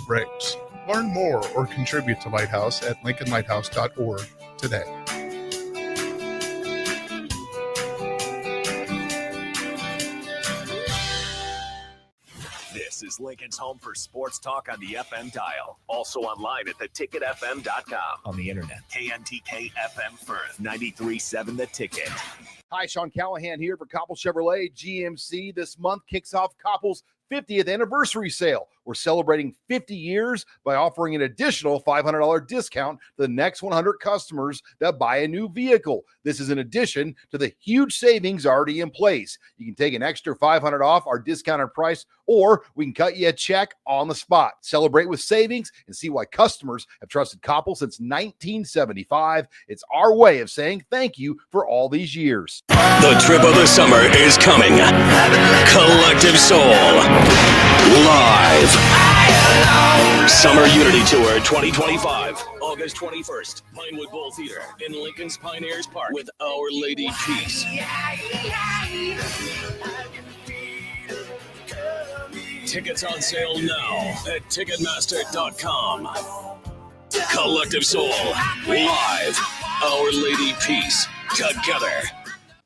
breaks. Learn more or contribute to Lighthouse at lincolnlighthouse.org today. This is Lincoln's home for sports talk on the FM dial. Also online at theticketfm.com. On the internet, KNTK FM Firth, 93.7 The Ticket. Hi, Sean Callahan here for Koppel Chevrolet GMC. This month kicks off Koppel's 50th anniversary sale. We're celebrating 50 years by offering an additional $500 discount to the next 100 customers that buy a new vehicle. This is in addition to the huge savings already in place. You can take an extra $500 off our discounted price, or we can cut you a check on the spot. Celebrate with savings and see why customers have trusted Koppel since 1975. It's our way of saying thank you for all these years. The trip of the summer is coming. Collective Soul. Live. Summer Unity Tour 2025. August 21st. Pinewood Bowl Theater in Lincoln's Pioneers Park with Our Lady Peace. Tickets on sale now at Ticketmaster.com. Collective Soul. Live. Our Lady Peace. Together.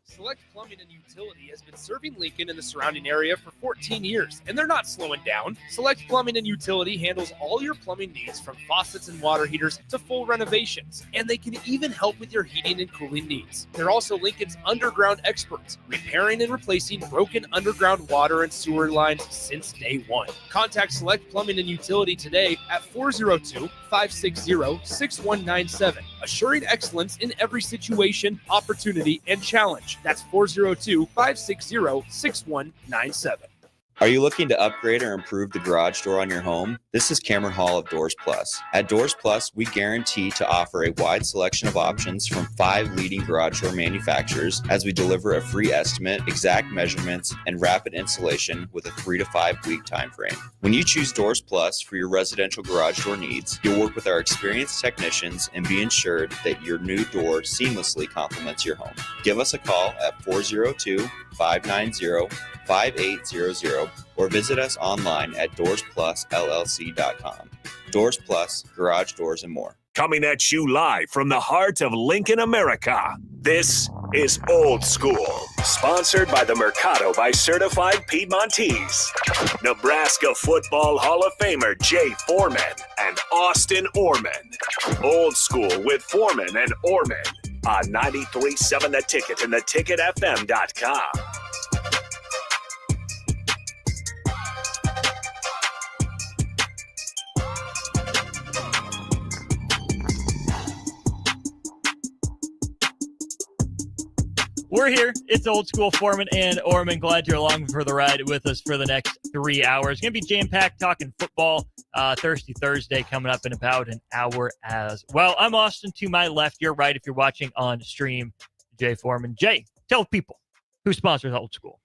Select Plumbing and Utility has been serving Lincoln and the surrounding area for 14 years, and they're not slowing down. Select Plumbing and Utility handles all your plumbing needs, from faucets and water heaters to full renovations, and they can even help with your heating and cooling needs. They're also Lincoln's underground experts, repairing and replacing broken underground water and sewer lines since day one. Contact Select Plumbing and Utility today at 402-560-6197, assuring excellence in every situation, opportunity, and challenge. That's 402-560-6197. Are you looking to upgrade or improve the garage door on your home? This is Cameron Hall of Doors Plus. At Doors Plus, we guarantee to offer a wide selection of options from 5 leading garage door manufacturers, as we deliver a free estimate, exact measurements, and rapid installation with a 3 to 5 week time frame. When you choose Doors Plus for your residential garage door needs, you'll work with our experienced technicians and be ensured that your new door seamlessly complements your home. Give us a call at 402-590-5800 or visit us online at DoorsPlusLLC.com. Doors Plus, garage doors, and more. Coming at you live from the heart of Lincoln, America. This is Old School, sponsored by the Mercado by Certified Piedmontese. Nebraska Football Hall of Famer Jay Foreman and Austin Oerman. Old School with Foreman and Oerman on 93.7 The Ticket and theticketfm.com. We're here. It's Old School. Foreman and Oerman. Glad you're along for the ride with us for the next 3 hours. Going to be jam-packed talking football. Thirsty Thursday coming up in about an hour as well. I'm Austin. To my left, you're right if you're watching on stream. Jay Foreman. Jay, tell people who sponsors Old School.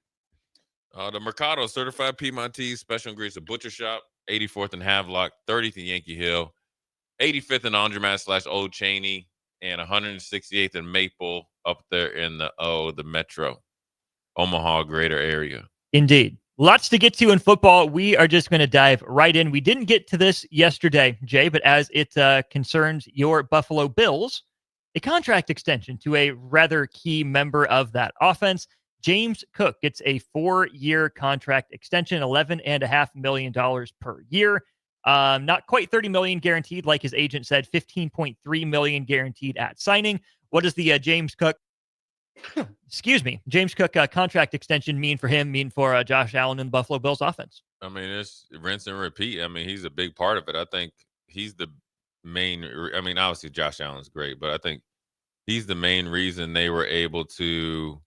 The Mercado Certified Piedmontese Special Ingredients, a butcher shop, 84th and Havelock, 30th and Yankee Hill, 85th and Andromat / Old Cheney, and 168th and Maple up there in the Metro, Omaha greater area. Indeed. Lots to get to in football. We are just going to dive right in. We didn't get to this yesterday, Jay, but as it concerns your Buffalo Bills, a contract extension to a rather key member of that offense. James Cook gets a 4-year contract extension, $11.5 million per year. Not quite $30 million guaranteed, like his agent said, $15.3 million guaranteed at signing. What does the James Cook contract extension mean for him, mean for Josh Allen and the Buffalo Bills offense? I mean, it's rinse and repeat. I mean, he's a big part of it. I think he's the main, I mean, obviously Josh Allen's great, but I think he's the main reason they were able to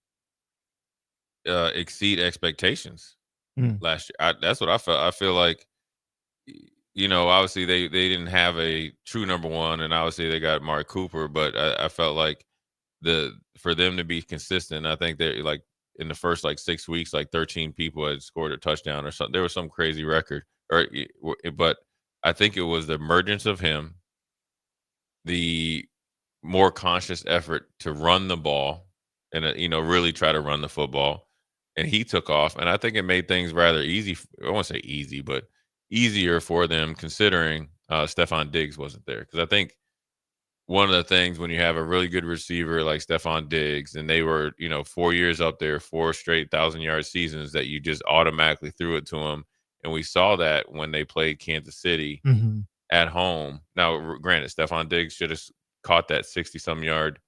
exceed expectations last year. That's what I felt. I feel like, you know, obviously they didn't have a true number one, and obviously they got Amari Cooper, but I felt like for them to be consistent, I think they like in the first 6 weeks, 13 people had scored a touchdown or something. There was some crazy record, but I think it was the emergence of him, the more conscious effort to run the ball and really try to run the football, and he took off, and I think it made things rather easy. I won't say easy, but easier for them considering Stephon Diggs wasn't there. Because I think one of the things when you have a really good receiver like Stephon Diggs, and they were, 4 years up there, 4 straight 1,000-yard seasons, that you just automatically threw it to him. And we saw that when they played Kansas City at home. Now, granted, Stephon Diggs should have caught that 60-some yard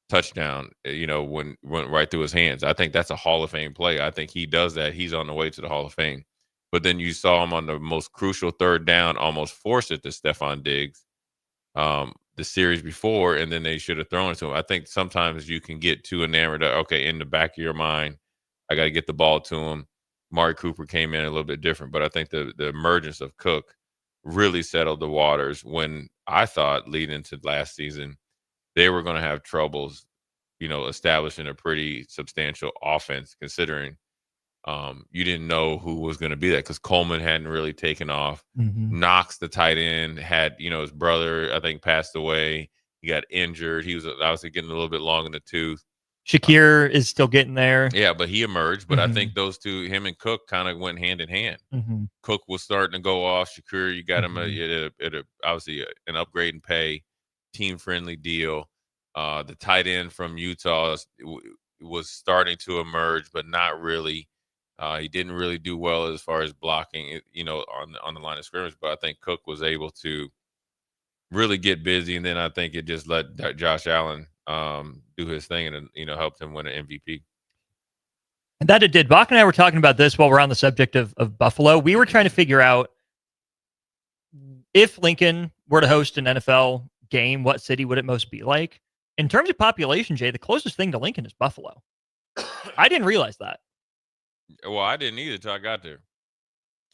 touchdown, when went right through his hands. I think that's a Hall of Fame play. I think he does that. He's on the way to the Hall of Fame. But then you saw him on the most crucial third down almost force it to Stephon Diggs the series before, and then they should have thrown it to him. I think sometimes you can get too enamored of, okay, in the back of your mind, I got to get the ball to him. Mark Cooper came in a little bit different, but I think the emergence of Cook really settled the waters when I thought leading into last season they were going to have troubles, establishing a pretty substantial offense, considering you didn't know who was going to be that, because Coleman hadn't really taken off. Knox, the tight end, had, his brother, I think, passed away. He got injured. He was obviously getting a little bit long in the tooth. Shakir is still getting there. Yeah, but he emerged. But I think those two, him and Cook, kind of went hand in hand. Cook was starting to go off. Shakir, you got him at obviously an upgrade in pay, team-friendly deal. The tight end from Utah was starting to emerge, but not really. He didn't really do well as far as blocking, on the line of scrimmage. But I think Cook was able to really get busy, and then I think it just let Josh Allen do his thing, and helped him win an MVP. And that it did. Bach and I were talking about this while we're on the subject of Buffalo. We were trying to figure out if Lincoln were to host an NFL game, what city would it most be like? In terms of population, Jay, the closest thing to Lincoln is Buffalo. I didn't realize that. Well, I didn't either until I got there,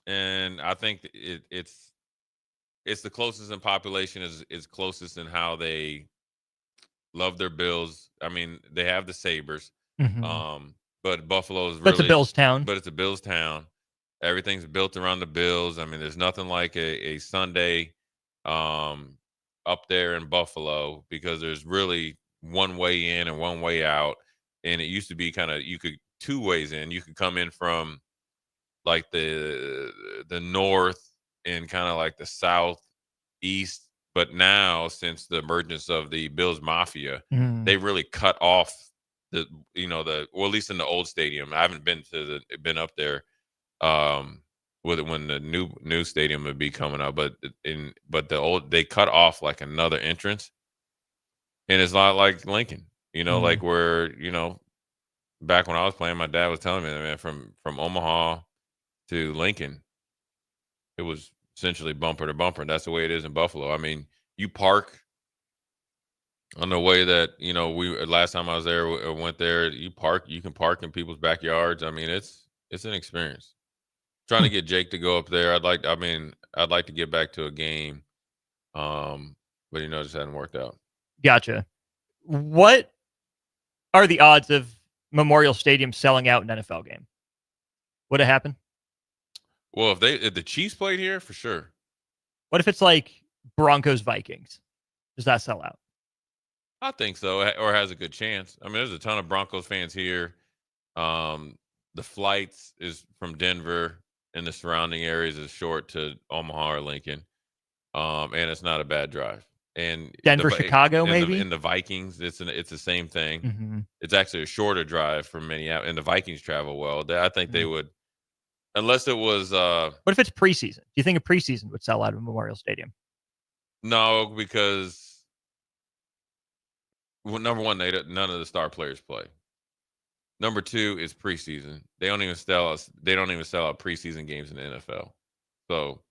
and I think it's the closest in population, is closest in how they love their Bills. I mean, they have the Sabres, but Buffalo is really. But it's a Bills town. But it's a Bills town. Everything's built around the Bills. I mean, there's nothing like a Sunday up there in Buffalo, because there's really one way in and one way out, and it used to be kind of, you could 2 ways in. You could come in from like the north and kind of like the southeast, but now since the emergence of the Bills Mafia, they really cut off the or at least in the old stadium. I haven't been up there when the new stadium would be coming up, but the old, they cut off like another entrance, and it's not like Lincoln, like where back when I was playing, my dad was telling me that, man, from Omaha to Lincoln, it was essentially bumper to bumper, and that's the way it is in Buffalo. I mean, you park on the way that last time I was there, I went there. You can park in people's backyards. I mean, it's an experience. Trying to get Jake to go up there. I'd like to get back to a game, but it just hadn't worked out. Gotcha. What are the odds of Memorial Stadium selling out an NFL game? Would it happen? Well, if the Chiefs played here, for sure. What if it's like Broncos Vikings? Does that sell out? I think so, or has a good chance. I mean, there's a ton of Broncos fans here. The flights is from Denver and the surrounding areas is short to Omaha or Lincoln, and it's not a bad drive. And Denver, Chicago, maybe in the Vikings, it's the same thing. It's actually a shorter drive from Minneapolis, and the Vikings travel well. I think they would, unless it was. What if it's preseason? Do you think a preseason would sell out of Memorial Stadium? No, because number one, none of the star players play. Number two is preseason. They don't even sell out preseason games in the NFL. So,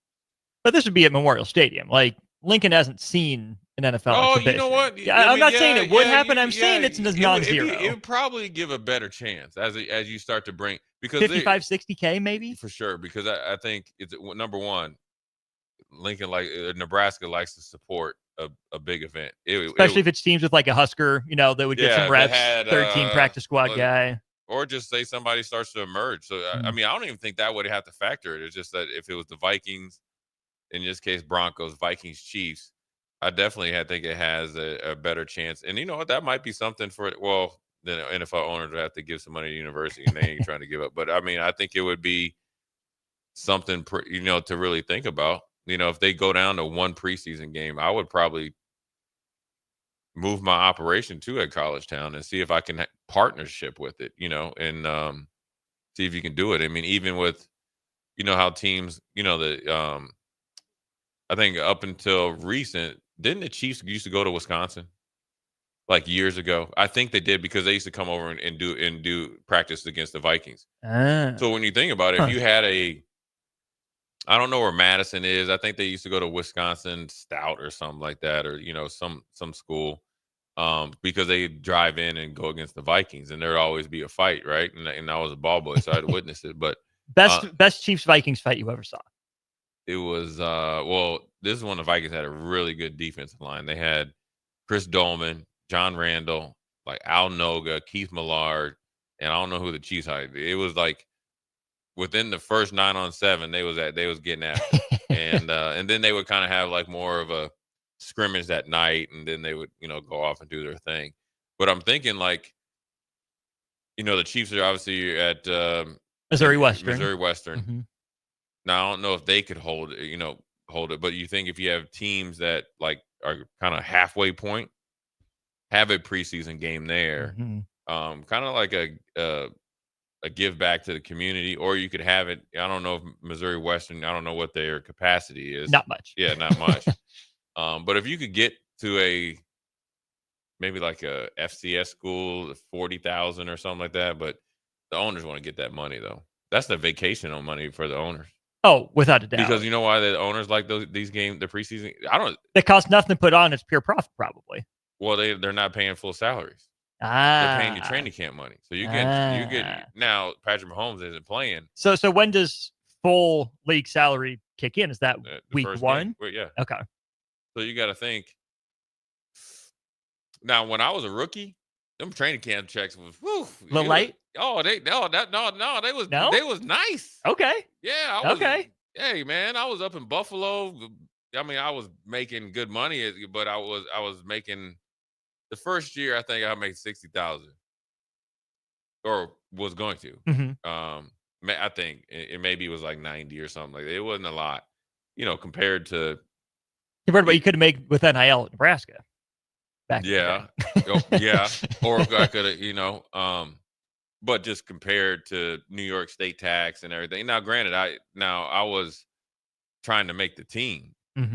but this would be at Memorial Stadium. Like, Lincoln hasn't seen an NFL exhibition. You know what? I'm not saying it would happen. I'm saying it's non-zero. It would probably give a better chance as you start to bring, because 55, 60K maybe? For sure, because I think it's number one, Lincoln, Nebraska likes to support a big event. Especially if it's teams with like a Husker, that would get some reps, 13 practice squad guy. Or just say somebody starts to emerge. So, I mean, I don't even think that would have to factor it. It's just that if it was the Vikings, in this case, Broncos, Vikings, Chiefs, I definitely think it has a better chance. And you know what? That might be something for it. Well, then NFL owners would have to give some money to the university, and they ain't trying to give up. But I mean, I think it would be something to really think about. If they go down to one preseason game, I would probably move my operation to a college town and see if I can partnership with it, and see if you can do it. I mean, even with, how teams, I think up until recent, didn't the Chiefs used to go to Wisconsin like years ago? I think they did because they used to come over and do practice against the Vikings. So when you think about it, if you had I don't know where Madison is. I think they used to go to Wisconsin Stout or something like that, or some school, because they drive in and go against the Vikings, and there'd always be a fight, right? And I was a ball boy, so I had to witness it. But best Chiefs Vikings fight you ever saw? It was this is when the Vikings had a really good defensive line. They had Chris Dolman, John Randall, like Al Noga, Keith Millard, and I don't know who the Chiefs had. It was like within the first 9-on-7, they was getting after it. And then they would kind of have like more of a scrimmage that night, and then they would go off and do their thing. But I'm thinking like, the Chiefs are obviously at Missouri Western. Mm-hmm. Now I don't know if they could hold it, but you think if you have teams that like are kind of halfway point, have a preseason game there, kind of like a give back to the community, or you could have it. I don't know if Missouri Western, I don't know what their capacity is. Not much. Yeah, not much. But if you could get to maybe like a FCS school, 40,000 or something like that, but the owners want to get that money though. That's the vacation on money for the owners. Oh, without a doubt. Because you know why the owners like these games, the preseason? It costs nothing to put on. It's pure profit, probably. Well, they're not paying full salaries. They're paying your training camp money. So you get now. Patrick Mahomes isn't playing. So when does full league salary kick in? Is that week 1? Well, yeah. Okay. So you got to think. Now, when I was a rookie, them training camp checks was a little light. Oh, they was nice. Okay. Yeah. Okay. Hey, man, I was up in Buffalo. I mean, I was making good money, but I was making the first year. I think I made 60,000, or was going to. I think it maybe was like 90 or something like that. It wasn't a lot, compared to. Compared to what you could make with NIL at Nebraska. Yeah. Yeah. Or I could have, but just compared to New York State tax and everything. Now, granted, I was trying to make the team.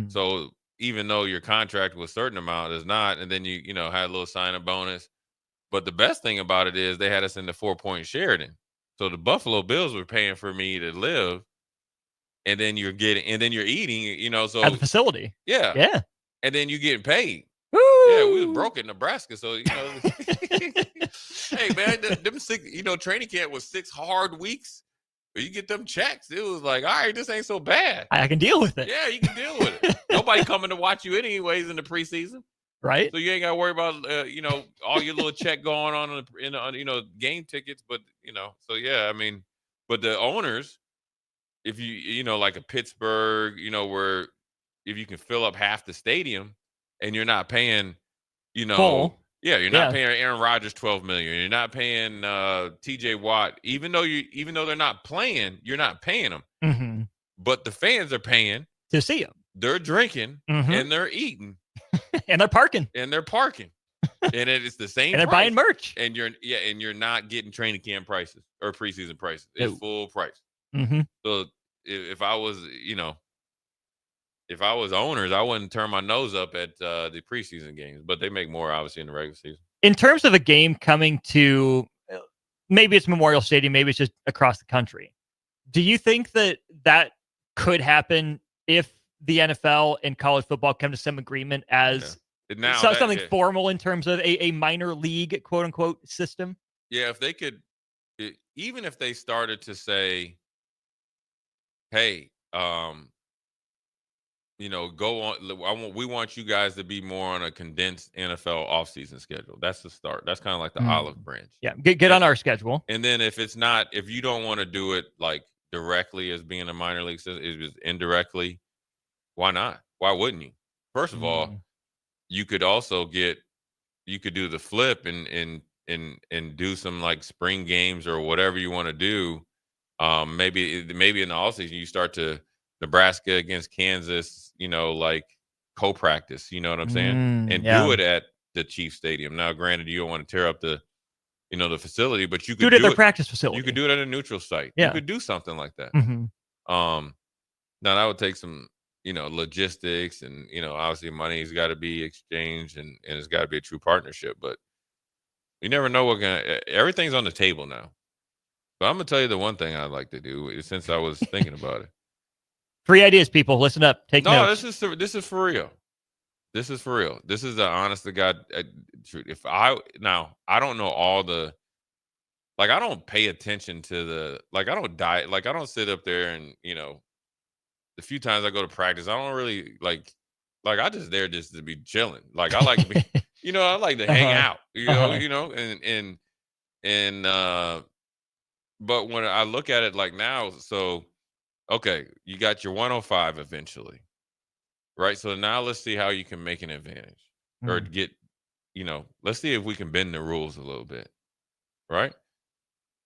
So even though your contract was a certain amount, is not, and then you had a little sign-up bonus. But the best thing about it is they had us in the 4-point Sheridan. So the Buffalo Bills were paying for me to live, and then you're eating, so at the facility. Yeah. Yeah. And then you getting paid. Woo! Yeah, we was broke in Nebraska, so hey man, them 6, training camp was 6 hard weeks. But you get them checks, it was like, all right, this ain't so bad. I can deal with it. Yeah, you can deal with it. Nobody coming to watch you anyways in the preseason, right? So you ain't got to worry about all your little check going on in game tickets, but so yeah, I mean, but the owners, if you like a Pittsburgh, where if you can fill up half the stadium. And you're not paying, full. Yeah, you're not paying Aaron Rodgers $12 million. You're not paying T.J. Watt, even though they're not playing, you're not paying them. But the fans are paying to see them. They're drinking and they're eating and they're parking. And it's the same. And they're buying merch. And you're not getting training camp prices or preseason prices. It's full price. So if I was, if I was owners, I wouldn't turn my nose up at the preseason games, but they make more obviously in the regular season. In terms of a game coming to, maybe it's Memorial Stadium, maybe it's just across the country. Do you think that could happen if the NFL and college football come to some agreement as something formal in terms of a minor league, quote unquote, system? Yeah, if they could, even if they started to say, hey, go on. We want you guys to be more on a condensed NFL offseason schedule. That's the start. That's kind of like the olive branch. Yeah, get on our schedule. And then if you don't want to do it like directly as being a minor league system, it was indirectly. Why not? Why wouldn't you? First of all, you could also do the flip and do some like spring games or whatever you want to do. Maybe in the offseason you start to Nebraska against Kansas, like co-practice, you know what I'm saying? And do it at the Chiefs Stadium. Now, granted, you don't want to tear up the facility, but you could do it at their practice facility. You could do it at a neutral site. Yeah. You could do something like that. Mm-hmm. Now that would take some, logistics and, obviously money's got to be exchanged and it's got to be a true partnership, but you never know everything's on the table now. But I'm going to tell you the one thing I'd like to do since I was thinking about it. Free ideas, people. Listen up. Take notes. No, this is for real. This is for real. This is the honest to God truth. I don't know all the, I don't pay attention to I don't I don't sit up there and, the few times I go to practice, I don't really I just there just to be chilling. I like to be, I like to hang out, but when I look at it now, so, okay, you got your 105 eventually, right? So now let's see how you can make an advantage or get, let's see if we can bend the rules a little bit, right?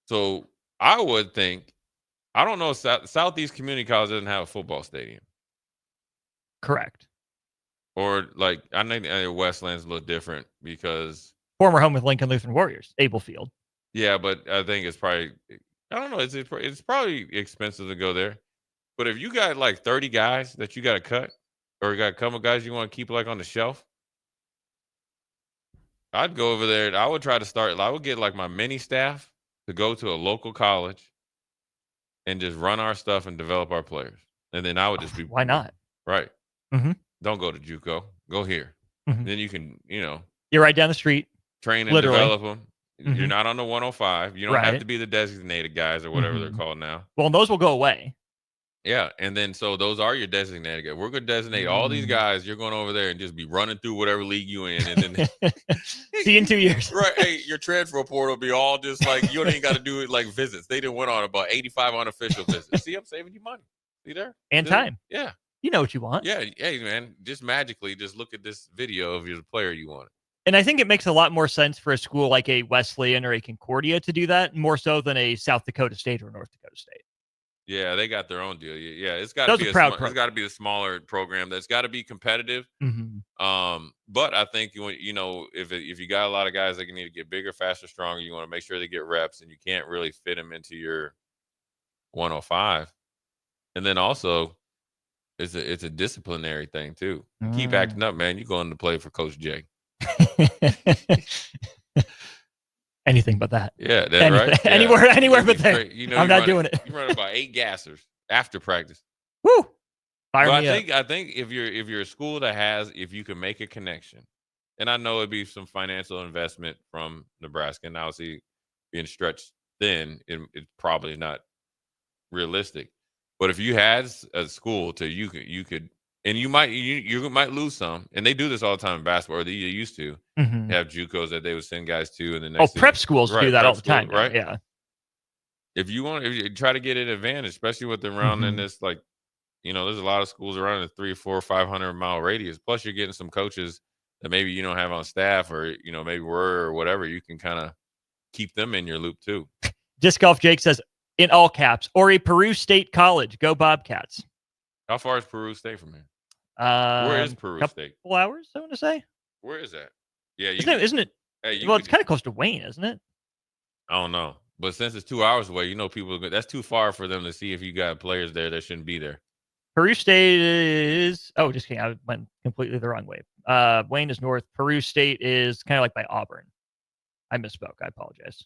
So I would think, I don't know, Southeast Community College doesn't have a football stadium. Correct. Or I know Westland's a little different because former home with Lincoln Lutheran Warriors, Able Field. Yeah, but I think it's probably, I don't know, it's probably expensive to go there. But if you got 30 guys that you got to cut, or you got a couple guys you want to keep on the shelf, I'd go over there. I would try to start. I would get my mini staff to go to a local college and just run our stuff and develop our players. And then I would just be, why not? Right. Mm-hmm. Don't go to JUCO. Go here. Mm-hmm. Then you can, you're right down the street. Train and develop them. Mm-hmm. You're not on the 105. You don't have to be the designated guys or whatever they're called now. Well, those will go away. Yeah, and then so those are your designated guys. We're going to designate all these guys. You're going over there and just be running through whatever league you in. And then see you in 2 years. Right. Hey, your transfer portal will be all just you don't even got to do it visits. They didn't went on about 85 unofficial visits. See, I'm saving you money. See there? And time. Yeah. You know what you want. Yeah. Hey, man, just magically just look at this video of your player you want. And I think it makes a lot more sense for a school like a Wesleyan or a Concordia to do that, more so than a South Dakota State or North Dakota State. Yeah, they got their own deal. Yeah, it's got to be it's got to be the smaller program. That's got to be competitive. Mm-hmm. But I think if you got a lot of guys that need to get bigger, faster, stronger, you want to make sure they get reps, and you can't really fit them into your 105. And then also, it's a disciplinary thing too. You keep acting up, man. You're going to play for Coach J. Anything but that. Yeah, that's right. Yeah. Anywhere but that. I'm not doing it. You run about 8 gassers after practice. Woo! I think if you're a school that has, if you can make a connection, and I know it'd be some financial investment from Nebraska, and obviously being stretched thin, it's probably not realistic. But if you had a school you could. And you might lose some, and they do this all the time in basketball. Or they used to have JUCOs that they would send guys to, and the next prep schools do that all the time, right? Yeah. If you try to get an advantage, especially with them around in this, there's a lot of schools around in a 300, 400, 500 mile radius. Plus, you're getting some coaches that maybe you don't have on staff, or maybe were or whatever. You can kind of keep them in your loop too. Disc Golf Jake says in all caps, or a Peru State College. Go Bobcats. How far is Peru State from here? Where is Peru State? Couple hours, I want to say. Where is that? Yeah, isn't it? Hey, it's kind of close to Wayne, isn't it? I don't know, but since it's 2 hours away, people that's too far for them to see if you got players there that shouldn't be there. Peru State is just kidding. I went completely the wrong way. Wayne is north. Peru State is kind of by Auburn. I misspoke. I apologize.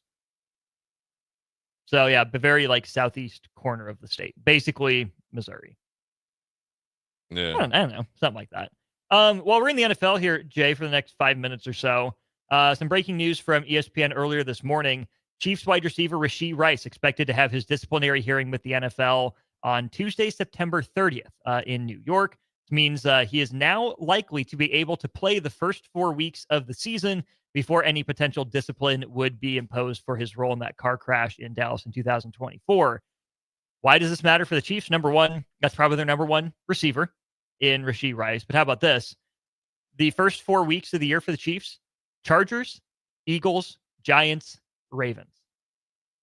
So yeah, the very southeast corner of the state, basically Missouri. Yeah. I don't know. Something like that. While we're in the NFL here, Jay, for the next 5 minutes or so, some breaking news from ESPN earlier this morning. Chiefs wide receiver Rashee Rice expected to have his disciplinary hearing with the NFL on Tuesday, September 30th in New York. This means he is now likely to be able to play the first 4 weeks of the season before any potential discipline would be imposed for his role in that car crash in Dallas in 2024. Why does this matter for the Chiefs? Number one, that's probably their number one receiver in Rashee Rice. But how about this? The first 4 weeks of the year for the Chiefs, Chargers, Eagles, Giants, Ravens.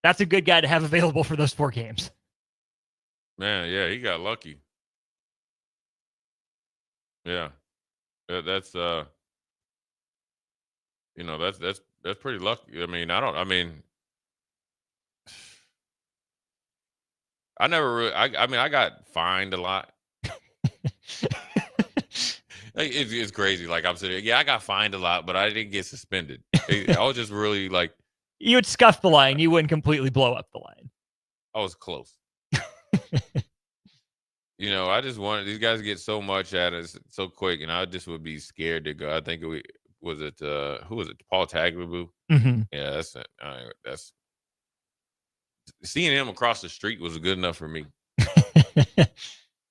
That's a good guy to have available for those 4 games. Man, yeah, he got lucky. Yeah. That's that's pretty lucky. I mean, I never really I got fined a lot. Like, it's crazy. Like I'm sitting, yeah, I got fined a lot, but I didn't get suspended. I was just really like, You would scuff the line. You wouldn't completely blow up the line. I was close. I just wanted these guys to get so much at us so quick, and I just would be scared to go. I think who was it? Paul Tagliabue? Mm-hmm. Yeah, that's it. That's seeing him across the street was good enough for me.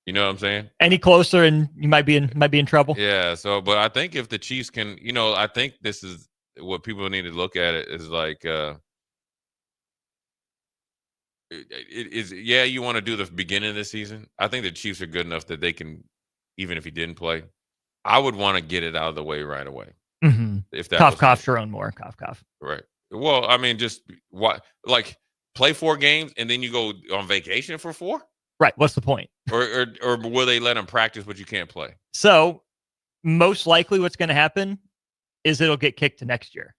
You know what I'm saying? Any closer, and you might be in trouble. Yeah. So, but I think if the Chiefs can, I think this is what people need to look at it is like. It is, yeah, you want to do the beginning of the season. I think the Chiefs are good enough that they can, even if he didn't play, I would want to get it out of the way right away. Mm-hmm. If that cough, Sharon Moore, cough. Right. Well, I mean, just what, like, play 4 games and then you go on vacation for 4? Right. What's the point? Or will they let him practice but you can't play? So, most likely what's going to happen is it'll get kicked to next year.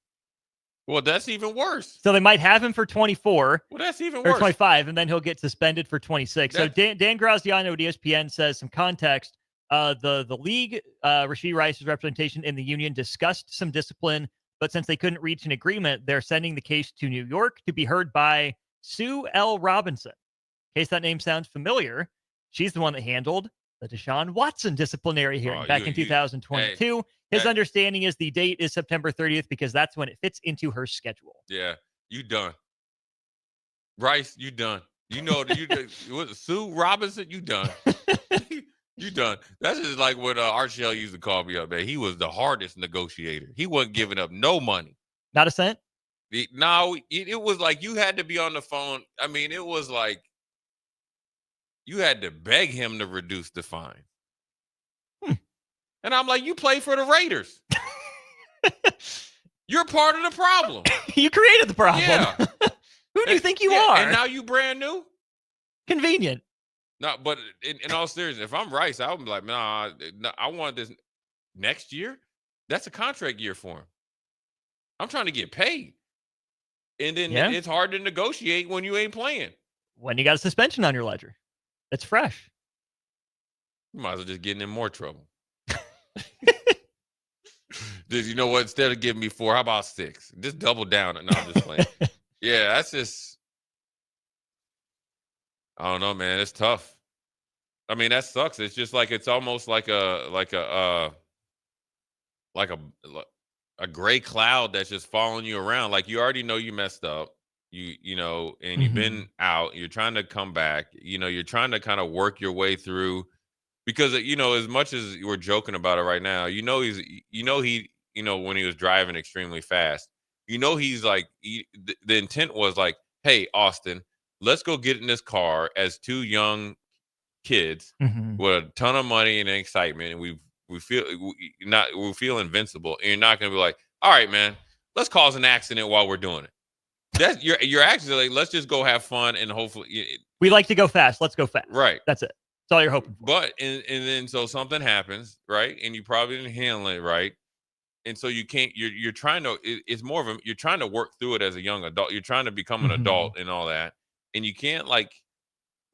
Well, that's even worse. So they might have him for 24. Well, that's even worse. Or 25, and then he'll get suspended for 26. So Dan Graziano at ESPN says some context. The league, Rashee Rice's representation in the union, discussed some discipline, but since they couldn't reach an agreement, they're sending the case to New York to be heard by Sue L. Robinson. In case that name sounds familiar, she's the one that handled the Deshaun Watson disciplinary hearing back in 2022. His understanding is the date is September 30th because that's when it fits into her schedule. Yeah, you done. Rice, you done. Sue Robinson, you done. You done. That's just like what Archell used to call me up, man. He was the hardest negotiator. He wasn't giving up no money. Not a cent? It was like you had to be on the phone. I mean, it was like you had to beg him to reduce the fine. And I'm like, you play for the Raiders. You're part of the problem. You created the problem. Yeah. Who do you think you are? And now you brand new? Convenient. No, but in all seriousness, if I'm Rice, I would be like, nah, I want this next year. That's a contract year for him. I'm trying to get paid. And then it's hard to negotiate when you ain't playing. When you got a suspension on your ledger. It's fresh. You might as well just get in more trouble. You know what? Instead of giving me 4, how about 6? Just double down. No, I'm just playing. Yeah, that's just. I don't know, man. It's tough. I mean, that sucks. It's just like it's almost like a gray cloud that's just following you around. Like you already know you messed up. And you've been out. You're trying to come back. You're trying to kind of work your way through. Because as much as we're joking about it right now, when he was driving extremely fast, he's like the intent was like, hey, Austin, let's go get in this car as 2 young kids with a ton of money and excitement, and we feel invincible, and you're not going to be like, all right, man, let's cause an accident while we're doing it. That's you're actually like, let's just go have fun and hopefully we like to go fast. Let's go fast. Right. That's it. That's all you're hoping for. But and then so something happens, right? And you probably didn't handle it right. And so you can't, you're trying to, it's more of you're trying to work through it as a young adult. You're trying to become an adult and all that. And you can't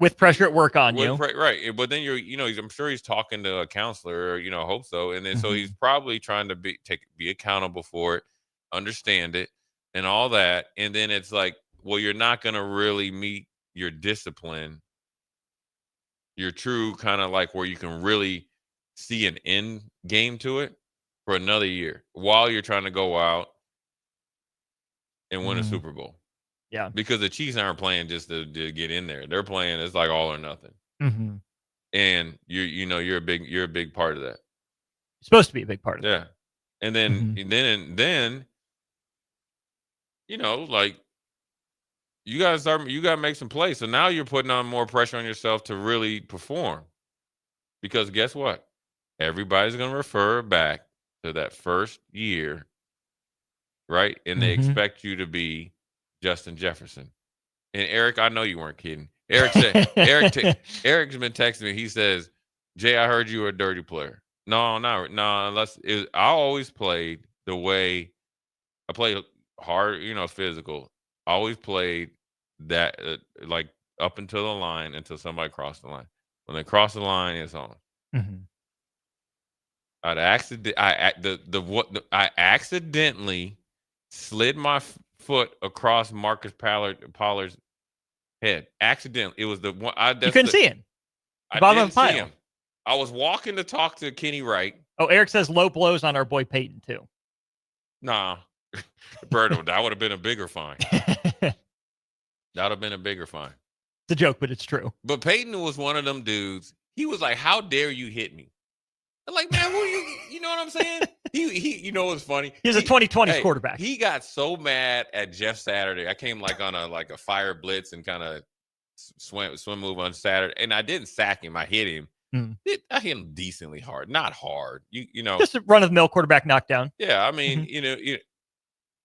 with pressure at work on you. Right. But then I'm sure he's talking to a counselor, or, hope so. And then so he's probably trying to be accountable for it, understand it and all that. And then it's like, well, you're not going to really meet your discipline. Your true kind of like where you can really see an end game to it for another year while you're trying to go out and win a Super Bowl. Yeah. Because the Chiefs aren't playing just to get in there. They're playing, it's like all or nothing. And you're a big part of that. You're supposed to be a big part of that. Yeah. And then like you got to make some plays. So now you're putting on more pressure on yourself to really perform. Because guess what? Everybody's going to refer back to that first year, right? And they expect you to be Justin Jefferson. And Eric, I know you weren't kidding. Eric's been texting me. He says, "Jay, I heard you were a dirty player." No. I always played the way I played hard, physical. I always played that like up until the line until somebody crossed the line. When they cross the line, it's on. Mm-hmm. I accidentally slid my foot across Marcus Pollard's head. Accidentally, it was the one. You couldn't see him. I Bottom didn't of the pile. see him. I was walking to talk to Kenny Wright. Oh, Eric says low blows on our boy Peyton too. Nah, Birdo, that would have been a bigger fine. That would have been a bigger fine. It's a joke, but it's true. But Peyton was one of them dudes. He was like, "How dare you hit me?" I'm like, man, you know what I'm saying? He you know what's funny? He's a 2020s quarterback. He got so mad at Jeff Saturday. I came like on a fire blitz and kind of swim move on Saturday, and I didn't sack him. I hit him. I hit him decently hard, not hard. You know, just a run of the mill quarterback knockdown. Yeah, I mean,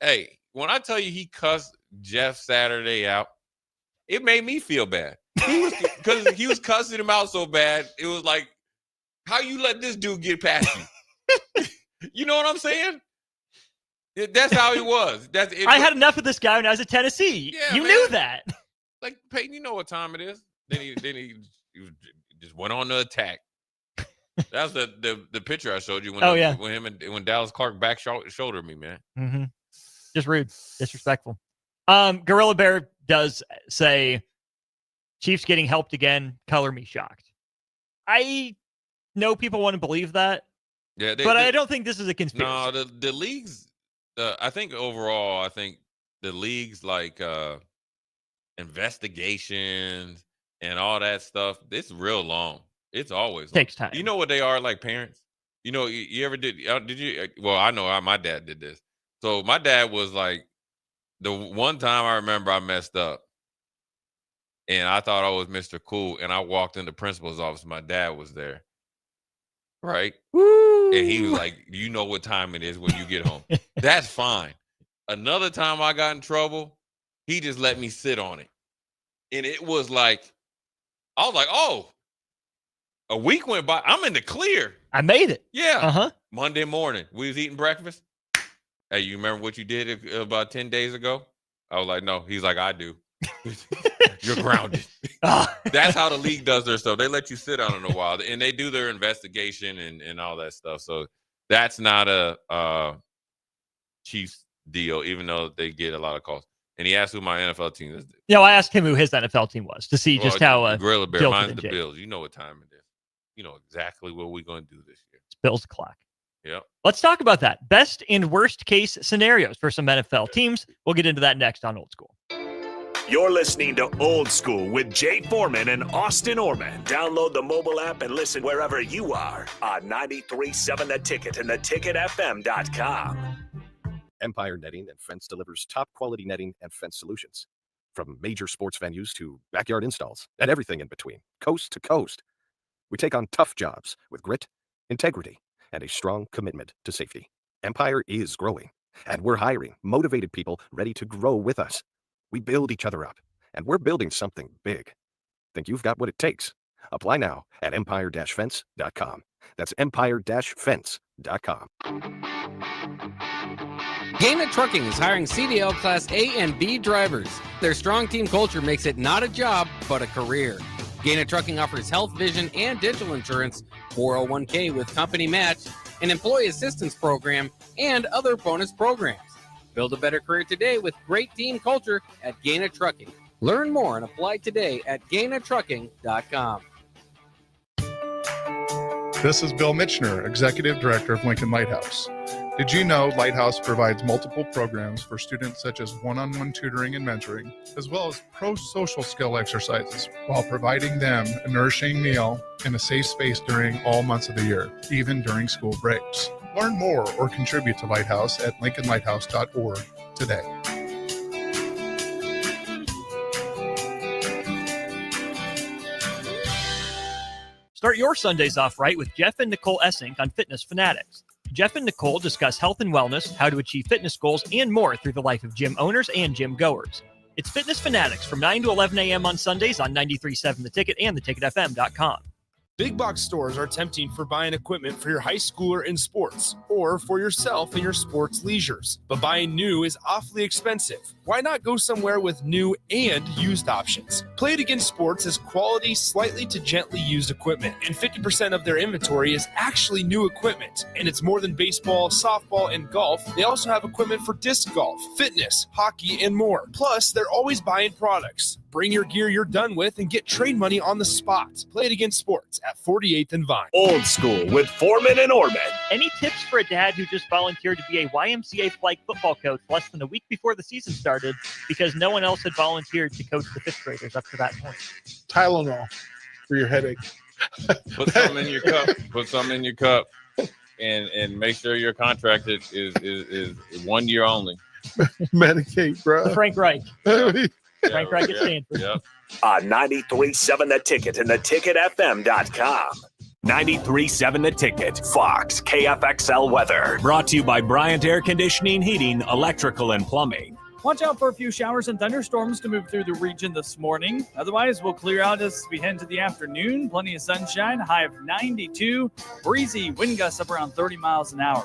hey, when I tell you he cussed Jeff Saturday out, it made me feel bad. Because he was cussing him out so bad. It was like, how you let this dude get past you? You know what I'm saying? That's how he was. I had enough of this guy when I was at Tennessee. Yeah, you man. knew that. Like, Peyton, you know what time it is. Then he just went on the attack. That was the picture I showed you when Dallas Clark back shouldered me, man. Mm-hmm. Just rude, disrespectful. Gorilla Bear does say, Chiefs getting helped again. Color me shocked. I know people want to believe that. Yeah, but I don't think this is a conspiracy. No, the leagues. I think overall, the leagues like investigations and all that stuff. It's real long. It's always takes time. You know what they are like parents. You know, you ever did you? Well, I know my dad did this. So my dad was like, the one time I remember I messed up, and I thought I was Mr. Cool, and I walked in the principal's office. My dad was there, right? Woo! And he was like, "You know what time it is when you get home." That's fine. Another time I got in trouble, he just let me sit on it, and it was like, I was like, "Oh." A week went by. I'm in the clear. I made it. Yeah. Uh-huh. Monday morning, we was eating breakfast. Hey, you remember what you did about 10 days ago? I was like, no. He's like, I do. You're grounded. That's how the league does their stuff. They let you sit on it a while, and they do their investigation and all that stuff. So that's not a Chiefs deal, even though they get a lot of calls. And he asked who my NFL team is. I asked him who his NFL team was to see just how. Gorilla Bear, mine's the Bills. You know what time it is. You know exactly what we're going to do this year. It's Bills clock. Yep. Let's talk about that. Best and worst case scenarios for some NFL teams. We'll get into that next on Old School. You're listening to Old School with Jay Foreman and Austin Oerman. Download the mobile app and listen wherever you are on 93.7 The Ticket and theticketfm.com. Empire Netting and Fence delivers top-quality netting and fence solutions. From major sports venues to backyard installs and everything in between, coast to coast. We take on tough jobs with grit, integrity, and a strong commitment to safety. Empire is growing, and we're hiring motivated people ready to grow with us. We build each other up, and we're building something big. Think you've got what it takes? Apply now at empire-fence.com. That's empire-fence.com. Gaina Trucking is hiring CDL Class A and B drivers. Their strong team culture makes it not a job, but a career. Gaina Trucking offers health, vision, and dental insurance, 401k with company match, an employee assistance program, and other bonus programs. Build a better career today with great team culture at Gaina Trucking. Learn more and apply today at GainaTrucking.com. This is Bill Mitchner, Executive Director of Lincoln Lighthouse. Did you know Lighthouse provides multiple programs for students such as one-on-one tutoring and mentoring, as well as pro-social skill exercises, while providing them a nourishing meal and a safe space during all months of the year, even during school breaks? Learn more or contribute to Lighthouse at lincolnlighthouse.org today. Start your Sundays off right with Jeff and Nicole Essink on Fitness Fanatics. Jeff and Nicole discuss health and wellness, how to achieve fitness goals, and more through the life of gym owners and gym goers. It's Fitness Fanatics from 9 to 11 a.m. on Sundays on 93.7 The Ticket and theticketfm.com. Big box stores are tempting for buying equipment for your high schooler in sports or for yourself in your sports leisures. But buying new is awfully expensive. Why not go somewhere with new and used options? Play It Again Sports has quality, slightly to gently used equipment, and 50% of their inventory is actually new equipment. And it's more than baseball, softball, and golf. They also have equipment for disc golf, fitness, hockey, and more. Plus, they're always buying products. Bring your gear you're done with and get trade money on the spot. Play It Again Sports at 48th and Vine. Old School with Foreman and Oerman. Any tips for a dad who just volunteered to be a YMCA flag football coach less than a week before the season started because no one else had volunteered to coach the fifth graders up to that point? Tylenol for your headache. Put some in your cup. Put some in your cup, and make sure your contract is 1 year only. Medicate, bro. Frank Reich. Yeah, Frank Reich at Stanford. Yep. On 93.7 The Ticket and theticketfm.com. 93.7 The Ticket, Fox, KFXL weather. Brought to you by Bryant Air Conditioning, Heating, Electrical, and Plumbing. Watch out for a few showers and thunderstorms to move through the region this morning. Otherwise, we'll clear out as we head into the afternoon. Plenty of sunshine, high of 92. Breezy, wind gusts up around 30 miles an hour.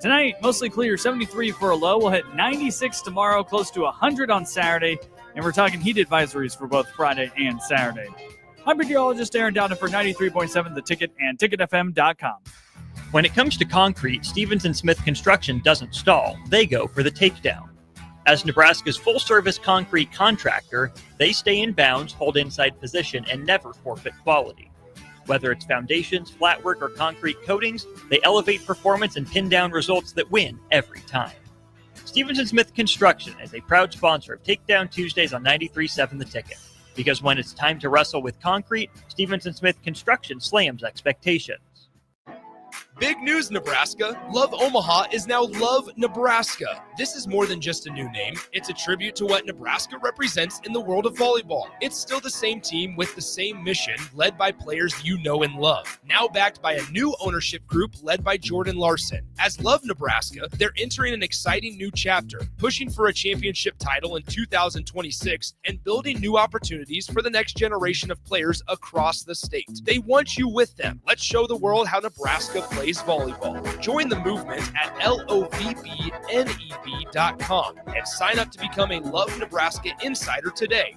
Tonight, mostly clear, 73 for a low. We'll hit 96 tomorrow, close to 100 on Saturday. And we're talking heat advisories for both Friday and Saturday. I'm meteorologist Aaron Dowden for 93.7 The Ticket and ticketfm.com. When it comes to concrete, Stevens & Smith Construction doesn't stall. They go for the takedown. As Nebraska's full-service concrete contractor, they stay in bounds, hold inside position, and never forfeit quality. Whether it's foundations, flatwork, or concrete coatings, they elevate performance and pin down results that win every time. Stevens & Smith Construction is a proud sponsor of Takedown Tuesdays on 93.7 The Ticket. Because when it's time to wrestle with concrete, Stevens & Smith Construction slams expectations. Big news, Nebraska. Love Omaha is now Love Nebraska. This is more than just a new name. It's a tribute to what Nebraska represents in the world of volleyball. It's still the same team with the same mission, led by players you know and love. Now backed by a new ownership group led by Jordan Larson. As Love Nebraska, they're entering an exciting new chapter, pushing for a championship title in 2026 and building new opportunities for the next generation of players across the state. They want you with them. Let's show the world how Nebraska plays volleyball. Join the movement at lovneb.com and sign up to become a Love Nebraska Insider today.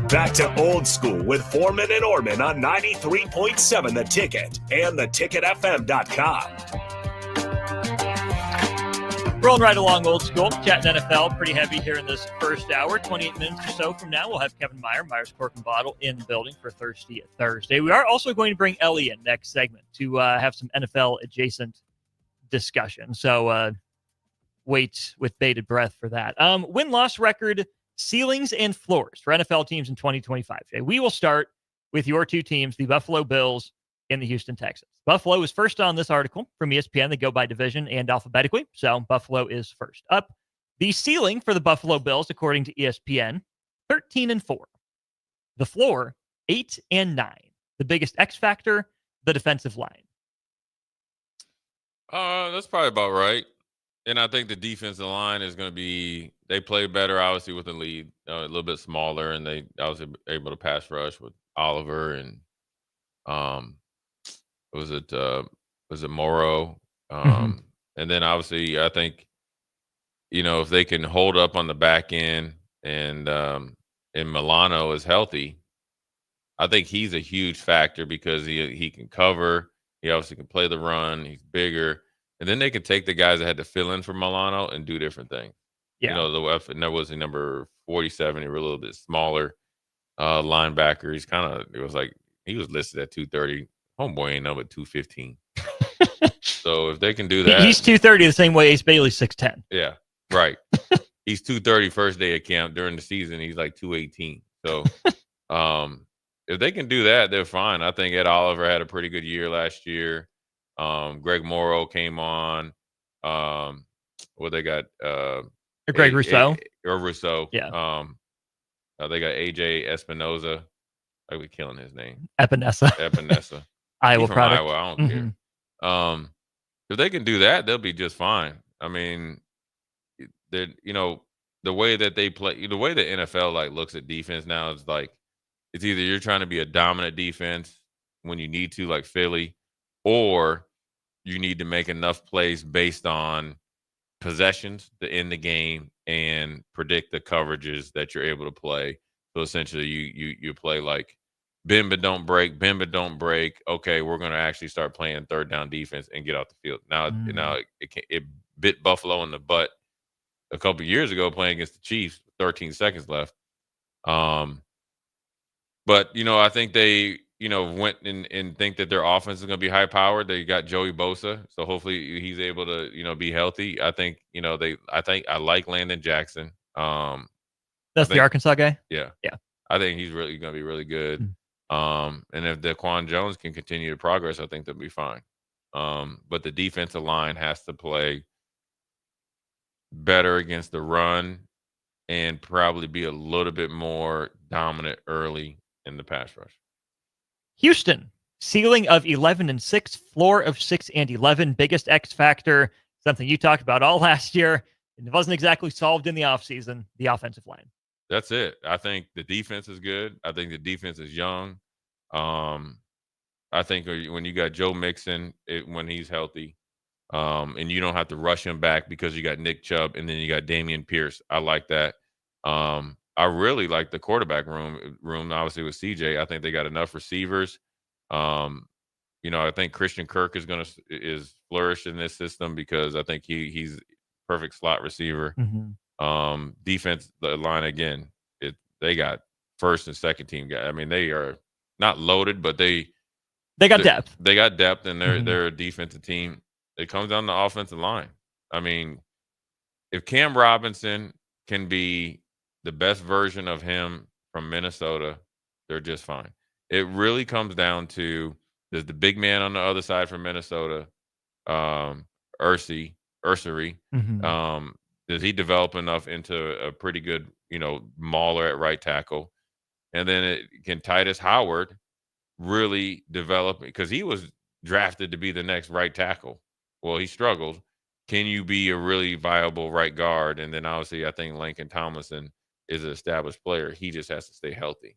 Back to Old School with Foreman and Oerman on 93.7 The Ticket and theticketfm.com. Rolling right along, Old School, chatting NFL pretty heavy here in this first hour. 28 minutes or so from now, we'll have Kevin Myers Cork and Bottle, in the building for Thirsty Thursday. We are also going to bring Ellie in next segment to have some NFL-adjacent discussion. So wait with bated breath for that. Win-loss record, ceilings, and floors for NFL teams in 2025. Okay, we will start with your two teams, the Buffalo Bills and the Houston Texans. Buffalo is first on this article from ESPN. They go by division and alphabetically, so Buffalo is first up. The ceiling for the Buffalo Bills, according to ESPN, 13-4. The floor, 8-9. The biggest X factor, the defensive line. That's probably about right. And I think the defensive line is going to be, they play better, obviously, with the lead, a little bit smaller, and they obviously able to pass rush with Oliver and was it Morrow? And then obviously I think, if they can hold up on the back end and Milano is healthy, I think he's a huge factor because he can cover. He obviously can play the run. He's bigger. And then they can take the guys that had to fill in for Milano and do different things. Yeah. And that was number 47. He was a little bit smaller linebacker. He was listed at 230. Homeboy ain't no but 215. So if they can do that. He's 230 the same way Ace Bailey's 6'10". Yeah, right. He's 230 first day of camp. During the season, he's like 218. So if they can do that, they're fine. I think Ed Oliver had a pretty good year last year. Greg Morrow came on. They got Greg Rousseau. Rousseau. Yeah. They got AJ Espinoza. I'd be killing his name. Epinesa. Iowa product. Iowa, I don't care. If they can do that, they'll be just fine. I mean, the way that they play, the way the NFL like looks at defense now is like it's either you're trying to be a dominant defense when you need to, like Philly, or you need to make enough plays based on possessions to end the game and predict the coverages that you're able to play. So essentially, you play like bend but don't break, bend but don't break. Okay, we're going to actually start playing third down defense and get off the field. Now it bit Buffalo in the butt a couple years ago playing against the Chiefs, 13 seconds left. But I think they went and think that their offense is going to be high powered. They got Joey Bosa, so hopefully he's able to be healthy. I think I like Landon Jackson. That's the Arkansas guy. Yeah, yeah. I think he's really going to be really good. And if Daquan Jones can continue to progress, I think they'll be fine. But the defensive line has to play better against the run and probably be a little bit more dominant early in the pass rush. Houston, ceiling of 11-6, floor of 6-11, biggest X factor, something you talked about all last year. It wasn't exactly solved in the offseason, the offensive line. That's it. I think the defense is good. I think the defense is young. I think when you got Joe Mixon, when he's healthy, and you don't have to rush him back because you got Nick Chubb and then you got Damian Pierce. I like that. I really like the quarterback room obviously with CJ. I think they got enough receivers. I think Christian Kirk is flourish in this system because I think he's perfect slot receiver. Defense, the line again, they got first and second team guys. I mean, they are not loaded, but they got depth. They got depth, and they're a defensive team. It comes down to the offensive line. I mean, if Cam Robinson can be the best version of him from Minnesota, they're just fine. It really comes down to, does the big man on the other side from Minnesota, Ursi, does he develop enough into a pretty good, mauler at right tackle? And then can Titus Howard really develop, because he was drafted to be the next right tackle. Well, he struggled. Can you be a really viable right guard? And then obviously I think Lincoln Tomlinson is an established player. He just has to stay healthy.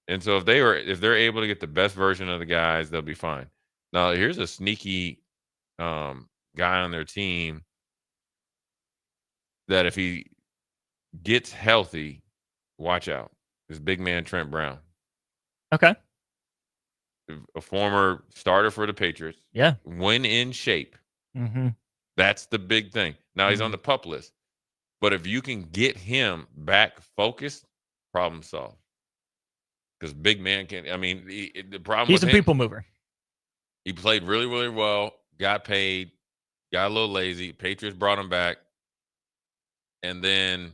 And so if they're able to get the best version of the guys, they'll be fine. Now, here's a sneaky guy on their team that if he gets healthy, watch out. This big man, Trent Brown. Okay. A former starter for the Patriots. Yeah. When in shape. That's the big thing. Now he's on the PUP list. But if you can get him back focused, problem solved. Because big man can't. I mean, the problem he's with a him, people mover. He played really, really well, got paid, got a little lazy. Patriots brought him back. And then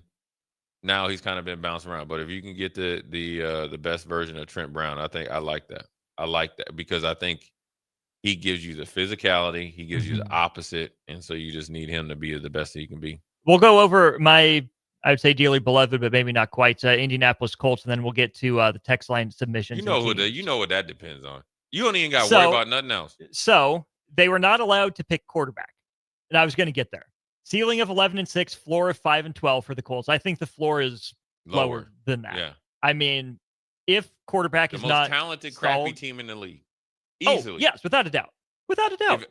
now he's kind of been bounced around. But if you can get the best version of Trent Brown, I like that. I like that because I think he gives you the physicality. He gives you the opposite. And so you just need him to be the best he can be. We'll go over I would say dearly beloved, but maybe not quite, Indianapolis Colts, and then we'll get to the text line submissions. You know what that depends on. You don't even got to worry about nothing else. So they were not allowed to pick quarterback. And I was going to get there. Ceiling of 11-6, floor of 5-12 for the Colts. I think the floor is lower than that. Yeah. I mean, if quarterback is not the most talented, crappy team in the league. Easily. Oh, yes, without a doubt. Without a doubt.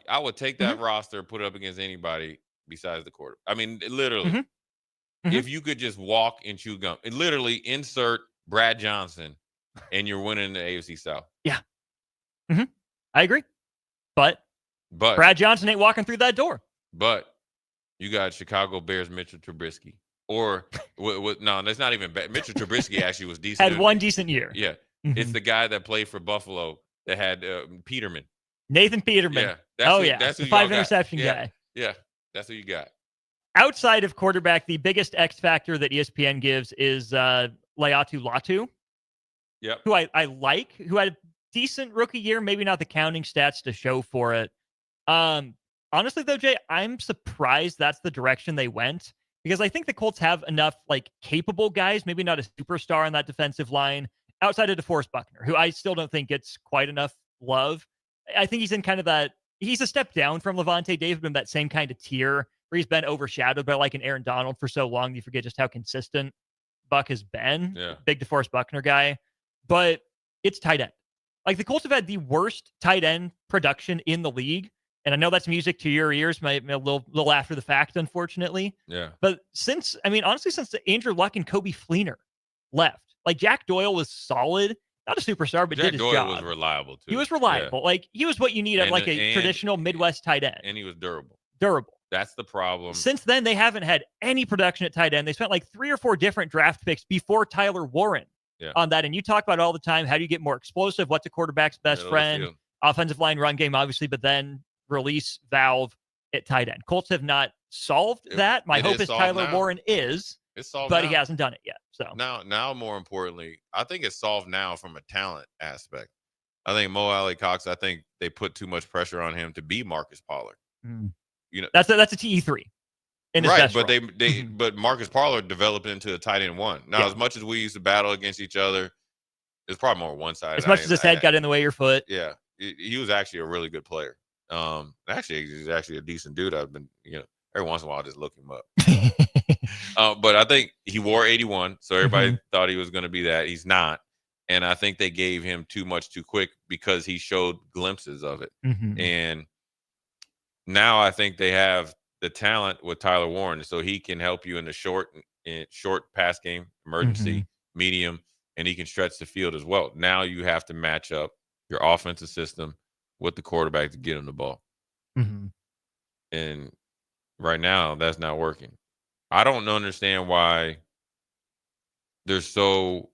I would take that roster, put it up against anybody besides the quarterback. I mean, literally, if you could just walk and chew gum, and literally insert Brad Johnson, and you're winning the AFC South. Yeah. I agree. But Brad Johnson ain't walking through that door. But you got Chicago Bears Mitchell Trubisky. Or, no, that's not even bad. Mitchell Trubisky actually was decent. Had one decent year. Yeah. It's the guy that played for Buffalo that had Peterman. Nathan Peterman. Yeah. That's the 5 interception guy. Yeah. That's who you got. Outside of quarterback, the biggest X factor that ESPN gives is Laiatu Latu. Yep. Who I like, who had a decent rookie year, maybe not the counting stats to show for it. Honestly, though, Jay, I'm surprised that's the direction they went because I think the Colts have enough capable guys, maybe not a superstar on that defensive line, outside of DeForest Buckner, who I still don't think gets quite enough love. I think he's in kind of he's a step down from Levante David in that same kind of tier. where he's been overshadowed by like an Aaron Donald for so long, you forget just how consistent Buck has been. Yeah. Big DeForest Buckner guy. But it's tight end. Like the Colts have had the worst tight end production in the league. And I know that's music to your ears, a little after the fact, unfortunately. Yeah. But honestly, since Andrew Luck and Kobe Fleener left, like Jack Doyle was solid, not a superstar, but Jack did his Doyle job. was reliable too. He was reliable. Yeah. Like he was what you need at like a traditional Midwest tight end. And he was durable. Durable. That's the problem. Since then, they haven't had any production at tight end. They spent like 3 or 4 different draft picks before Tyler Warren on that. And you talk about all the time, how do you get more explosive? What's a quarterback's best friend? Offensive line, run game, obviously, but then release valve at tight end. Colts have not solved that. My hope is Tyler Warren is, but he hasn't done it yet. So now, more importantly, I think it's solved now from a talent aspect. I think Mo Alley Cox, I think they put too much pressure on him to be Marcus Pollard. You know, that's a TE3. Right, but but Marcus Pollard developed into a tight end 1. Now, as much as we used to battle against each other, it's probably more one side. As much as his head got in the way of your foot. Yeah, he was actually a really good player. Actually, he's actually a decent dude. I've been, every once in a while I just look him up. But I think he wore 81, so everybody thought he was going to be that. He's not. And I think they gave him too much too quick because he showed glimpses of it. And now I think they have the talent with Tyler Warren, so he can help you in the short pass game, emergency, medium, and he can stretch the field as well. Now you have to match up your offensive system with the quarterback to get him the ball. And right now, that's not working. I don't understand why they're so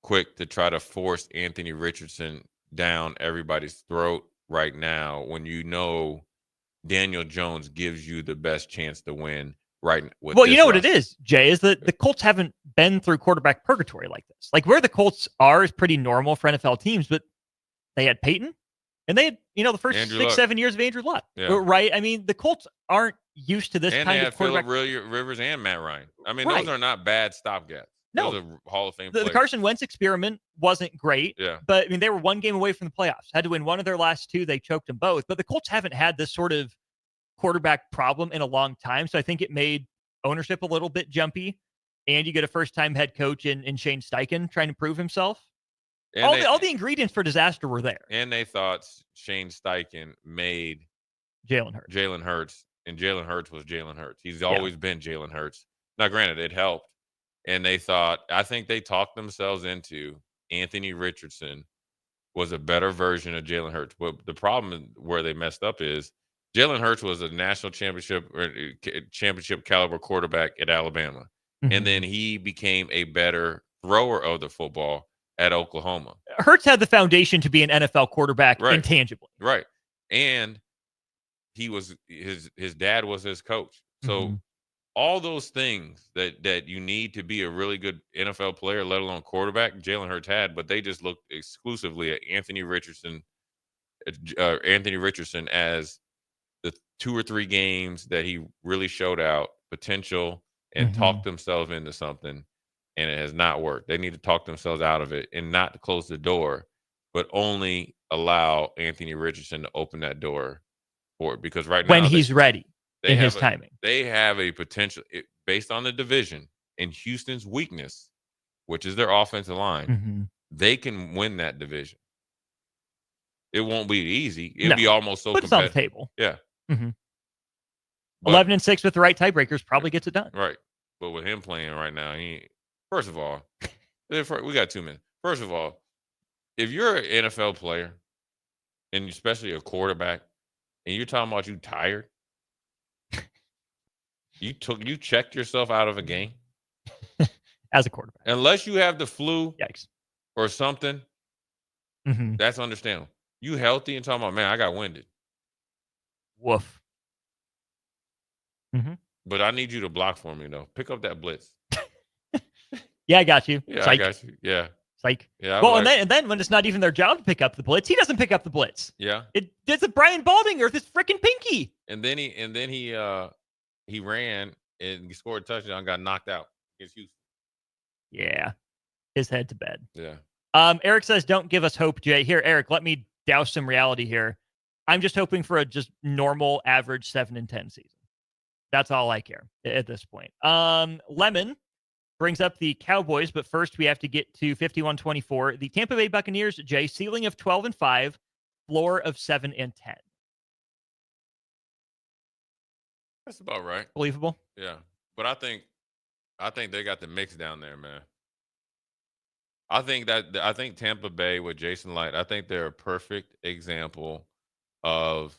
quick to try to force Anthony Richardson down everybody's throat right now when you know Daniel Jones gives you the best chance to win right with Well, you know what it is, Jay, is that the Colts haven't been through quarterback purgatory like this. Like where the Colts are is pretty normal for NFL teams, but they had Peyton and they had, the first Andrew 6-7 years of Andrew Luck. Yeah. Right? I mean, the Colts aren't used to this and kind they of had quarterback. Phillip Rivers and Matt Ryan. I mean, those are not bad stopgaps. No. Those are Hall of Fame The players. Carson Wentz experiment wasn't great. Yeah. But I mean, they were 1 game away from the playoffs. Had to win one of their last 2. They choked them both. But the Colts haven't had this sort of quarterback problem in a long time. So I think it made ownership a little bit jumpy. And you get a first-time head coach in Shane Steichen trying to prove himself. And all the ingredients for disaster were there. And they thought Shane Steichen made Jalen Hurts. And Jalen Hurts was Jalen Hurts. He's always been Jalen Hurts. Now, granted, it helped. And I think they talked themselves into Anthony Richardson was a better version of Jalen Hurts. But the problem where they messed up is Jalen Hurts was a national championship caliber quarterback at Alabama. And then he became a better thrower of the football at Oklahoma. Hurts had the foundation to be an NFL quarterback intangibly. Right. And he was his dad was his coach. So all those things that you need to be a really good NFL player, let alone quarterback, Jalen Hurts had, but they just looked exclusively at Anthony Richardson as the 2 or 3 games that he really showed out potential and talked themselves into something, and it has not worked. They need to talk themselves out of it and not to close the door, but only allow Anthony Richardson to open that door for it. Because right now, when he's ready in his timing, they have a potential based on the division and Houston's weakness, which is their offensive line. They can win that division. It won't be easy. It'll be almost so competitive. It's on the table. Yeah. 11-6 with the right tiebreakers probably gets it done. Right. But with him playing right now, first of all, we got 2 minutes. First of all, if you're an NFL player, and especially a quarterback, and you're talking about you tired, you checked yourself out of a game as a quarterback. Unless you have the flu, yikes, or something, that's understandable. You healthy and talking about, man, I got winded. Woof. But I need you to block for me, though. Pick up that blitz. Yeah, I got you. Yeah, Psych. I got you. Yeah. Psych. Yeah. Well, and then when it's not even their job to pick up the blitz, he doesn't pick up the blitz. Yeah. It's a Brian Baldinger with his freaking pinky. And then he ran and scored a touchdown, got knocked out against Houston. Yeah. His head to bed. Yeah. Eric says, don't give us hope, Jay. Here, Eric, let me douse some reality here. I'm just hoping for a just normal, average 7-10 season. That's all I care at this point. Lemon brings up the Cowboys, but first we have to get to 51-24. The Tampa Bay Buccaneers, Jay, ceiling of 12-5, floor of 7-10. That's about right. Believable? Yeah. But I think they got the mix down there, man. I think Tampa Bay with Jason Light, I think they're a perfect example of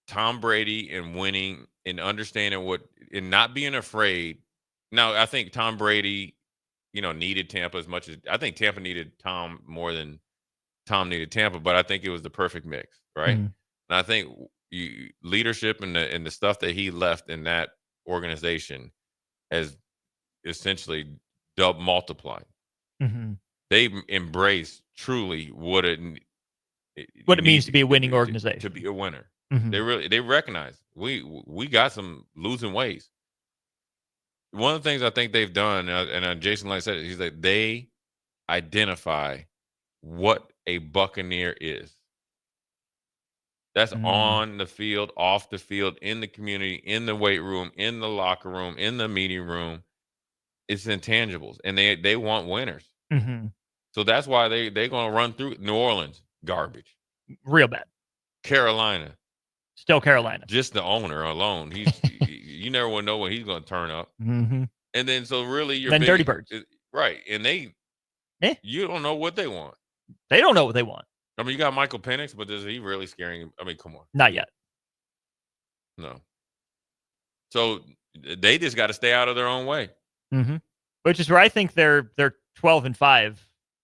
Tom Brady and winning and understanding and not being afraid. Now, I think Tom Brady, needed Tampa as much as I think Tampa needed Tom more than Tom needed Tampa, but I think it was the perfect mix, right? Mhm. And I think leadership and the stuff that he left in that organization has essentially multiplied. Mm-hmm. They embrace truly what it means to be a winning organization. To be a winner. Mm-hmm. They recognize we got some losing ways. One of the things I think they've done, and Jason Light said it, he's like, they identify what a Buccaneer is. That's on the field, off the field, in the community, in the weight room, in the locker room, in the meeting room. It's intangibles, and they want winners. Mm-hmm. So that's why they're going to run through New Orleans, garbage. Real bad. Carolina. Still Carolina. Just the owner alone. You never want to know when he's going to turn up. Mm-hmm. And then so really you're Dirty Birds. Right. And you don't know what they want. They don't know what they want. I mean, you got Michael Penix, but is he really scaring him? I mean, come on. Not yet. No. So they just got to stay out of their own way. Mm-hmm. Which is where I think they're 12-5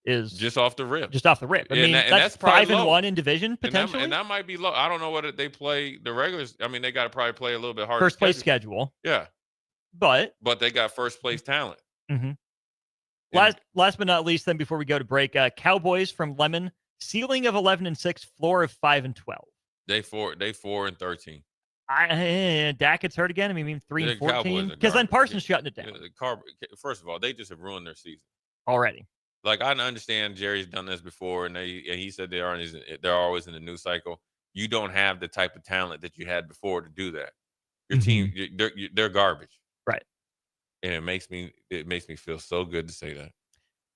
is just off the rip. Just off the rip. I mean, that's 5-1 in division potentially. And that might be low. I don't know what they play the regulars. I mean, they got to probably play a little bit harder. First place schedule. Yeah. But they got first place talent. Mm-hmm. Last but not least, then before we go to break, Cowboys from Lemon, ceiling of 11-6, floor of 5-12. They 4-13. Dak gets hurt again. I mean 3-14 because then Parsons shutting it down. First of all, they just have ruined their season already. Like, I understand Jerry's done this before, and he said they're always in the news cycle. You don't have the type of talent that you had before to do that. Your team, they're garbage, right? And it makes me feel so good to say that.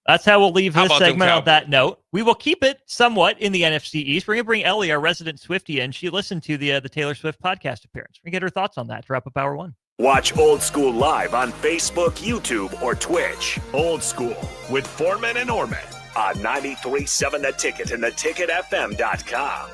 That's how we'll leave this segment on that note. We will keep it somewhat in the NFC East. We're going to bring Ellie, our resident Swiftie, in. She listened to the Taylor Swift podcast appearance. We're going to get her thoughts on that to wrap up Hour 1. Watch Old School live on Facebook, YouTube, or Twitch. Old School with Foreman and Oerman on 93.7 The Ticket and theticketfm.com.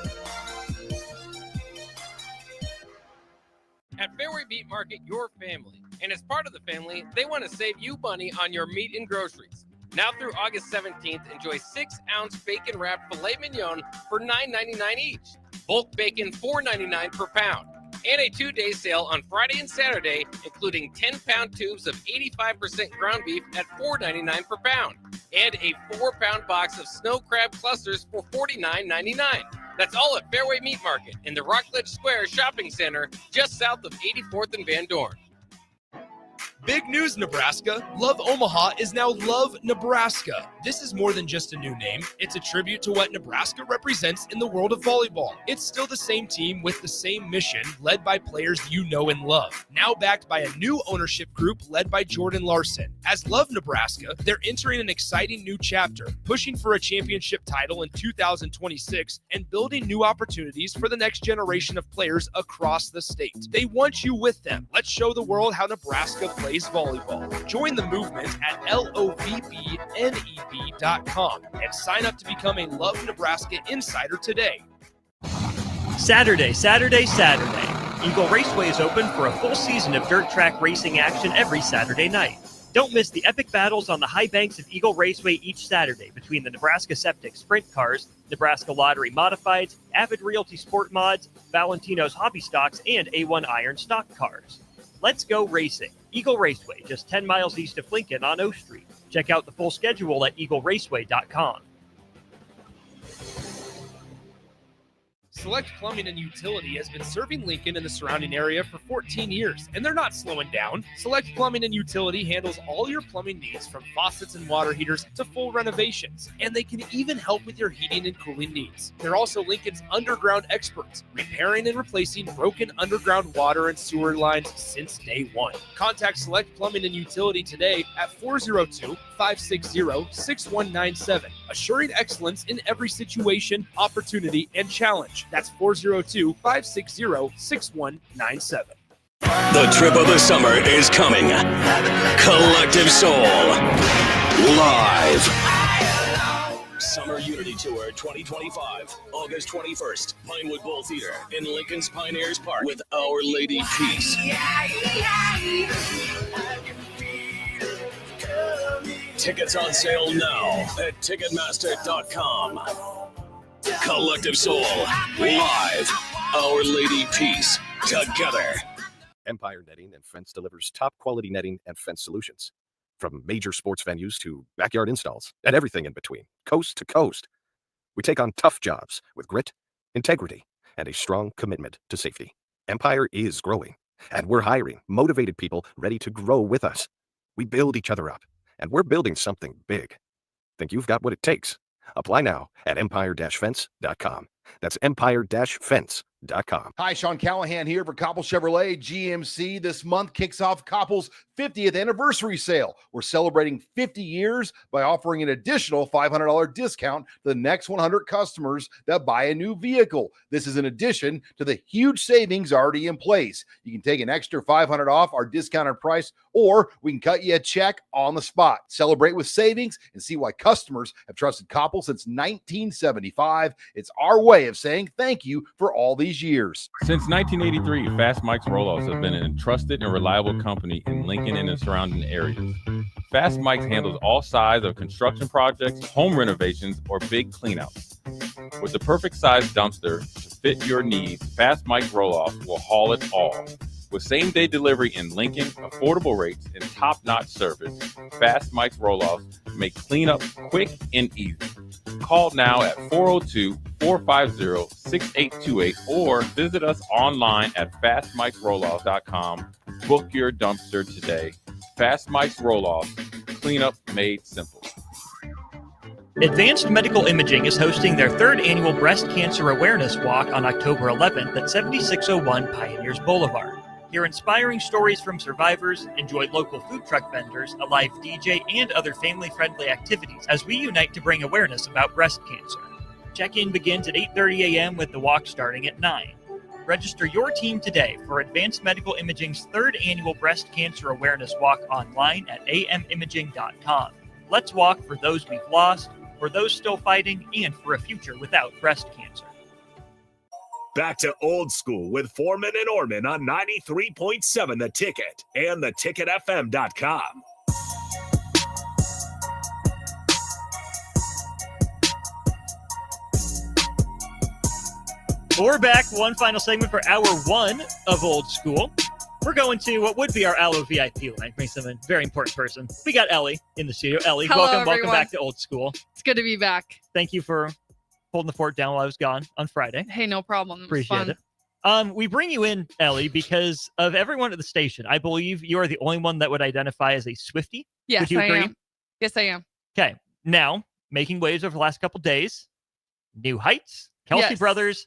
At Fairway Meat Market, your family. And as part of the family, they want to save you money on your meat and groceries. Now through August 17th, enjoy 6-ounce bacon-wrapped filet mignon for $9.99 each. Bulk bacon $4.99 per pound. And a 2-day sale on Friday and Saturday, including 10-pound tubes of 85% ground beef at $4.99 per pound. And a 4-pound box of snow crab clusters for $49.99. That's all at Fairway Meat Market in the Rockledge Square Shopping Center, just south of 84th and Van Dorn. Big news, Nebraska. Love Omaha is now Love Nebraska. This is more than just a new name. It's a tribute to what Nebraska represents in the world of volleyball. It's still the same team with the same mission, led by players you know and love. Now backed by a new ownership group led by Jordan Larson. As Love Nebraska, they're entering an exciting new chapter, pushing for a championship title in 2026 and building new opportunities for the next generation of players across the state. They want you with them. Let's show the world how Nebraska plays volleyball. Join the movement at lovneb.com and sign up to become a Love Nebraska Insider today. Saturday. Eagle Raceway is open for a full season of dirt track racing action every Saturday night. Don't miss the epic battles on the high banks of Eagle Raceway each Saturday between the Nebraska Septic Sprint Cars, Nebraska Lottery Modifieds, Avid Realty Sport Mods, Valentino's Hobby Stocks, and A1 Iron Stock Cars. Let's go racing. Eagle Raceway, just 10 miles east of Lincoln on O Street. Check out the full schedule at eagleraceway.com. Select Plumbing and Utility has been serving Lincoln and the surrounding area for 14 years, and they're not slowing down. Select Plumbing and Utility handles all your plumbing needs from faucets and water heaters to full renovations, and they can even help with your heating and cooling needs. They're also Lincoln's underground experts, repairing and replacing broken underground water and sewer lines since day one. Contact Select Plumbing and Utility today at 402-560-6197, assuring excellence in every situation, opportunity, and challenge. That's 402-560-6197. The trip of the summer is coming. Collective Soul. Live. Summer Unity Tour 2025, August 21st, Pinewood Bowl Theater in Lincoln's Pioneers Park with Our Lady Peace. Tickets on sale now at Ticketmaster.com. Collective Soul, live, Our Lady Peace, together. Empire Netting and Fence delivers top quality netting and fence solutions. From major sports venues to backyard installs and everything in between, coast to coast. We take on tough jobs with grit, integrity, and a strong commitment to safety. Empire is growing, and we're hiring motivated people ready to grow with us. We build each other up, and we're building something big. Think you've got what it takes? Apply now at empire-fence.com. That's empire-fence.com. Hi, Sean Callahan here for Koppel Chevrolet GMC. This month kicks off Koppel's 50th anniversary sale. We're celebrating 50 years by offering an additional $500 discount to the next 100 customers that buy a new vehicle. This is in addition to the huge savings already in place. You can take an extra $500 off our discounted price, or we can cut you a check on the spot. Celebrate with savings and see why customers have trusted Koppel since 1975. It's our way of saying thank you for all these years. Since 1983, Fast Mike's Roll-Offs have been a trusted and reliable company in Lincoln and the surrounding areas. Fast Mike's handles all sides of construction projects, home renovations, or big cleanouts. With the perfect size dumpster to fit your needs, Fast Mike's Roll-Offs will haul it all. With same-day delivery in Lincoln, affordable rates, and top-notch service, Fast Mike's Roll-Offs make cleanup quick and easy. Call now at 402-450-6828 or visit us online at fastmikesrolloffs.com. Book your dumpster today. Fast Mike's Roll-Offs, cleanup made simple. Advanced Medical Imaging is hosting their third annual Breast Cancer Awareness Walk on October 11th at 7601 Pioneers Boulevard. Hear inspiring stories from survivors, enjoy local food truck vendors, a live DJ, and other family-friendly activities as we unite to bring awareness about breast cancer. Check-in begins at 8:30 a.m. with the walk starting at 9. Register your team today for Advanced Medical Imaging's third annual Breast Cancer Awareness Walk online at amimaging.com. Let's walk for those we've lost, for those still fighting, and for a future without breast cancer. Back to old school with Foreman and Oerman on 93.7 The Ticket and theticketfm.com. We're back. One final segment for hour one of Old School. We're going to what would be our Allo VIP line. Bring some very important person. We got Ellie in the studio. Ellie, Hello, welcome everyone. back to Old School. It's good to be back. Thank you for holding the fort down while I was gone on Friday. Hey, no problem. It was Appreciate fun. it. We bring you in, Ellie, because of everyone at the station. I believe you are the only one that would identify as a Swiftie. Yes, Would you I agree? am. Yes, I am. Okay. Now, making waves over the last couple days, New Heights, Kelsey Yes. Brothers,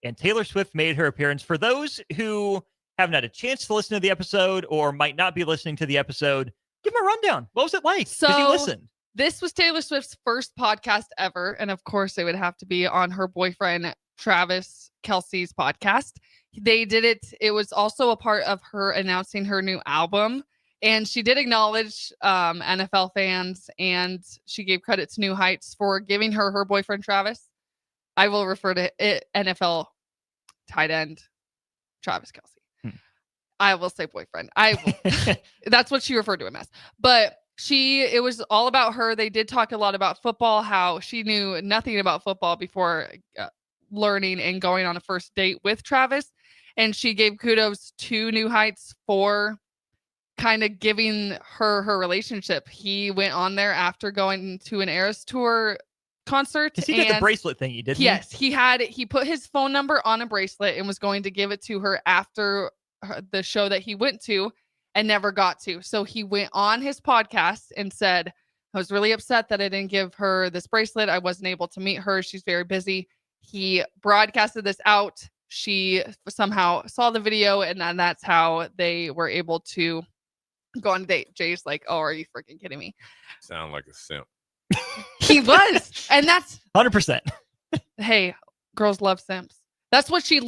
and Taylor Swift made her appearance. For those who haven't had a chance to listen to the episode or might not be listening to the episode, give them a rundown. What was it like? Did you So- listen? This was Taylor Swift's first podcast ever. And of course, it would have to be on her boyfriend, Travis Kelce's podcast. They did it. It was also a part of her announcing her new album. And she did acknowledge NFL fans, and she gave credit to New Heights for giving her boyfriend, Travis. I will refer to it NFL tight end, Travis Kelce. I will say boyfriend. That's what she referred to him as. But it was all about her. They did talk a lot about football, how she knew nothing about football before learning and going on a first date with Travis. And she gave kudos to New Heights for kind of giving her relationship. He went on there after going to an Eras tour concert. Because he did the and- bracelet thing, didn't Yes, he put his phone number on a bracelet and was going to give it to her after the show that he went to and never got to. So he went on his podcast and said, I was really upset that I didn't give her this bracelet. I wasn't able to meet her. She's very busy. He broadcasted this out. She somehow saw the video, and then that's how they were able to go on a date. Jay's like, oh, are you freaking kidding me? Sound like a simp. He was. And that's 100%. Hey, girls love simps. That's what she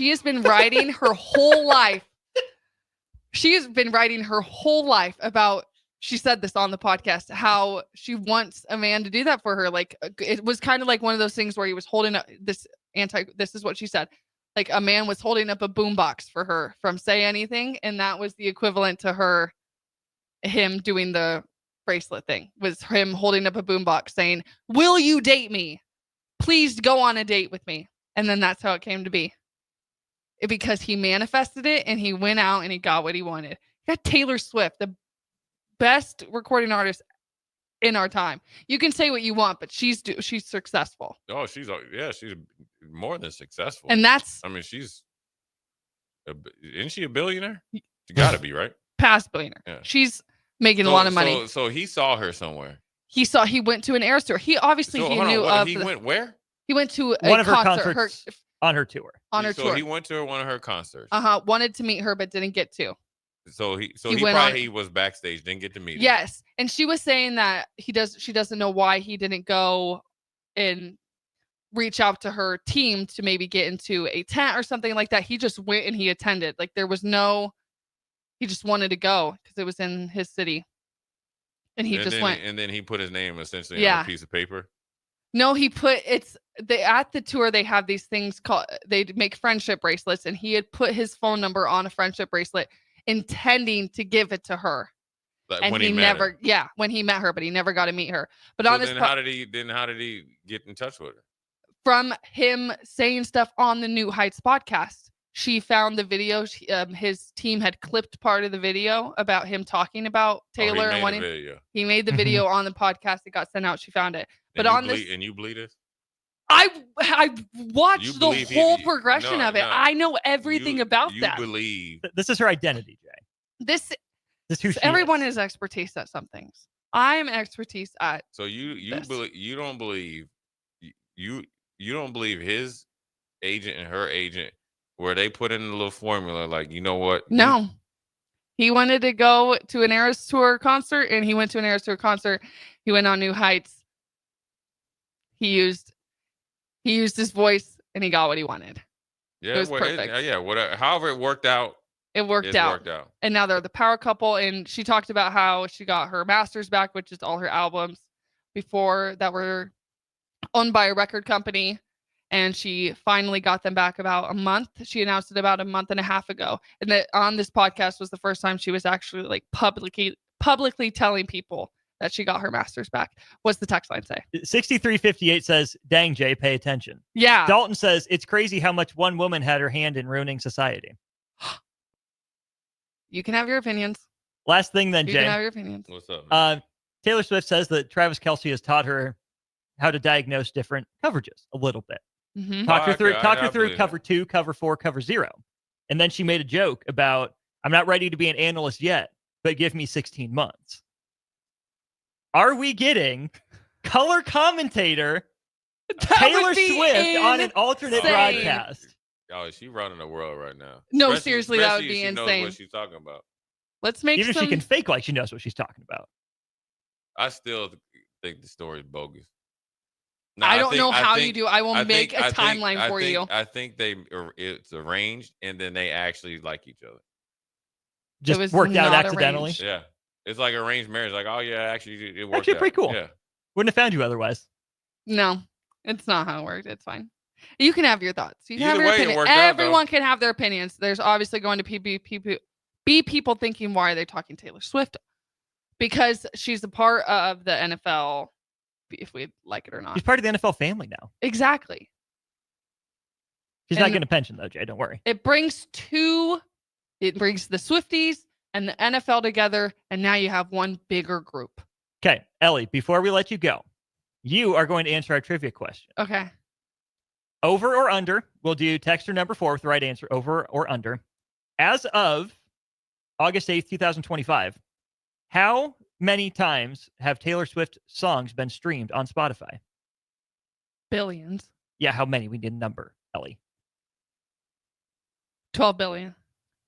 has been writing her whole life. She has been writing her whole life about, she said this on the podcast, how she wants a man to do that for her. Like, it was kind of like one of those things where he was holding up this is what she said. Like, a man was holding up a boombox for her from Say Anything. And that was the equivalent to him doing the bracelet thing, was him holding up a boombox saying, will you date me? Please go on a date with me. And then that's how it came to be. Because he manifested it and he went out and he got what he wanted. He got Taylor Swift, the best recording artist in our time. You can say what you want, but she's successful. Oh, she's more than successful. And that's, I mean, isn't she a billionaire? She got to be, right? Past billionaire. Yeah. She's making a lot of money. So he saw her somewhere. He went to an Eras tour. He obviously knew of. He went where? He went to one of her concert. concerts on her tour. So he went to one of her concerts. Wanted to meet her, but didn't get to. So he was backstage, didn't get to meet her. Yes, and she was saying that she doesn't know why he didn't go and reach out to her team to maybe get into a tent or something like that. He just went and he attended. Like, there was he just wanted to go because it was in his city. And he went. And then he put his name essentially on a piece of paper. No, at the tour, they have these things called, they make friendship bracelets, and he had put his phone number on a friendship bracelet intending to give it to her. Like and when he never, her. Yeah, when he met her, but he never got to meet her. But so how did he get in touch with her? From him saying stuff on the New Heights podcast. She found the video. His team had clipped part of the video about him talking about Taylor and wanting. He made the video on the podcast. It got sent out. She found it. But and you believe it? I watched the whole progression of it. No. I know everything about that. You believe this is her identity, Jay. This who she everyone is expertise at some things. I'm expertise at. So you don't believe his agent and her agent, where they put in a little formula, like, you know what? No. He wanted to go to an Eras Tour concert, and he went to an Eras Tour concert. He went on New Heights. He used his voice, and he got what he wanted. Yeah, it was perfect. Whatever. However it worked out. It worked out. And now they're the power couple. And she talked about how she got her masters back, which is all her albums before that were owned by a record company. And she finally got them back about a month. She announced it about a month and a half ago. And that on this podcast was the first time she was actually like publicly telling people that she got her masters back. What's the text line say? 6358 says, dang, Jay, pay attention. Yeah. Dalton says, it's crazy how much one woman had her hand in ruining society. You can have your opinions. Last thing then, Jay. You can have your opinions. What's up, man? Taylor Swift says that Travis Kelce has taught her how to diagnose different coverages a little bit. Mm-hmm. Talk her through cover 2, cover 4, cover 0. And then she made a joke about, I'm not ready to be an analyst yet, but give me 16 months. Are we getting color commentator Taylor Swift on an alternate broadcast? Oh, is she running the world right now? No, seriously, that would be she insane. Knows what she's talking about. Let's make even if she can fake like she knows what she's talking about. I still think the story is bogus. No, I don't know how you do. I will make a timeline for you. I think it's arranged, and then they actually like each other. Just worked out accidentally. Arranged. Yeah, it's like arranged marriage. Like, oh yeah, actually it worked. Actually, pretty cool. Yeah, wouldn't have found you otherwise. No, it's not how it worked. It's fine. You can have your thoughts. You can Either have your way, opinion. Everyone can have their opinions. There's obviously going to be people thinking, why are they talking Taylor Swift? Because she's a part of the NFL, if we like it or not. She's part of the NFL family now. Exactly. She's not getting a pension though, Jay. Don't worry. It brings the Swifties and the NFL together, and now you have one bigger group. Okay, Ellie, before we let you go, You are going to answer our trivia question. Okay. Over or under? We'll do texter number 4 with the right answer. Over or under? As of August 8th, 2025, how many times have Taylor Swift songs been streamed on Spotify? Billions. Yeah, how many? We need a number, Ellie. 12 billion.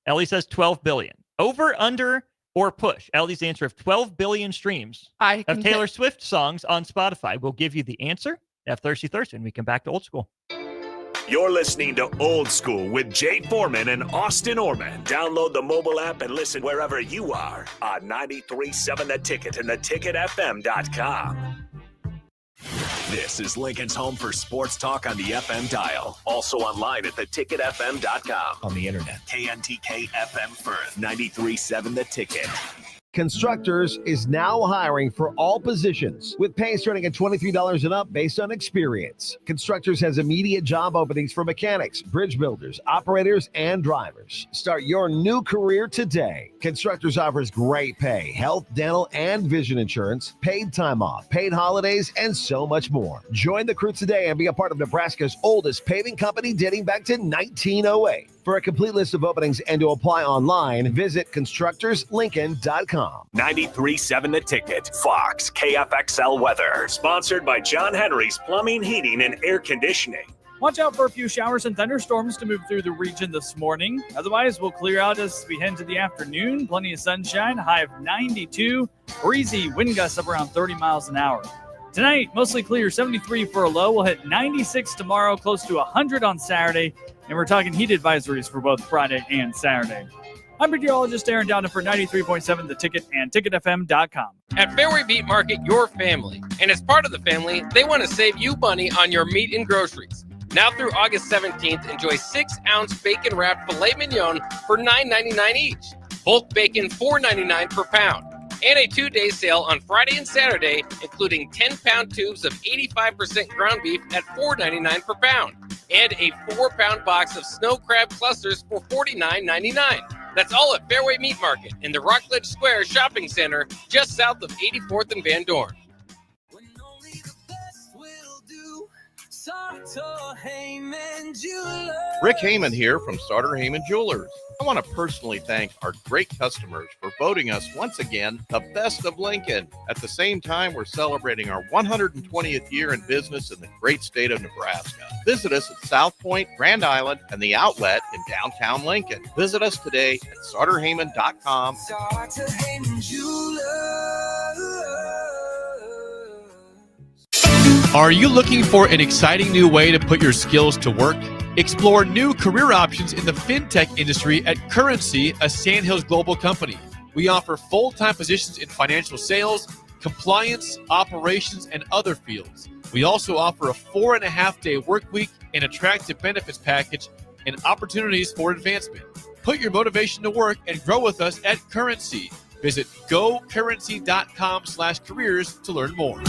Ellie says 12 billion. Over, under, or push? Ellie's answer of 12 billion streams of Taylor Swift songs on Spotify. We'll give you the answer. Have Thirsty Thursday, and we come back to Old School. You're listening to Old School with Jay Foreman and Austin Oerman. Download the mobile app and listen wherever you are on 93.7 The Ticket and theticketfm.com. This is Lincoln's home for sports talk on the FM dial. Also online at theticketfm.com. On the internet, KNTK FM Firth, 93.7 The Ticket. Constructors is now hiring for all positions, with pay starting at $23 and up based on experience. Constructors has immediate job openings for mechanics, bridge builders, operators, and drivers. Start your new career today. Constructors offers great pay, health, dental, and vision insurance, paid time off, paid holidays, and so much more. Join the crew today and be a part of Nebraska's oldest paving company dating back to 1908. For a complete list of openings and to apply online, visit constructorslincoln.com. 93.7 The Ticket. Fox KFXL weather. Sponsored by John Henry's Plumbing, Heating, and Air Conditioning. Watch out for a few showers and thunderstorms to move through the region this morning. Otherwise, we'll clear out as we head to the afternoon. Plenty of sunshine, high of 92. Breezy, wind gusts up around 30 miles an hour. Tonight, mostly clear, 73 for a low. We'll hit 96 tomorrow, close to 100 on Saturday. And we're talking heat advisories for both Friday and Saturday. I'm meteorologist Aaron Dowden for 93.7 The Ticket and ticketfm.com. At Fairway Meat Market, your family. And as part of the family, they want to save you money on your meat and groceries. Now through August 17th, enjoy 6-ounce bacon-wrapped filet mignon for $9.99 each. Bulk bacon $4.99 per pound. And a 2-day sale on Friday and Saturday, including 10-pound tubes of 85% ground beef at $4.99 per pound. And a 4-pound box of snow crab clusters for $49.99. That's all at Fairway Meat Market in the Rockledge Square Shopping Center, just south of 84th and Van Dorn. Rick Heyman here from Starter Heyman Jewelers. I want to personally thank our great customers for voting us once again the best of Lincoln. At the same time, we're celebrating our 120th year in business in the great state of Nebraska. Visit us at South Point, Grand Island, and the Outlet in downtown Lincoln. Visit us today at starterheyman.com. Starter Heyman Jewelers. Are you looking for an exciting new way to put your skills to work? Explore new career options in the fintech industry at Currency, a Sandhills global company. We offer full-time positions in financial sales, compliance, operations, and other fields. We also offer a 4.5-day work week, an attractive benefits package, and opportunities for advancement. Put your motivation to work and grow with us at Currency. Visit gocurrency.com/careers to learn more.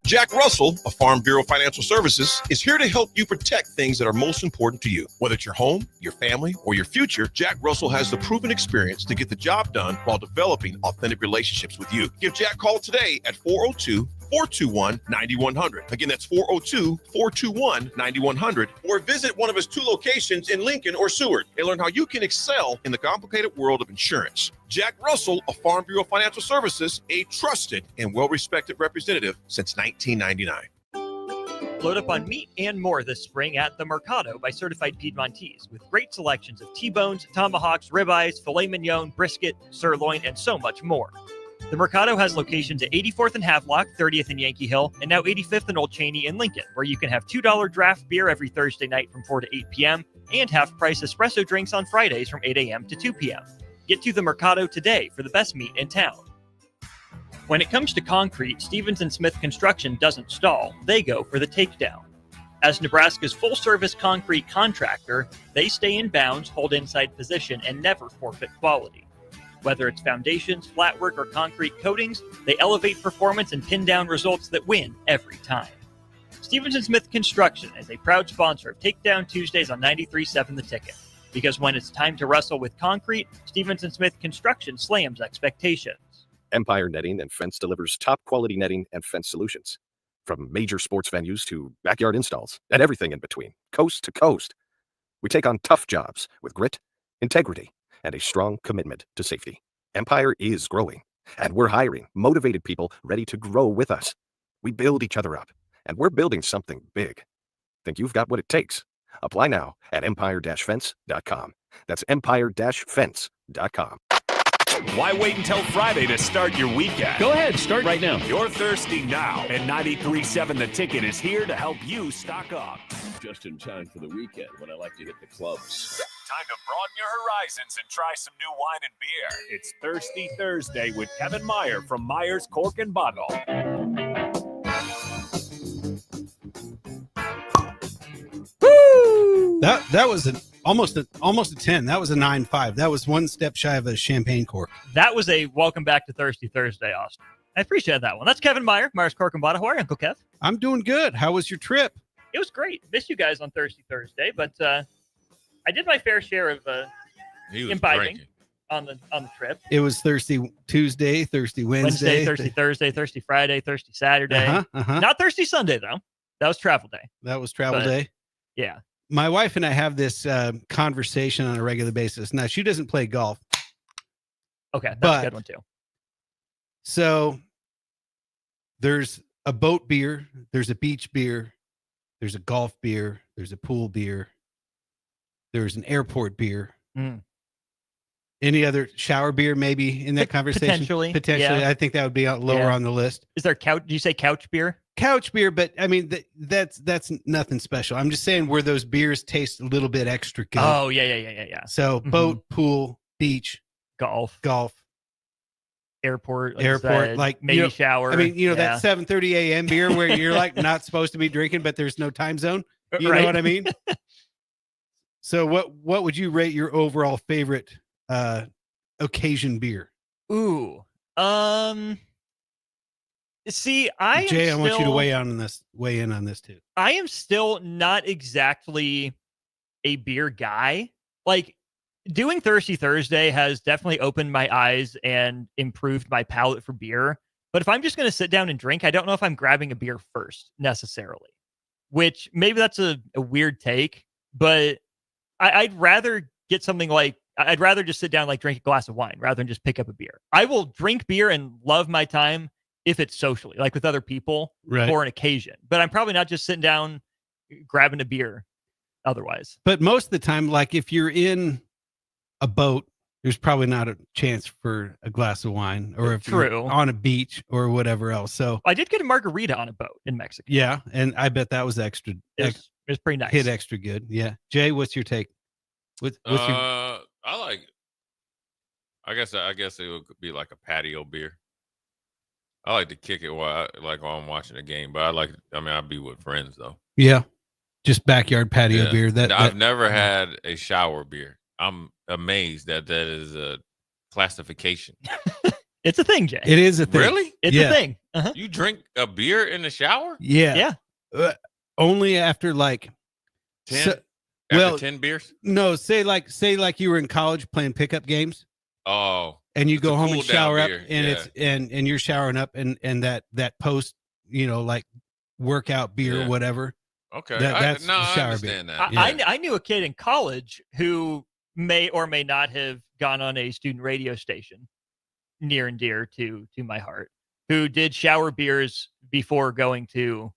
Jack Russell of Farm Bureau Financial Services is here to help you protect things that are most important to you. Whether it's your home, your family, or your future, Jack Russell has the proven experience to get the job done while developing authentic relationships with you. Give Jack a call today at 402-421-9100. Again, that's 402-421-9100. Or visit one of his 2 locations in Lincoln or Seward and learn how you can excel in the complicated world of insurance. Jack Russell of Farm Bureau Financial Services, a trusted and well-respected representative since 1999. Load up on meat and more this spring at the Mercado by Certified Piedmontese, with great selections of T-bones, tomahawks, ribeyes, filet mignon, brisket, sirloin, and so much more. The Mercado has locations at 84th and Havelock, 30th and Yankee Hill, and now 85th and Old Cheney in Lincoln, where you can have $2 draft beer every Thursday night from 4 to 8 p.m. and half-price espresso drinks on Fridays from 8 a.m. to 2 p.m. Get to the Mercado today for the best meat in town. When it comes to concrete, Stevens & Smith Construction doesn't stall. They go for the takedown. As Nebraska's full-service concrete contractor, they stay in bounds, hold inside position, and never forfeit quality. Whether it's foundations, flatwork, or concrete coatings, they elevate performance and pin down results that win every time. Stevens & Smith Construction is a proud sponsor of Takedown Tuesdays on 93.7 The Ticket. Because when it's time to wrestle with concrete, Stevens & Smith Construction slams expectations. Empire Netting and Fence delivers top quality netting and fence solutions. From major sports venues to backyard installs and everything in between, coast to coast. We take on tough jobs with grit, integrity, and a strong commitment to safety. Empire is growing, and we're hiring motivated people ready to grow with us. We build each other up, and we're building something big. Think you've got what it takes? Apply now at empire-fence.com. That's empire-fence.com. Why wait until Friday to start your weekend? Go ahead, start right now. You're thirsty now, and 93.7 The Ticket is here to help you stock up. Just in time for the weekend when I like to hit the clubs. Time to broaden your horizons and try some new wine and beer. It's Thirsty Thursday with Kevin Meyer from Meyer's Cork and Bottle. That was almost a 10. That was a 9.5. That was one step shy of a champagne cork. That was a welcome back to Thirsty Thursday, Austin. I appreciate that one. That's Kevin Meyer, Myers Cork and Bottle. How are you, Uncle Kev? I'm doing good. How was your trip? It was great. Missed you guys on Thirsty Thursday, but I did my fair share of imbibing on the trip. It was Thirsty Tuesday, Thirsty Wednesday, Thirsty Thursday, Thirsty Friday, Thirsty Saturday. Not Thirsty Sunday, though. That was travel day. That was travel day? Yeah. My wife and I have this conversation on a regular basis. Now, she doesn't play golf. Okay, that's a good one, too. So there's a boat beer, there's a beach beer, there's a golf beer, there's a pool beer, there's an airport beer. Any other shower beer maybe in that conversation? Potentially. Yeah. I think that would be lower on the list. Is there couch? Do you say couch beer? Couch beer, but I mean that's nothing special. I'm just saying where those beers taste a little bit extra good. Oh yeah. So boat, pool, beach, golf, airport, like maybe shower. I mean, that 7:30 a.m. beer where you're like not supposed to be drinking, but there's no time zone. You know what I mean? So what would you rate your overall favorite occasion beer? Ooh. See, Jay, I want you to weigh in on this too. I am still not exactly a beer guy. Like, doing Thirsty Thursday has definitely opened my eyes and improved my palate for beer. But if I'm just going to sit down and drink, I don't know if I'm grabbing a beer first necessarily, which maybe that's a weird take, but I'd rather get something like, I'd rather just sit down, like drink a glass of wine rather than just pick up a beer. I will drink beer and love my time if it's socially, like with other people for an occasion, but I'm probably not just sitting down grabbing a beer otherwise. But most of the time, like if you're in a boat, there's probably not a chance for a glass of wine, or if you're on a beach or whatever else. So I did get a margarita on a boat in Mexico. Yeah, and I bet that was extra. It was pretty nice. Hit extra good. Yeah. Jay, what's your take? What's your... I like. I guess it would be like a patio beer. I like to kick it while I'm watching a game, but I'd be with friends though. Yeah, just backyard patio beer. I've never had a shower beer. I'm amazed that is a classification. It's a thing, Jay. It is a thing. Really? It's a thing. You drink a beer in the shower? Yeah. Only after 10? After 10 beers? No, say like you were in college playing pickup games. Oh. And you go home cool and shower up, beer. and it's and you're showering up, and that post, like workout beer or whatever. Okay, that's I shower understand beer. that. I knew a kid in college who may or may not have gone on a student radio station near and dear to my heart, who did shower beers before going to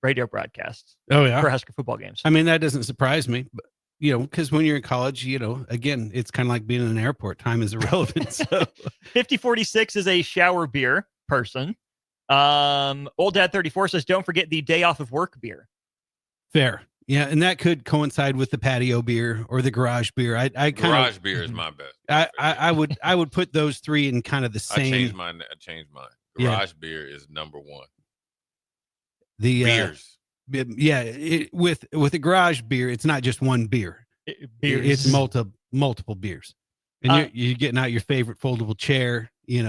radio broadcasts. Oh yeah, for Husker football games. I mean, that doesn't surprise me, but because when you're in college, again, it's kind of like being in an airport. Time is irrelevant. So 5046 is a shower beer person. Old Dad 34 says, don't forget the day off of work beer. Fair. Yeah. And that could coincide with the patio beer or the garage beer. Garage beer is my best. I would put those three in kind of the same. I changed mine. Garage beer is number one. The beers. With a garage beer, it's not just one beer. It's multiple beers, and you're getting out your favorite foldable chair. There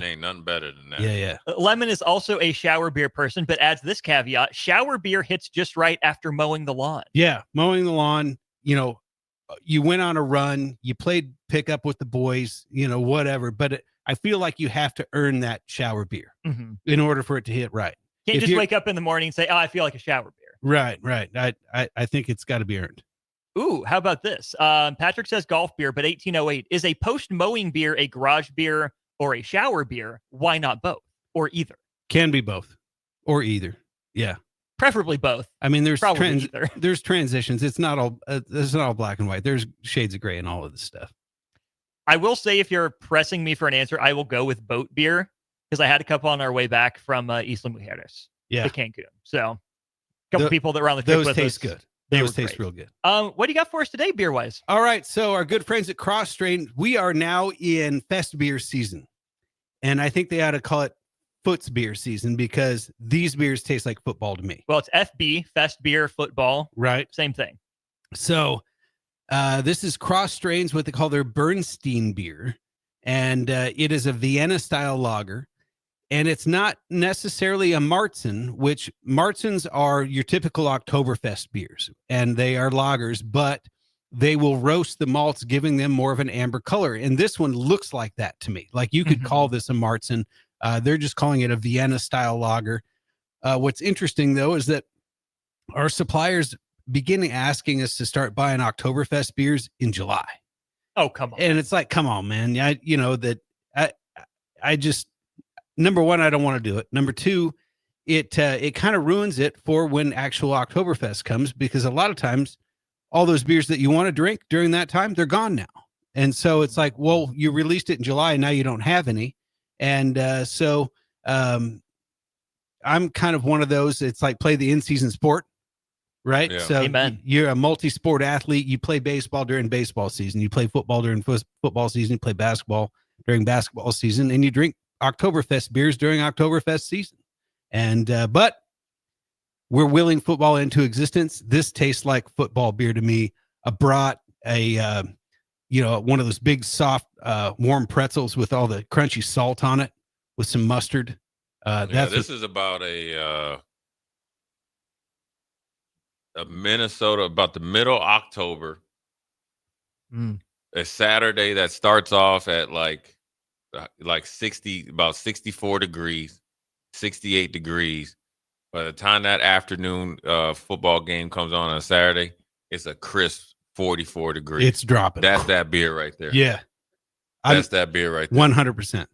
ain't nothing better than that. Yeah. Lemon is also a shower beer person, but adds this caveat: shower beer hits just right after mowing the lawn. Yeah, mowing the lawn. You went on a run, you played pickup with the boys, whatever. But I feel like you have to earn that shower beer in order for it to hit right. Can't If just you're- wake up in the morning and say, "Oh, I feel like a shower beer." Right. I think it's got to be earned. Ooh, how about this? Patrick says golf beer, but 1808 is a post mowing beer a garage beer or a shower beer? Why not both or either? Can be both or either. Yeah. Preferably both. I mean, there's Probably either. there's transitions. It's not all black and white. There's shades of gray in all of this stuff. I will say, if you're pressing me for an answer, I will go with boat beer because I had a couple on our way back from Isla Mujeres Yeah. to Cancun. So a couple Tho- people that were on the trip Those with taste us. good. They Those were taste great. real good. What do you got for us today, beer wise? All right. So our good friends at Cross Strain, we are now in Fest beer season. And I think they ought to call it Foots beer season because these beers taste like football to me. Well, it's FB, Fest Beer, Football. Right. Same thing. So this is Cross Strains, what they call their Bernstein beer. And it is a Vienna style lager. And it's not necessarily a Marzen, which Marzens are your typical Oktoberfest beers. And they are lagers, but they will roast the malts, giving them more of an amber color. And this one looks like that to me. Like you could call this a Marzen. They're just calling it a Vienna style lager. What's interesting, though, is that our suppliers begin asking us to start buying Oktoberfest beers in July. Oh, come on. And it's like, come on, man. I just, number one, I don't want to do it. Number two, it kind of ruins it for when actual Oktoberfest comes, because a lot of times all those beers that you want to drink during that time, they're gone now. And so it's like, well, you released it in July and now you don't have any. And I'm kind of one of those. It's like play the in-season sport, right? Yeah. So Amen. You're a multi-sport athlete. You play baseball during baseball season. You play football during football season. You play basketball during basketball season, and you drink Oktoberfest beers during Oktoberfest season. And but we're willing football into existence. This tastes like football beer to me. A brat, one of those big soft warm pretzels with all the crunchy salt on it with some mustard. This is about a Minnesota, about the middle of October. A Saturday that starts off at like 60, about 64 degrees, 68 degrees. By the time that afternoon football game comes on a Saturday, it's a crisp 44 degrees. It's dropping. That's that beer right there. Yeah. That's that beer right there. 100%.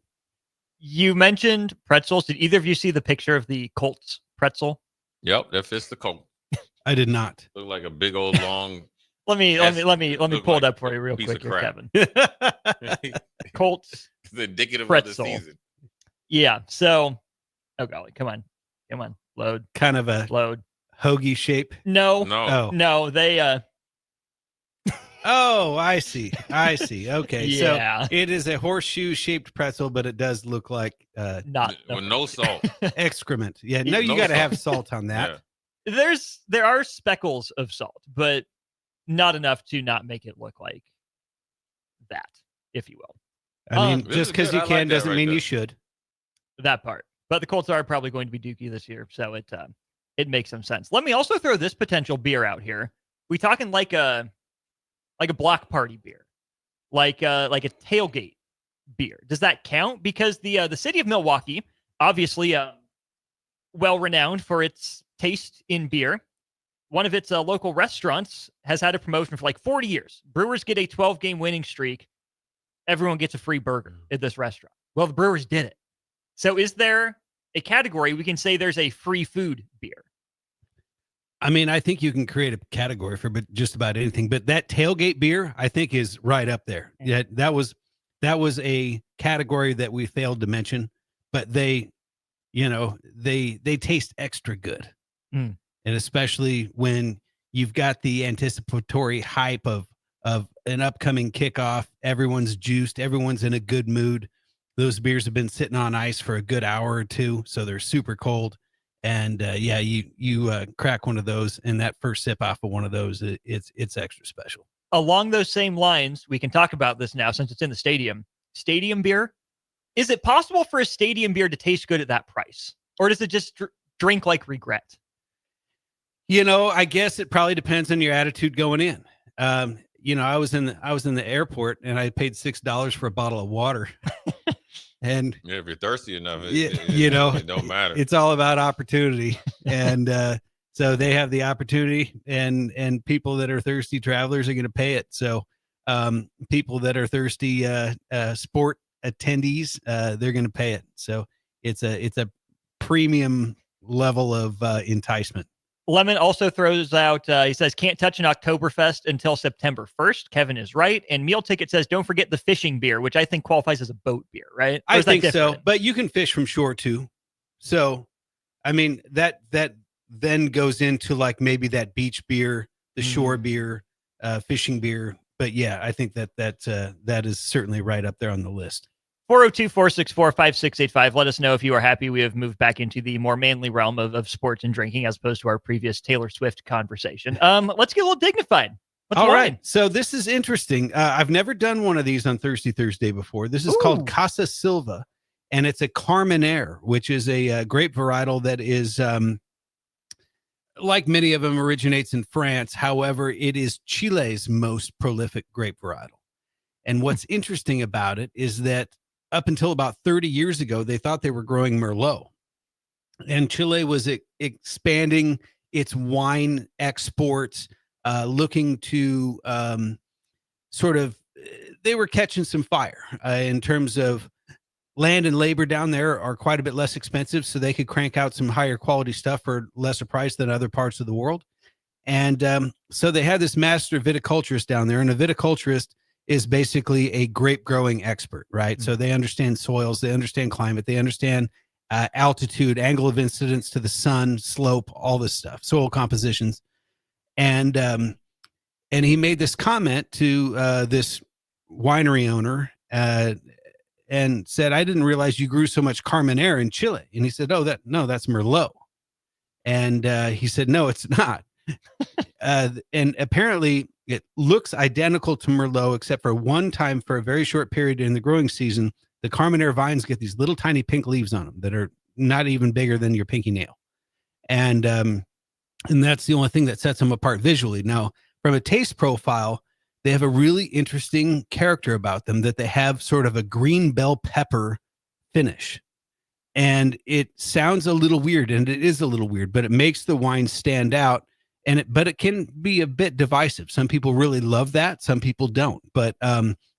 You mentioned pretzels. Did either of you see the picture of the Colts pretzel? Yep, that fits the Colt. I did not. Look like a big old long. Let me pull it up for you real piece quick of here, crap. Kevin. Colts It's indicative pretzel. of the season. Yeah. So, oh golly, come on, load. Kind of a Load. hoagie shape. No, Oh. no, they Oh, I see. Okay. Yeah. So it is a horseshoe shaped pretzel, but it does look like not With no salt. excrement. Yeah. No, you No got to salt. have salt on that. Yeah. there are speckles of salt, but not enough to not make it look like that, if you will. I mean, This just is because good. you I like can that doesn't right mean there. you should. That part. But the Colts are probably going to be dookie this year, so it makes some sense. Let me also throw this potential beer out here. We talking like a block party beer, like a tailgate beer. Does that count? Because the city of Milwaukee, obviously well renowned for its taste in beer. One of its local restaurants has had a promotion for like 40 years. Brewers get a 12-game winning streak. Everyone gets a free burger at this restaurant. Well, the Brewers did it. So is there a category we can say there's a free food beer? I mean, I think you can create a category for just about anything, but that tailgate beer, I think, is right up there. Yeah, that was a category that we failed to mention, but they taste extra good. Mm. And especially when you've got the anticipatory hype of an upcoming kickoff, everyone's juiced, everyone's in a good mood. Those beers have been sitting on ice for a good hour or two, so they're super cold. And you crack one of those, and that first sip off of one of those, it's extra special. Along those same lines, we can talk about this now since it's in the stadium. Stadium beer. Is it possible for a stadium beer to taste good at that price, or does it just drink like regret? I guess it probably depends on your attitude going in. I was in the airport and I paid $6 for a bottle of water. And Yeah, if you're thirsty enough, it don't matter. It's all about opportunity. And so they have the opportunity, and people that are thirsty travelers are going to pay it. So people that are thirsty sport attendees, they're going to pay it. So it's a premium level of enticement. Lemon also throws out, he says, can't touch an Oktoberfest until September 1st. Kevin is right. And Meal Ticket says, don't forget the fishing beer, which I think qualifies as a boat beer, right? Or I is that think so, different? but you can fish from shore too. So, I mean, that then goes into like maybe that beach beer, the shore beer, fishing beer. But yeah, I think that is certainly right up there on the list. 402-464-5685. Let us know if you are happy we have moved back into the more manly realm of sports and drinking as opposed to our previous Taylor Swift conversation. Let's get a little dignified. All right. So this is interesting. I've never done one of these on Thirsty Thursday before. This is called Casa Silva, and it's a Carmenere, which is a grape varietal that is, like many of them, originates in France. However, it is Chile's most prolific grape varietal. And what's interesting about it is that up until about 30 years ago, they thought they were growing Merlot. And Chile was expanding its wine exports, looking to they were catching some fire in terms of land and labor down there are quite a bit less expensive, so they could crank out some higher quality stuff for lesser price than other parts of the world. And so they had this master viticulturist down there, and a viticulturist is basically a grape growing expert, right? Mm-hmm. So they understand soils, they understand climate, they understand altitude, angle of incidence to the sun, slope, all this stuff, soil compositions. And he made this comment to this winery owner and said, I didn't realize you grew so much Carmenere in Chile. And he said, that's Merlot. And he said, no, it's not. And apparently it looks identical to Merlot, except for one time for a very short period in the growing season, the Carmenere vines get these little tiny pink leaves on them that are not even bigger than your pinky nail. And that's the only thing that sets them apart visually. Now, from a taste profile, they have a really interesting character about them, that they have sort of a green bell pepper finish. And it sounds a little weird, and it is a little weird, but it makes the wine stand out. But it can be a bit divisive. Some people really love that. Some people don't. But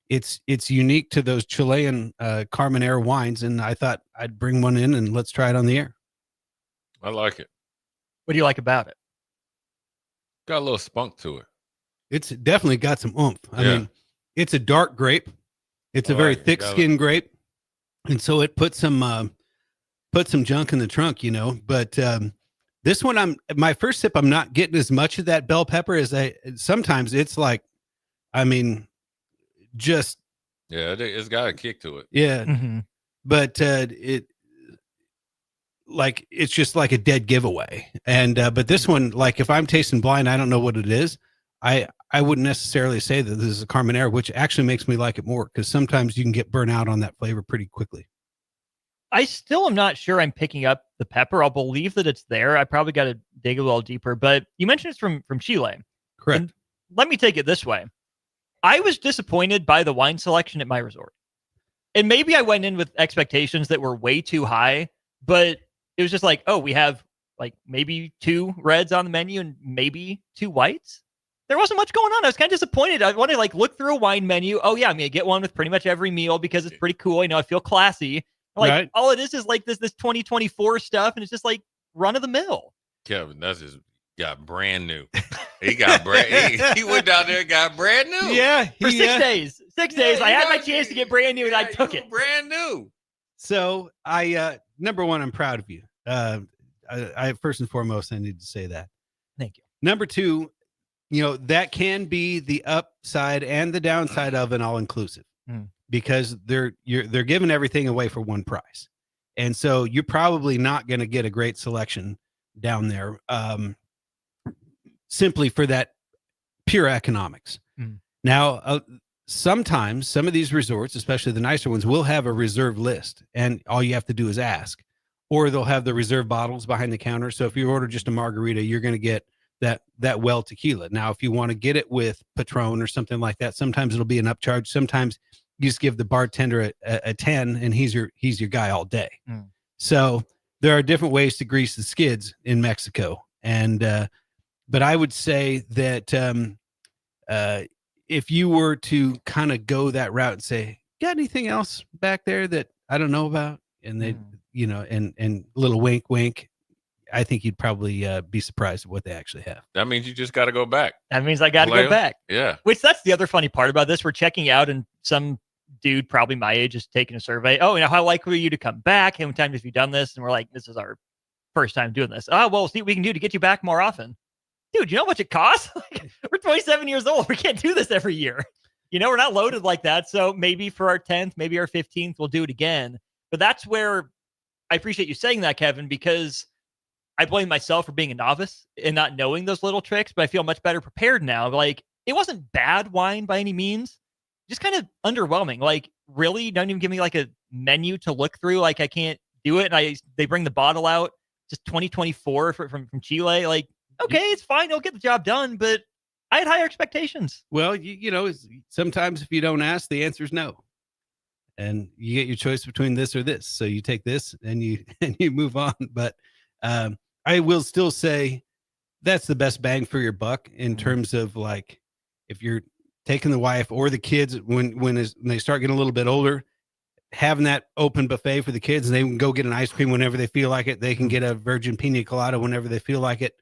it's unique to those Chilean Carmenere wines, and I thought I'd bring one in and let's try it on the air. I like it. What do you like about it? Got a little spunk to it. It's definitely got some oomph. I mean, it's a dark grape. It's a very thick-skinned grape, and so it put some junk in the trunk, But this one, my first sip, I'm not getting as much of that bell pepper as sometimes it's like, just. Yeah, it's got a kick to it. Yeah. Mm-hmm. But it's just like a dead giveaway. And, but this one, like if I'm tasting blind, I don't know what it is. I wouldn't necessarily say that this is a Carmenere, which actually makes me like it more, because sometimes you can get burnt out on that flavor pretty quickly. I still am not sure I'm picking up the pepper. I'll believe that it's there. I probably got to dig a little deeper, but you mentioned it's from Chile. Correct. And let me take it this way. I was disappointed by the wine selection at my resort. And maybe I went in with expectations that were way too high, but it was just like, oh, we have like maybe 2 reds on the menu and maybe 2 whites. There wasn't much going on. I was kind of disappointed. I want to look through a wine menu. Oh yeah, I'm going to get one with pretty much every meal because it's pretty cool. I feel classy. Right. All it is like this 2024 stuff, and it's just like run of the mill. Kevin, that's just got brand new. He got brand. he went down there and got brand new. Yeah, for 6 days. 6 days, I had my chance to get brand new, and I took it. Brand new. So I, number one, I'm proud of you. I first and foremost, I need to say that. Thank you. Number two, that can be the upside and the downside of an all-inclusive. Because they're giving everything away for one price. And so you're probably not going to get a great selection down there simply for that pure economics. Now, sometimes some of these resorts, especially the nicer ones, will have a reserve list, and all you have to do is ask. Or they'll have the reserve bottles behind the counter. So if you order just a margarita, you're going to get that well tequila. Now, if you want to get it with Patron or something like that, sometimes it'll be an upcharge. Sometimes just give the bartender a 10 and he's your guy all day. So there are different ways to grease the skids in Mexico. And, but I would say that if you were to kind of go that route and say, got anything else back there that I don't know about? And they, you know, and little wink, wink, I think you'd probably be surprised at what they actually have. That means you just got to go back. That means I got to Play go 'em? back. Yeah. Which that's the other funny part about this. We're checking out and some dude probably my age is taking a survey. Oh, you know, how likely are you to come back? How many times have you done this? And we're like, this is our first time doing this. Oh, well, see what we can do to get you back more often. Dude, you know how much it costs? We're 27 years old. We can't do this every year. You know, we're not loaded like that. So maybe for our 10th, maybe our 15th, we'll do it again. But that's where I appreciate you saying that, Kevin, because I blame myself for being a novice and not knowing those little tricks, but I feel much better prepared now. Like, it wasn't bad wine by any means, just kind of underwhelming. Like, really? Don't even give me like a menu to look through. Like, I can't do it. And they bring the bottle out, just 2024 from Chile. Like, okay, it's fine. It'll get the job done, but I had higher expectations. Well, you know, sometimes if you don't ask, the answer is no. And you get your choice between this or this. So you take this and you move on. But I will still say that's the best bang for your buck in terms of, like, if you're taking the wife or the kids when they start getting a little bit older, having that open buffet for the kids, and they can go get an ice cream whenever they feel like it. They can get a virgin pina colada whenever they feel like it.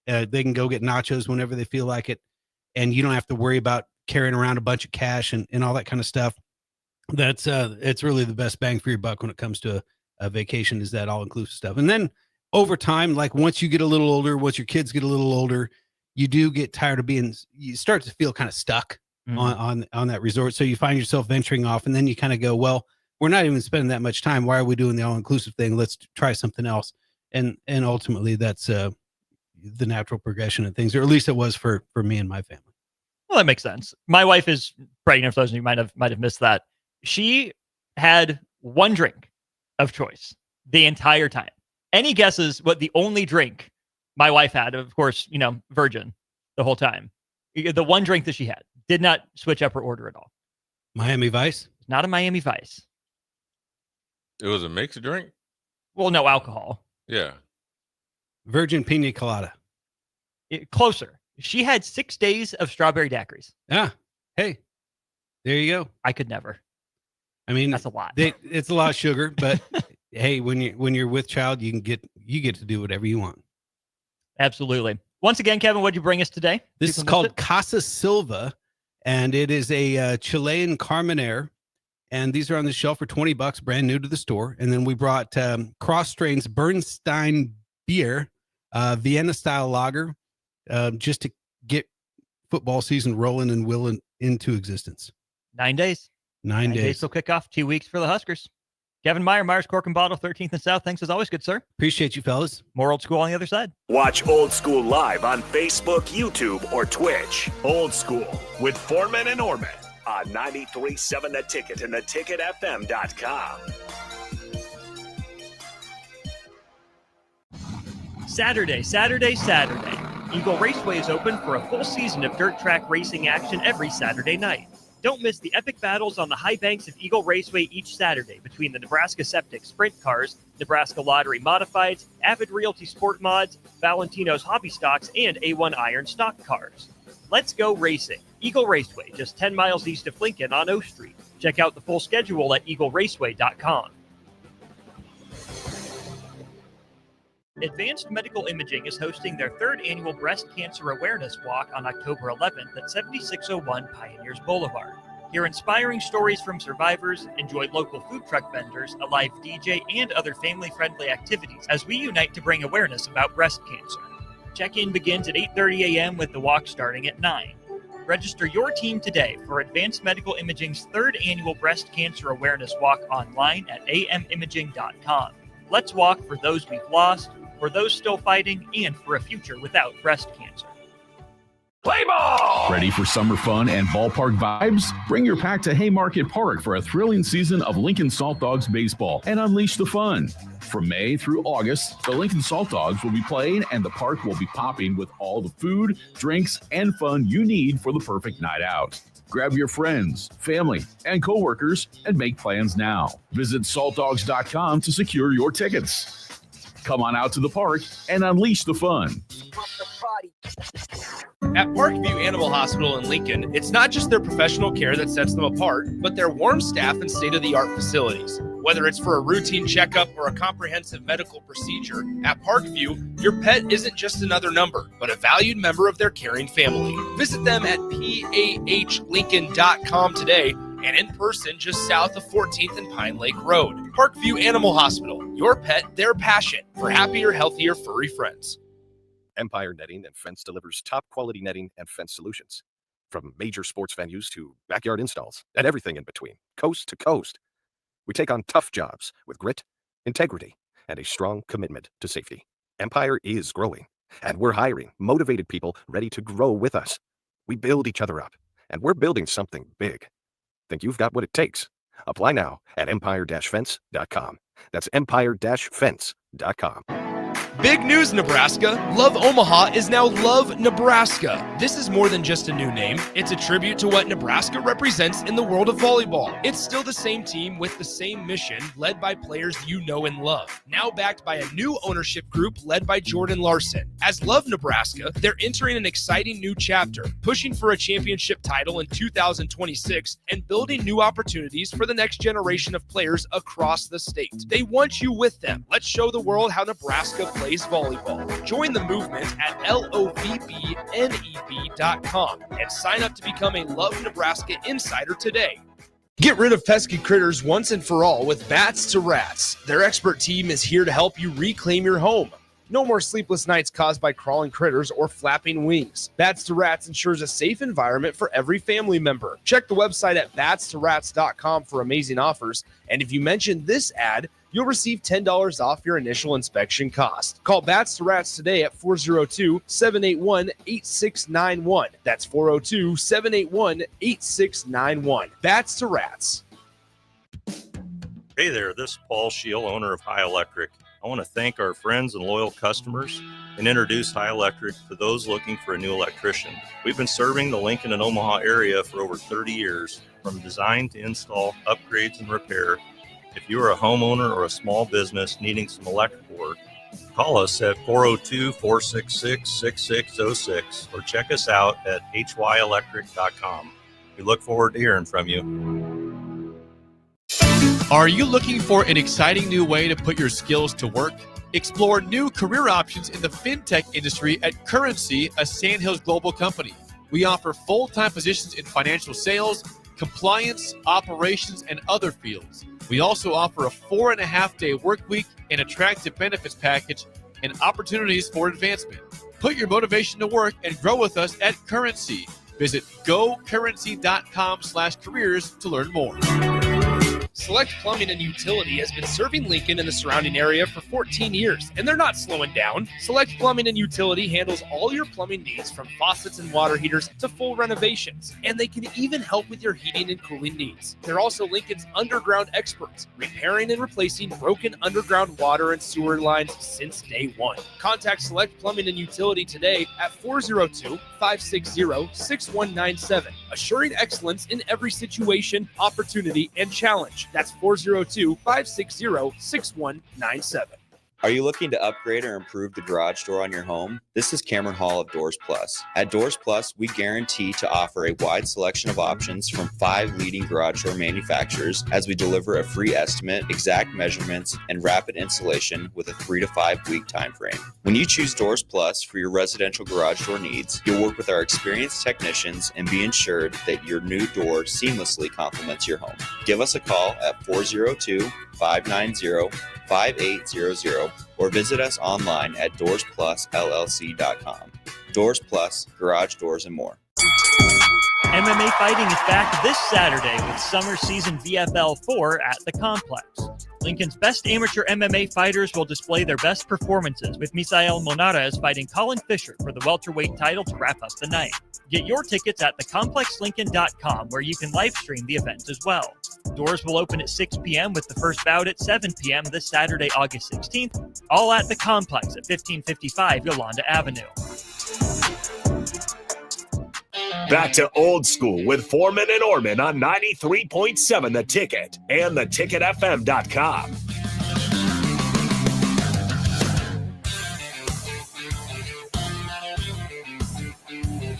They can go get nachos whenever they feel like it. And you don't have to worry about carrying around a bunch of cash and all that kind of stuff. That's it's really the best bang for your buck when it comes to a vacation, is that all-inclusive stuff. And then over time, like once you get a little older, once your kids get a little older, you do get tired of you start to feel kind of stuck on that resort. So you find yourself venturing off, and then you kind of go, well, we're not even spending that much time. Why are we doing the all-inclusive thing? Let's try something else. And ultimately that's the natural progression of things, or at least it was for me and my family. Well, that makes sense. My wife is pregnant. For those of you who might have missed that. She had one drink of choice the entire time. Any guesses what the only drink my wife had? Of course, you know, virgin the whole time. The one drink that she had did not switch up her order at all. Miami Vice? Not a Miami Vice. It was a mixed drink? Well, no alcohol. Yeah. Virgin pina colada. Closer. She had 6 days of strawberry daiquiris. Ah, hey, there you go. I could never. I mean, that's a lot. It's a lot of sugar, but hey, when you're with child, you get to do whatever you want. Absolutely. Once again, Kevin, what'd you bring us today? This is called Casa Silva, and it is a Chilean Carmenere. And these are on the shelf for $20, brand new to the store. And then we brought cross strains Bernstein beer, Vienna style lager, just to get football season rolling and willing into existence. 9 days. 9 days. Will kick off 2 weeks for the Huskers. Kevin Meyer, Myers Cork and Bottle, 13th and South. Thanks as always, good sir. Appreciate you, fellas. More Old School on the other side. Watch Old School live on Facebook, YouTube, or Twitch. Old School with Foreman and Oerman on 93.7 The Ticket and theticketfm.com. Saturday. Eagle Raceway is open for a full season of dirt track racing action every Saturday night. Don't miss the epic battles on the high banks of Eagle Raceway each Saturday between the Nebraska Septic Sprint Cars, Nebraska Lottery Modifieds, Avid Realty Sport Mods, Valentino's Hobby Stocks, and A1 Iron Stock Cars. Let's go racing. Eagle Raceway, just 10 miles east of Lincoln on O Street. Check out the full schedule at eagleraceway.com. Advanced Medical Imaging is hosting their third annual Breast Cancer Awareness Walk on October 11th at 7601 Pioneers Boulevard. Hear inspiring stories from survivors, enjoy local food truck vendors, a live DJ, and other family-friendly activities as we unite to bring awareness about breast cancer. Check-in begins at 8:30 a.m. with the walk starting at 9. Register your team today for Advanced Medical Imaging's third annual Breast Cancer Awareness Walk online at amimaging.com. Let's walk for those we've lost, for those still fighting, and for a future without breast cancer. Play ball! Ready for summer fun and ballpark vibes? Bring your pack to Haymarket Park for a thrilling season of Lincoln Salt Dogs baseball and unleash the fun. From May through August, the Lincoln Salt Dogs will be playing and the park will be popping with all the food, drinks, and fun you need for the perfect night out. Grab your friends, family, and coworkers and make plans now. Visit saltdogs.com to secure your tickets. Come on out to the park and unleash the fun. At Parkview Animal Hospital in Lincoln, it's not just their professional care that sets them apart, but their warm staff and state-of-the-art facilities. Whether it's for a routine checkup or a comprehensive medical procedure, at Parkview, your pet isn't just another number, but a valued member of their caring family. Visit them at pahlincoln.com today and in person just south of 14th and Pine Lake Road. Parkview Animal Hospital, your pet, their passion for happier, healthier, furry friends. Empire Netting and Fence delivers top quality netting and fence solutions. From major sports venues to backyard installs and everything in between, coast to coast. We take on tough jobs with grit, integrity, and a strong commitment to safety. Empire is growing, and we're hiring motivated people ready to grow with us. We build each other up, and we're building something big. Think you've got what it takes? Apply now at empire-fence.com. That's empire-fence.com. Big news, Nebraska! Love Omaha is now Love Nebraska. This is more than just a new name. It's a tribute to what Nebraska represents in the world of volleyball. It's still the same team with the same mission, led by players you know and love. Now backed by a new ownership group led by Jordan Larson. As Love Nebraska, they're entering an exciting new chapter, pushing for a championship title in 2026 and building new opportunities for the next generation of players across the state. They want you with them. Let's show the world how Nebraska plays volleyball. Join the movement at lovneb.com and sign up to become a Love Nebraska Insider today. Get rid of pesky critters once and for all with Bats to Rats. Their expert team is here to help you reclaim your home. No more sleepless nights caused by crawling critters or flapping wings. Bats to Rats ensures a safe environment for every family member. Check the website at batstoRats.com for amazing offers. And if you mention this ad, you'll receive $10 off your initial inspection cost. Call Bats to Rats today at 402-781-8691. That's 402-781-8691. Bats to Rats. Hey there, this is Paul Scheel, owner of High Electric. I want to thank our friends and loyal customers and introduce High Electric to those looking for a new electrician. We've been serving the Lincoln and Omaha area for over 30 years, from design to install, upgrades, and repair. If you are a homeowner or a small business needing some electrical work, call us at 402-466-6606 or check us out at hyelectric.com. We look forward to hearing from you. Are you looking for an exciting new way to put your skills to work? Explore new career options in the fintech industry at Currency, a Sandhills global company. We offer full-time positions in financial sales, compliance, operations, and other fields. We also offer a 4.5-day work week, an attractive benefits package, and opportunities for advancement. Put your motivation to work and grow with us at Currency. Visit gocurrency.com/careers to learn more. Select Plumbing and Utility has been serving Lincoln and the surrounding area for 14 years, and they're not slowing down. Select Plumbing and Utility handles all your plumbing needs, from faucets and water heaters to full renovations, and they can even help with your heating and cooling needs. They're also Lincoln's underground experts, repairing and replacing broken underground water and sewer lines since day one. Contact Select Plumbing and Utility today at 402-560-6197, assuring excellence in every situation, opportunity, and challenge. That's 402-560-6197. Are you looking to upgrade or improve the garage door on your home? This is Cameron Hall of Doors Plus. At Doors Plus, we guarantee to offer a wide selection of options from 5 leading garage door manufacturers, as we deliver a free estimate, exact measurements, and rapid installation with a 3 to 5 week time frame. When you choose Doors Plus for your residential garage door needs, you'll work with our experienced technicians and be ensured that your new door seamlessly complements your home. Give us a call at 402-590-5800 or visit us online at DoorsPlusLLC.com. Doors Plus, garage doors, and more. MMA fighting is back this Saturday with summer season VFL 4 at the complex. Lincoln's best amateur MMA fighters will display their best performances, with Misael Monares fighting Colin Fisher for the welterweight title to wrap up the night. Get your tickets at thecomplexlincoln.com, where you can live stream the event as well. Doors will open at 6 p.m. with the first bout at 7 p.m. this Saturday, August 16th, all at the Complex at 1555 Yolanda Avenue. Back to Old School with Foreman and Oerman on 93.7 The Ticket and theticketfm.com.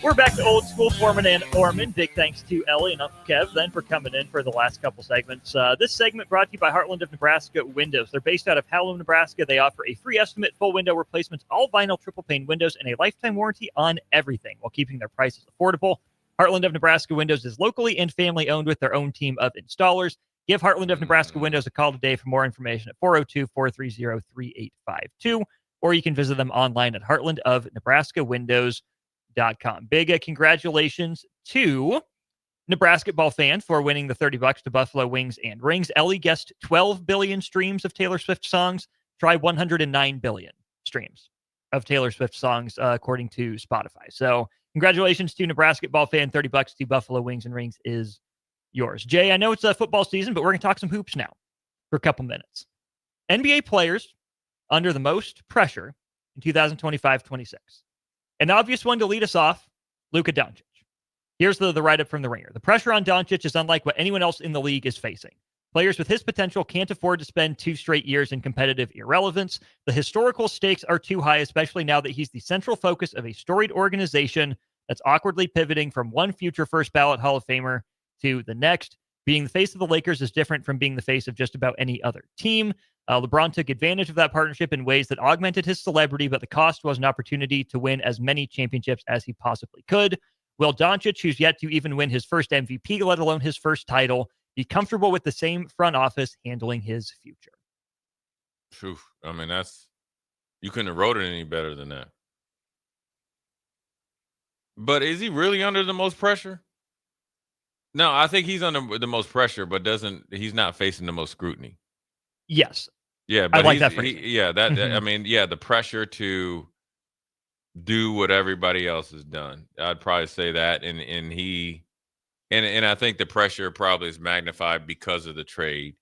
We're back to Old School, Foreman and Oerman. Big thanks to Ellie and Uncle Kev then for coming in for the last couple segments. This segment brought to you by Heartland of Nebraska Windows. They're based out of Hallow, Nebraska. They offer a free estimate, full window replacements, all vinyl triple pane windows, and a lifetime warranty on everything while keeping their prices affordable. Heartland of Nebraska Windows is locally and family owned with their own team of installers. Give Heartland of Nebraska Windows a call today for more information at 402-430-3852, or you can visit them online at heartlandofnebraskawindows.com. Big congratulations to Nebraska ball fan for winning the $30 to Buffalo Wings and Rings. Ellie guessed 12 billion streams of Taylor Swift songs. Try 109 billion streams of Taylor Swift songs, according to Spotify. So congratulations to Nebraska ball fan. $30 to Buffalo Wings and Rings is yours. Jay, I know it's a football season, but we're going to talk some hoops now for a couple minutes. NBA players under the most pressure in 2025-26. An obvious one to lead us off, Luka Doncic. Here's the write-up from The Ringer. The pressure on Doncic is unlike what anyone else in the league is facing. Players with his potential can't afford to spend 2 straight years in competitive irrelevance. The historical stakes are too high, especially now that he's the central focus of a storied organization that's awkwardly pivoting from one future first ballot Hall of Famer to the next. Being the face of the Lakers is different from being the face of just about any other team. LeBron took advantage of that partnership in ways that augmented his celebrity, but the cost was an opportunity to win as many championships as he possibly could. Will Doncic, who's yet to even win his first MVP, let alone his first title, be comfortable with the same front office handling his future? Phew. I mean, you couldn't have wrote it any better than that. But is he really under the most pressure? No, I think he's under the most pressure, but he's not facing the most scrutiny. Yes. Yeah, but I like that phrase. I mean, the pressure to do what everybody else has done. I'd probably say that, and I think the pressure probably is magnified because of the trade,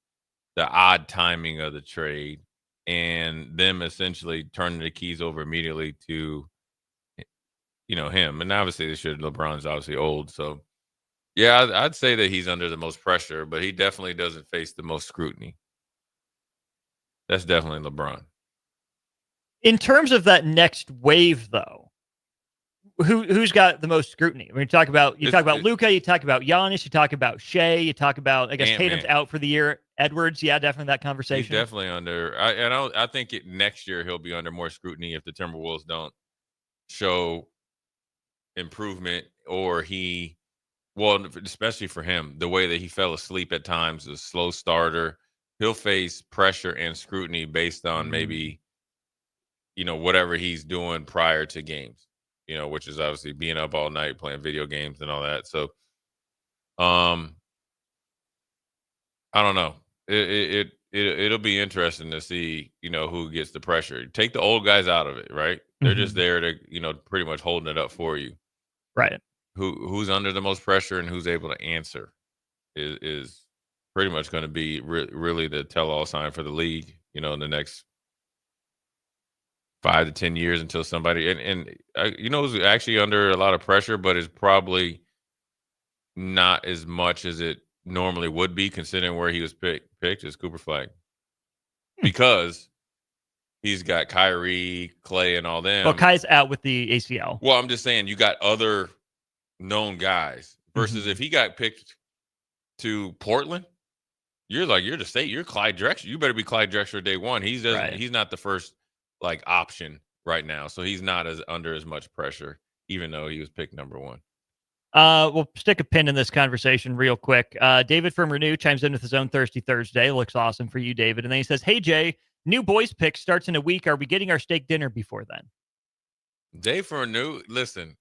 the odd timing of the trade, and them essentially turning the keys over immediately to, him. And obviously, LeBron's obviously old, so yeah, I'd say that he's under the most pressure, but he definitely doesn't face the most scrutiny. That's definitely LeBron. In terms of that next wave, though, who's got the most scrutiny? I mean, you talk about Luka, you talk about Giannis, you talk about Shea, you talk about, I guess, Tatum's out for the year. Edwards, yeah, definitely that conversation. He's definitely under. I think next year he'll be under more scrutiny if the Timberwolves don't show improvement, or especially for him, the way that he fell asleep at times, a slow starter. He'll face pressure and scrutiny based on maybe, whatever he's doing prior to games, which is obviously being up all night playing video games and all that. So, I don't know. It'll be interesting to see, who gets the pressure. Take the old guys out of it, right? They're just there to, pretty much holding it up for you. Right. Who's under the most pressure and who's able to answer is pretty much going to be really the tell-all sign for the league, in the next 5 to 10 years until somebody and who's actually under a lot of pressure, but is probably not as much as it normally would be considering where he was picked is Cooper Flag, because he's got Kyrie, Clay, and all them. Well, Kai's out with the ACL. Well, I'm just saying you got other known guys versus if he got picked to Portland, you're the state. You're Clyde Drexler. You better be Clyde Drexler day one. He's not the first option right now, so he's not under as much pressure, even though he was picked number 1. We'll stick a pin in this conversation real quick. David from Renew chimes in with his own Thirsty Thursday. Looks awesome for you, David. And then he says, "Hey Jay, new boys pick starts in a week. Are we getting our steak dinner before then?" Dave from Renew, listen,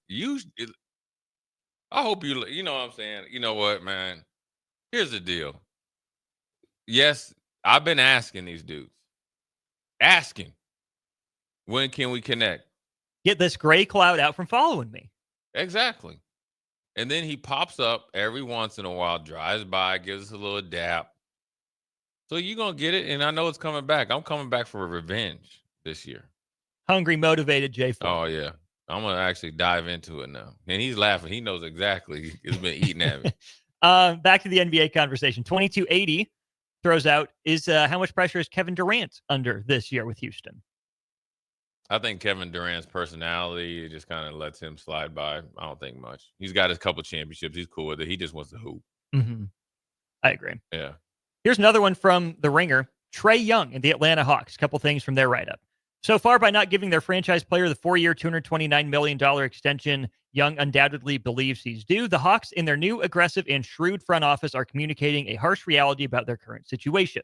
I hope you know what I'm saying. You know what, man? Here's the deal. Yes, I've been asking these dudes, when can we connect? Get this gray cloud out from following me. Exactly. And then he pops up every once in a while, drives by, gives us a little dap. So you're going to get it, and I know it's coming back. I'm coming back for revenge this year. Hungry, motivated Jay Oh, yeah. I'm going to actually dive into it now. And he's laughing. He knows exactly. He's been eating at me. Back to the NBA conversation. 2280 throws out, is how much pressure is Kevin Durant under this year with Houston? I think Kevin Durant's personality just kind of lets him slide by. I don't think much. He's got his couple championships. He's cool with it. He just wants to hoop. Mm-hmm. I agree. Yeah. Here's another one from The Ringer. Trae Young and the Atlanta Hawks. A couple things from their write-up. So far, by not giving their franchise player the 4-year, $229 million extension Young undoubtedly believes he's due, the Hawks, in their new aggressive and shrewd front office, are communicating a harsh reality about their current situation.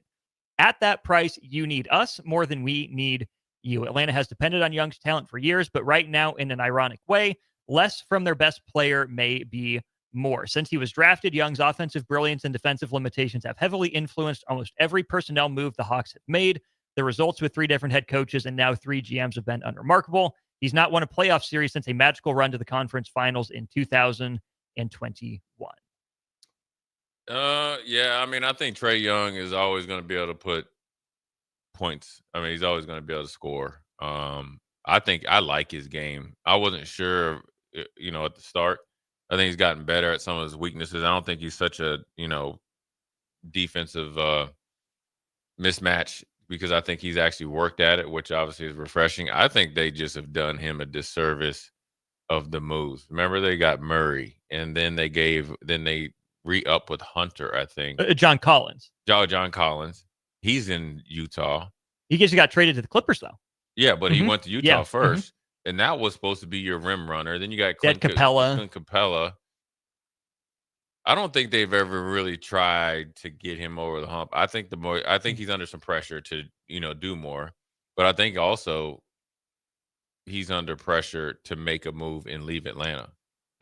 At that price, you need us more than we need you. Atlanta has depended on Young's talent for years, but right now, in an ironic way, less from their best player may be more. Since he was drafted, Young's offensive brilliance and defensive limitations have heavily influenced almost every personnel move the Hawks have made. The results with 3 different head coaches and now 3 GMs have been unremarkable. He's not won a playoff series since a magical run to the conference finals in 2021. Yeah, I mean, I think Trae Young is always going to be able to put points. I mean, he's always going to be able to score. I think I like his game. I wasn't sure, at the start. I think he's gotten better at some of his weaknesses. I don't think he's such a, defensive mismatch, because I think he's actually worked at it, which obviously is refreshing. I think they just have done him a disservice of the moves. Remember, they got Murray, and then they re-up with Hunter, I think. John Collins. John Collins. He's in Utah. He just got traded to the Clippers, though. Yeah, but he went to Utah first, Mm-hmm. and that was supposed to be your rim runner. Then you got Clint Capella. I don't think they've ever really tried to get him over the hump. I think he's under some pressure to, do more. But I think also he's under pressure to make a move and leave Atlanta.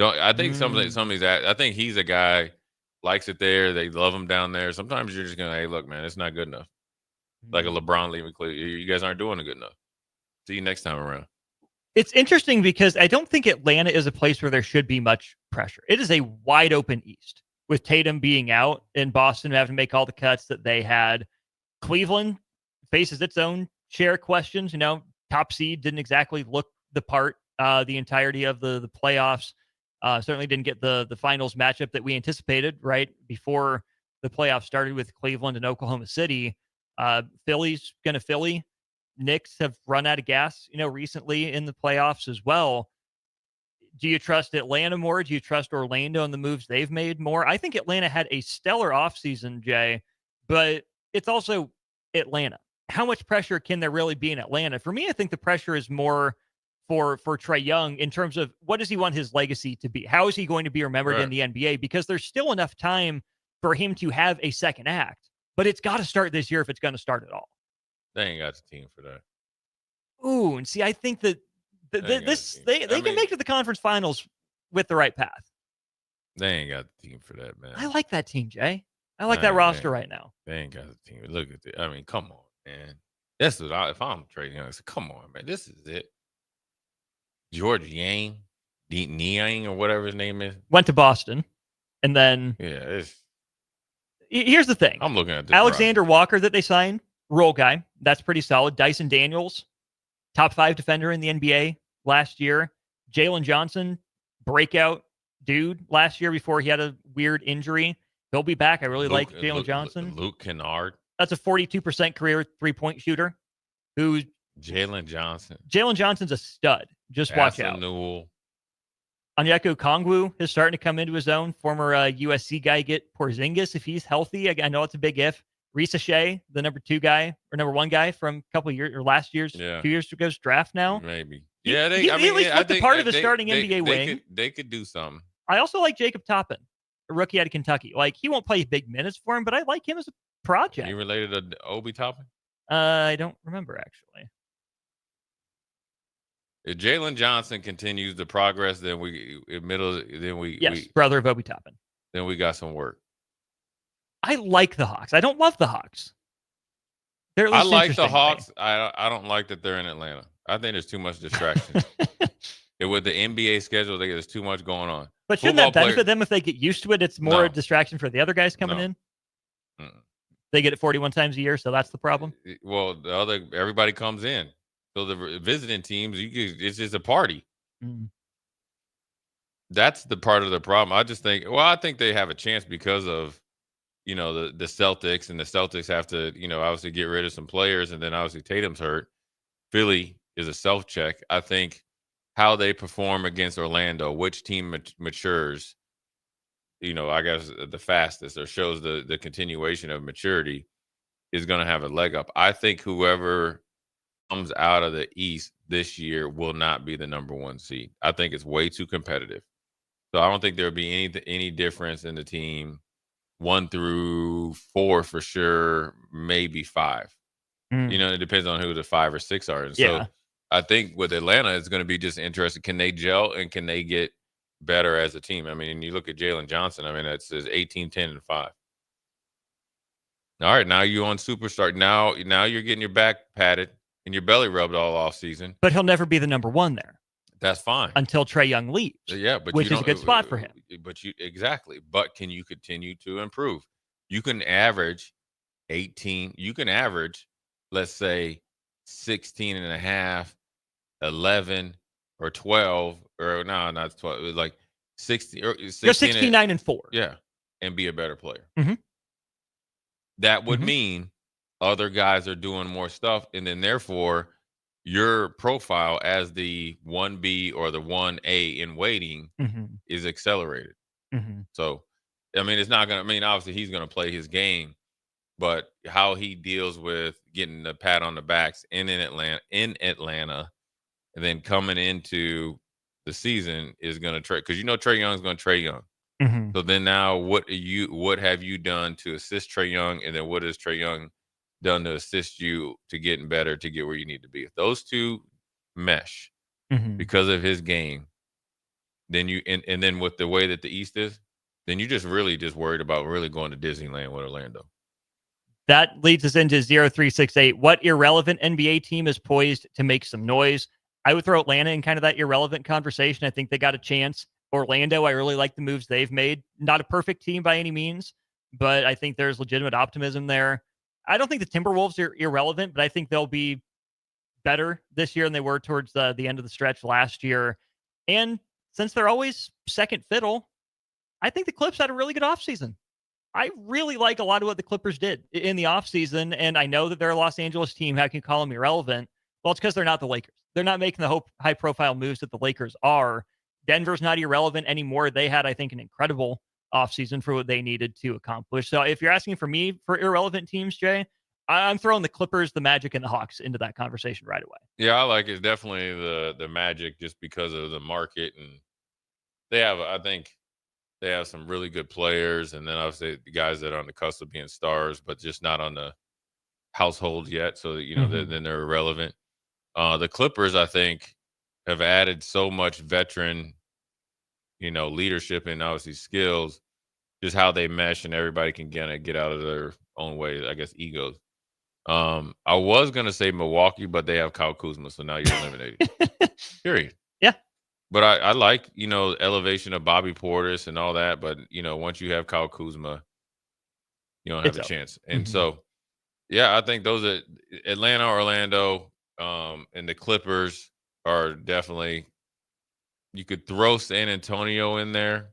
I think some of these, I think he's a guy, likes it there. They love him down there. Sometimes you're just going to, hey, look, man, it's not good enough. Like a LeBron leaving Cleveland. You guys aren't doing it good enough. See you next time around. It's interesting because I don't think Atlanta is a place where there should be much pressure. It is a wide open East, with Tatum being out and Boston having to make all the cuts that they had. Cleveland faces its own share of questions. Top seed didn't exactly look the part the entirety of the playoffs. Certainly didn't get the finals matchup that we anticipated right before the playoffs started with Cleveland and Oklahoma City. Philly's going to Philly. Knicks have run out of gas, recently in the playoffs as well. Do you trust Atlanta more? Do you trust Orlando and the moves they've made more? I think Atlanta had a stellar offseason, Jay, but it's also Atlanta. How much pressure can there really be in Atlanta? For me, I think the pressure is more for Trae Young in terms of what does he want his legacy to be? How is he going to be remembered in the NBA? Because there's still enough time for him to have a second act, but it's got to start this year if it's going to start at all. They ain't got the team for that. Ooh, and see, I think that they can make it to the conference finals with the right path. They ain't got the team for that, man. I like that team, Jay. I like that roster right now. They ain't got the team. Look at it. I mean, come on, man. That's what if I'm Trae Young, I say, come on, man. This is it. George Yang, Niang, or whatever his name is. Went to Boston, and then here's the thing. I'm looking at this Alexander Walker that they signed, role guy. That's pretty solid. Dyson Daniels, top 5 defender in the NBA last year. Jalen Johnson, breakout dude last year before he had a weird injury. He'll be back. I really like Jalen Johnson. Luke Kennard. That's a 42% career 3-point shooter. Jalen Johnson. Jalen Johnson's a stud. Just watch out. Newell. Onyeka Okongwu is starting to come into his own. Former USC guy, get Porzingis if he's healthy. I know it's a big if. Risa Shea, the number 1 guy from a couple of years or last year's, 2 years ago's draft now. Maybe. He at least looked the part of a starting NBA wing. They could do something. I also like Jacob Toppin, a rookie out of Kentucky. Like, he won't play big minutes for him, but I like him as a project. You related to Obi Toppin? I don't remember, actually. If Jalen Johnson continues the progress, then brother of Obi Toppin. Then we got some work. I like the Hawks. I don't love the Hawks. They're at I least like the interesting to me. Hawks. I don't like that they're in Atlanta. I think there's too much distraction. And with the NBA schedule, there's too much going on. But shouldn't that benefit them if they get used to it? It's more a distraction for the other guys coming in. They get it 41 times a year, so that's the problem. Well, everybody comes in, so the visiting teams, it's just a party. That's the part of the problem. I just think, I think they have a chance because of, the Celtics, and the Celtics have to, obviously get rid of some players, and then obviously Tatum's hurt. Philly is a self-check. I think how they perform against Orlando, which team matures, I guess the fastest or shows the continuation of maturity is going to have a leg up. I think whoever comes out of the East this year will not be the number 1 seed. I think it's way too competitive. So I don't think there'll be any difference in the team 1 through 4 for sure, maybe 5. It depends on who the 5 or 6 are. And so I think with Atlanta, it's going to be just interesting. Can they gel and can they get better as a team? I mean, you look at Jalen Johnson. I mean, that says 18, 10, and 5. All right, now you're on superstar. Now you're getting your back patted and your belly rubbed all off season. But he'll never be the number 1 there. That's fine until Trae Young leaves. Yeah, but which is a good spot for him. But can you continue to improve? You can average 18. You can average, let's say, 16 and a half, 11, or 12, or no, not 12. It was like 60 or 16. Go 16, 9, and 4. Yeah, and be a better player. Mm-hmm. That would mean other guys are doing more stuff, and then therefore your profile as the 1B or the 1A in waiting is accelerated. So, I mean, it's not going to, obviously he's going to play his game, but how he deals with getting the pat on the backs in Atlanta, and then coming into the season is going to trade, because Trae Young's going to Trae Young. So then now what have you done to assist Trae Young, and then what has Trae Young done to assist you to getting better, to get where you need to be? If those two mesh because of his game, then you and then with the way that the East is, then you just worried about really going to Disneyland with Orlando. That leads us into 0368. What irrelevant NBA team is poised to make some noise? I would throw Atlanta in kind of that irrelevant conversation. I think they got a chance. Orlando, I really like the moves they've made. Not a perfect team by any means, but I think there's legitimate optimism there. I don't think the Timberwolves are irrelevant, but I think they'll be better this year than they were towards the end of the stretch last year. And since they're always second fiddle, I think the Clips had a really good offseason. I really like a lot of what the Clippers did in the offseason, and I know that they're a Los Angeles team. How can you call them irrelevant? Well, it's because they're not the Lakers. They're not making the high-profile moves that the Lakers are. Denver's not irrelevant anymore. They had, I think, an incredible offseason for what they needed to accomplish. So if you're asking for me for irrelevant teams, Jay, I'm throwing the Clippers, the Magic, and the Hawks into that conversation right away. Yeah, I like it. Definitely the Magic, just because of the market, and I think they have some really good players, and then obviously the guys that are on the cusp of being stars, but just not on the household yet. So that, then they're irrelevant. The Clippers, I think, have added so much veteran, leadership and obviously skills, just how they mesh, and everybody can get out of their own way, I guess, egos. I was going to say Milwaukee, but they have Kyle Kuzma, so now you're eliminated. Period. Yeah. But I like, elevation of Bobby Portis and all that, but, once you have Kyle Kuzma, you don't have a chance. And so, yeah, I think those are Atlanta, Orlando, and the Clippers are definitely, you could throw San Antonio in there,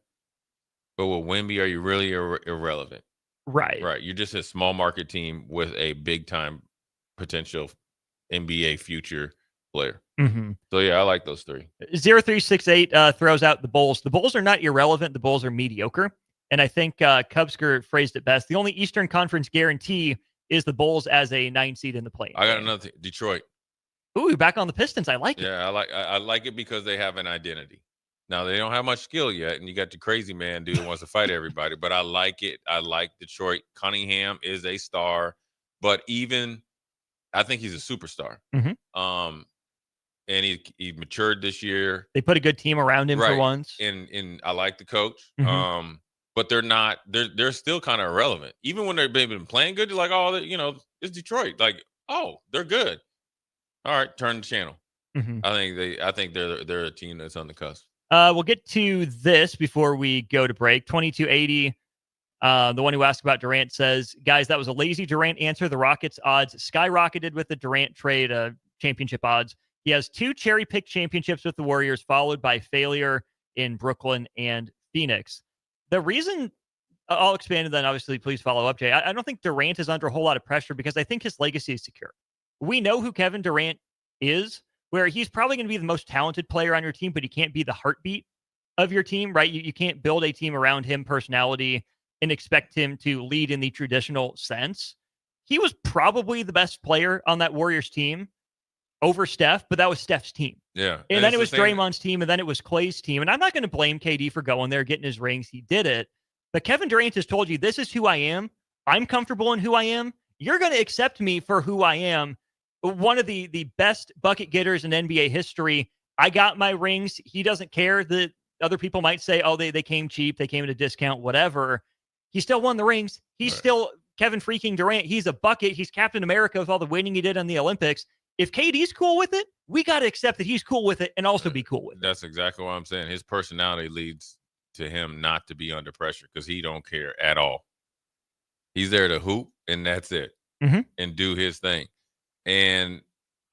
but with Wemby, are you really irrelevant? Right. Right. You're just a small market team with a big time potential NBA future player. So, yeah, I like those three. 0368 throws out the Bulls. The Bulls are not irrelevant. The Bulls are mediocre. And I think Cubsker phrased it best. The only Eastern Conference guarantee is the Bulls as a 9 seed in the play. I got another thing. Detroit. Ooh, back on the Pistons. I like it. Yeah, I like it because they have an identity. Now, they don't have much skill yet, and you got the crazy man dude who wants to fight everybody, but I like it. I like Detroit. Cunningham is a star, but I think he's a superstar. And he matured this year. They put a good team around him for once. And I like the coach. But they're still kind of irrelevant. Even when they've been playing good, you're like, it's Detroit. Like, oh, they're good. All right, turn the channel. Mhm. I think they're a team that's on the cusp. We'll get to this before we go to break. 2280. The one who asked about Durant says, guys, that was a lazy Durant answer. The Rockets odds skyrocketed with the Durant trade, championship odds. He has 2 cherry-picked championships with the Warriors, followed by failure in Brooklyn and Phoenix. The reason I'll expand and then obviously please follow up, Jay. I don't think Durant is under a whole lot of pressure because I think his legacy is secure. We know who Kevin Durant is, where he's probably going to be the most talented player on your team, but he can't be the heartbeat of your team, right? You can't build a team around him, personality, and expect him to lead in the traditional sense. He was probably the best player on that Warriors team over Steph, but that was Steph's team. Yeah. And then it was Draymond's team, and then it was Klay's team. And I'm not going to blame KD for going there, getting his rings. He did it. But Kevin Durant has told you, this is who I am. I'm comfortable in who I am. You're going to accept me for who I am. One of the best bucket getters in NBA history. I got my rings. He doesn't care that other people might say, oh, they came cheap. They came at a discount, whatever. He still won the rings. He's still Kevin freaking Durant. He's a bucket. He's Captain America with all the winning he did in the Olympics. If KD's cool with it, we got to accept that he's cool with it and also be cool with it. That's exactly what I'm saying. His personality leads to him not to be under pressure because he don't care at all. He's there to hoop and that's it, and do his thing. And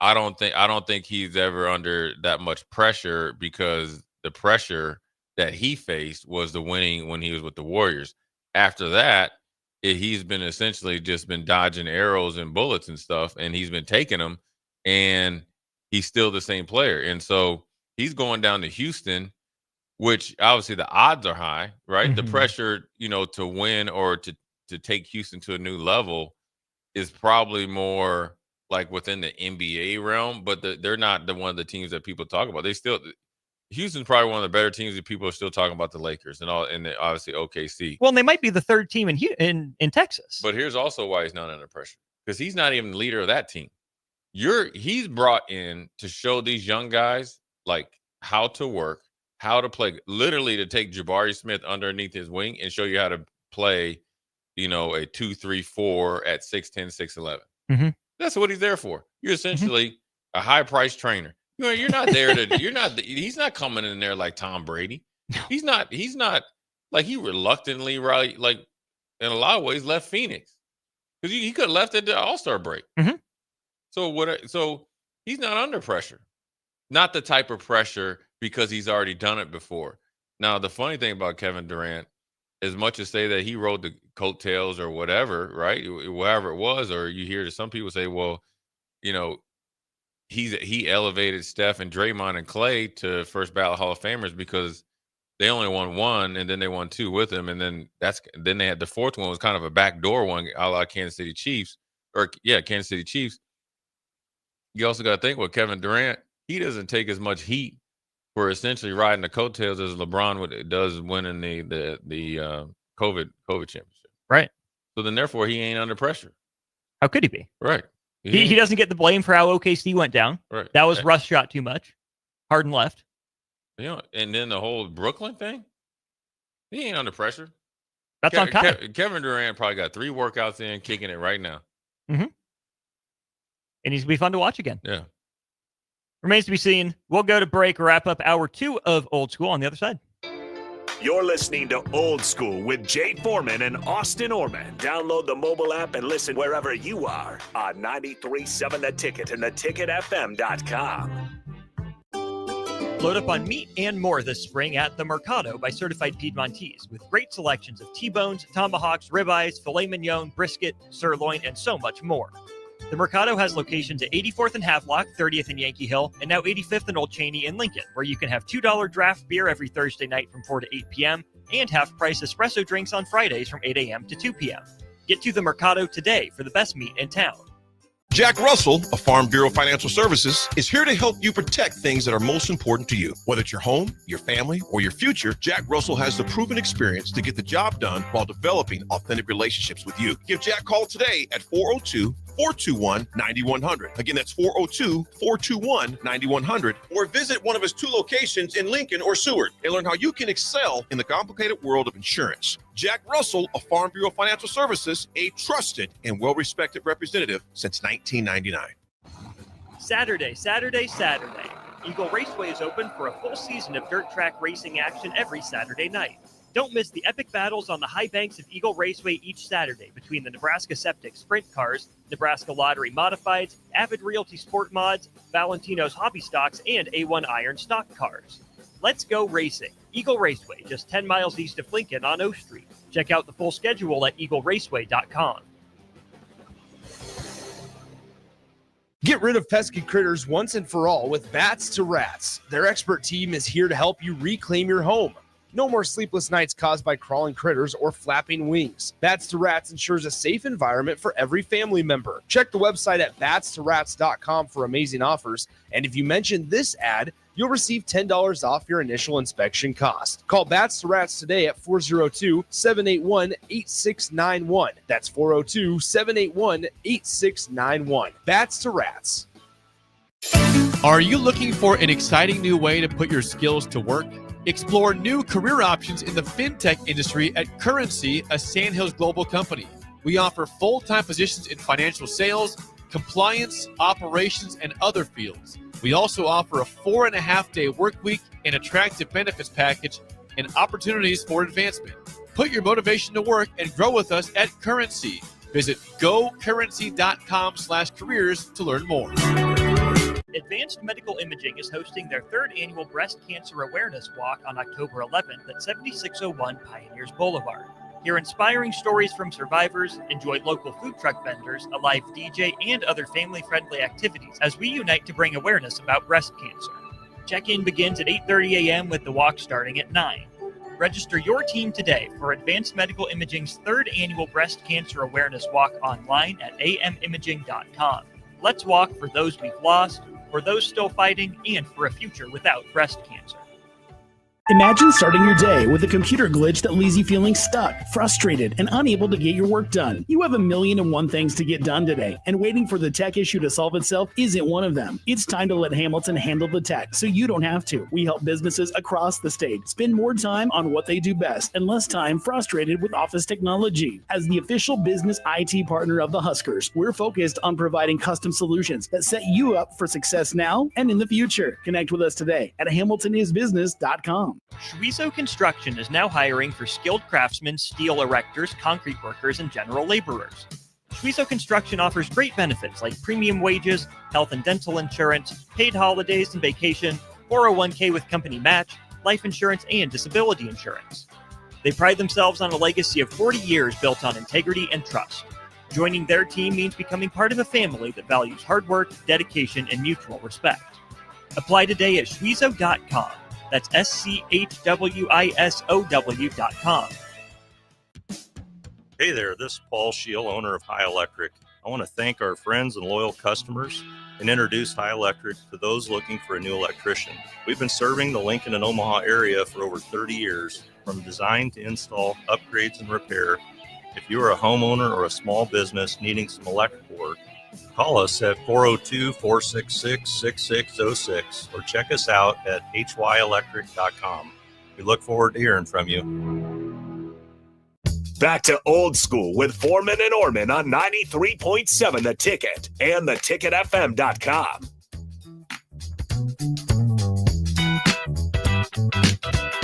I don't think he's ever under that much pressure because the pressure that he faced was the winning when he was with the Warriors. After that, he's been essentially just been dodging arrows and bullets and stuff, and he's been taking them, and he's still the same player. And so he's going down to Houston, which obviously the odds are high, right? The pressure, to win or to take Houston to a new level is probably more like within the NBA realm, but they're not one of the teams that people talk about. Houston's probably one of the better teams that people are still talking about the Lakers and obviously OKC. Well, and they might be the third team in Texas. But here's also why he's not under pressure, because he's not even the leader of that team. He's brought in to show these young guys like how to work, how to play, literally to take Jabari Smith underneath his wing and show you how to play, a 2-3-4 at 6'10", 6'11". That's what he's there for. You're essentially a high-priced trainer. You're not there to. He's not coming in there like Tom Brady. He's not like he reluctantly, right? Like in a lot of ways, left Phoenix because he could have left at the All-Star break. So he's not under pressure. Not the type of pressure because he's already done it before. Now, the funny thing about Kevin Durant, as much as say that he rode the coattails or whatever, right? Whatever it was, or you hear some people say, well, he elevated Steph and Draymond and Klay to first ballot Hall of Famers because they only won 1 and then they won 2 with him. And then they had the 4th one was kind of a backdoor one, a la Kansas City Chiefs. Kansas City Chiefs. You also got to think with Kevin Durant, he doesn't take as much heat for essentially riding the coattails as LeBron does winning the COVID championship. Right. So then therefore he ain't under pressure. How could he be? Right. He doesn't get the blame for how OKC went down. Right. That was Russ shot too much. Harden left. And then the whole Brooklyn thing, he ain't under pressure. That's on Kai. Kevin Durant probably got 3 workouts in, kicking it right now. And he's going to be fun to watch again. Yeah. Remains to be seen. We'll go to break, wrap up hour 2 of Old School on the other side. You're listening to Old School with Jay Foreman and Austin Oerman. Download the mobile app and listen wherever you are on 93.7 The Ticket and theticketfm.com. Load up on meat and more this spring at the Mercado by Certified Piedmontese with great selections of T-bones, tomahawks, ribeyes, filet mignon, brisket, sirloin, and so much more. The Mercado has locations at 84th and Havelock, 30th and Yankee Hill, and now 85th and Old Cheney in Lincoln, where you can have $2 draft beer every Thursday night from 4 to 8 p.m. and half-price espresso drinks on Fridays from 8 a.m. to 2 p.m. Get to the Mercado today for the best meat in town. Jack Russell of Farm Bureau Financial Services is here to help you protect things that are most important to you. Whether it's your home, your family, or your future, Jack Russell has the proven experience to get the job done while developing authentic relationships with you. Give Jack a call today at 402-421-9100. Again, that's 402-421-9100. Or visit one of his 2 locations in Lincoln or Seward and learn how you can excel in the complicated world of insurance. Jack Russell of Farm Bureau Financial Services, a trusted and well-respected representative since 1999. Saturday. Eagle Raceway is open for a full season of dirt track racing action every Saturday night. Don't miss the epic battles on the high banks of Eagle Raceway each Saturday between the Nebraska Septic Sprint Cars, Nebraska Lottery Modifieds, Avid Realty Sport Mods, Valentino's Hobby Stocks, and A1 Iron Stock Cars. Let's go racing. Eagle Raceway, just 10 miles east of Lincoln on O Street. Check out the full schedule at eagleraceway.com. Get rid of pesky critters once and for all with Bats to Rats. Their expert team is here to help you reclaim your home. No more sleepless nights caused by crawling critters or flapping wings. Bats to Rats ensures a safe environment for every family member. Check the website at batstorats.com for amazing offers. And if you mention this ad, you'll receive $10 off your initial inspection cost. Call Bats to Rats today at 402-781-8691. That's 402-781-8691. Bats to Rats. Are you looking for an exciting new way to put your skills to work? Explore new career options in the fintech industry at Currency, a Sandhills global company. We offer full-time positions in financial sales, compliance, operations, and other fields. We also offer a 4.5-day work week, an attractive benefits package, and opportunities for advancement. Put your motivation to work and grow with us at Currency. Visit gocurrency.com/careers to learn more. Advanced Medical Imaging is hosting their 3rd annual Breast Cancer Awareness Walk on October 11th at 7601 Pioneers Boulevard. Hear inspiring stories from survivors, enjoy local food truck vendors, a live DJ, and other family-friendly activities as we unite to bring awareness about breast cancer. Check-in begins at 8:30 a.m. with the walk starting at 9. Register your team today for Advanced Medical Imaging's 3rd annual Breast Cancer Awareness Walk online at amimaging.com. Let's walk for those we've lost, for those still fighting, and for a future without breast cancer. Imagine starting your day with a computer glitch that leaves you feeling stuck, frustrated, and unable to get your work done. You have 1,000,001 things to get done today, and waiting for the tech issue to solve itself isn't one of them. It's time to let Hamilton handle the tech so you don't have to. We help businesses across the state spend more time on what they do best and less time frustrated with office technology. As the official business IT partner of the Huskers, we're focused on providing custom solutions that set you up for success now and in the future. Connect with us today at hamiltonisbusiness.com. Schweizo Construction is now hiring for skilled craftsmen, steel erectors, concrete workers, and general laborers. Schweizo Construction offers great benefits like premium wages, health and dental insurance, paid holidays and vacation, 401k with company match, life insurance, and disability insurance. They pride themselves on a legacy of 40 years built on integrity and trust. Joining their team means becoming part of a family that values hard work, dedication, and mutual respect. Apply today at schweizo.com. That's schwissow.com. Hey there, this is Paul Scheel, owner of High Electric. I want to thank our friends and loyal customers and introduce High Electric to those looking for a new electrician. We've been serving the Lincoln and Omaha area for over 30 years, from design to install, upgrades, and repair. If you are a homeowner or a small business needing some electrical work, call us at 402-466-6606 or check us out at hyelectric.com. We look forward to hearing from you. Back to Old School with Foreman and Oerman on 93.7 The Ticket and theticketfm.com.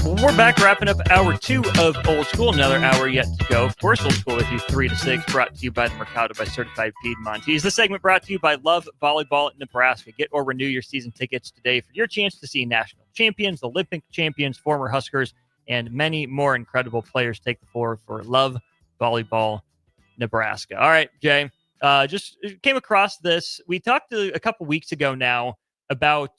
We're back wrapping up hour 2 of Old School. Another hour yet to go. Of course, Old School with you 3 to 6, brought to you by the Mercado by Certified Piedmontese. This segment brought to you by Love Volleyball at Nebraska. Get or renew your season tickets today for your chance to see national champions, Olympic champions, former Huskers, and many more incredible players take the floor for Love Volleyball Nebraska. All right, Jay, just came across this. We talked a couple weeks ago now about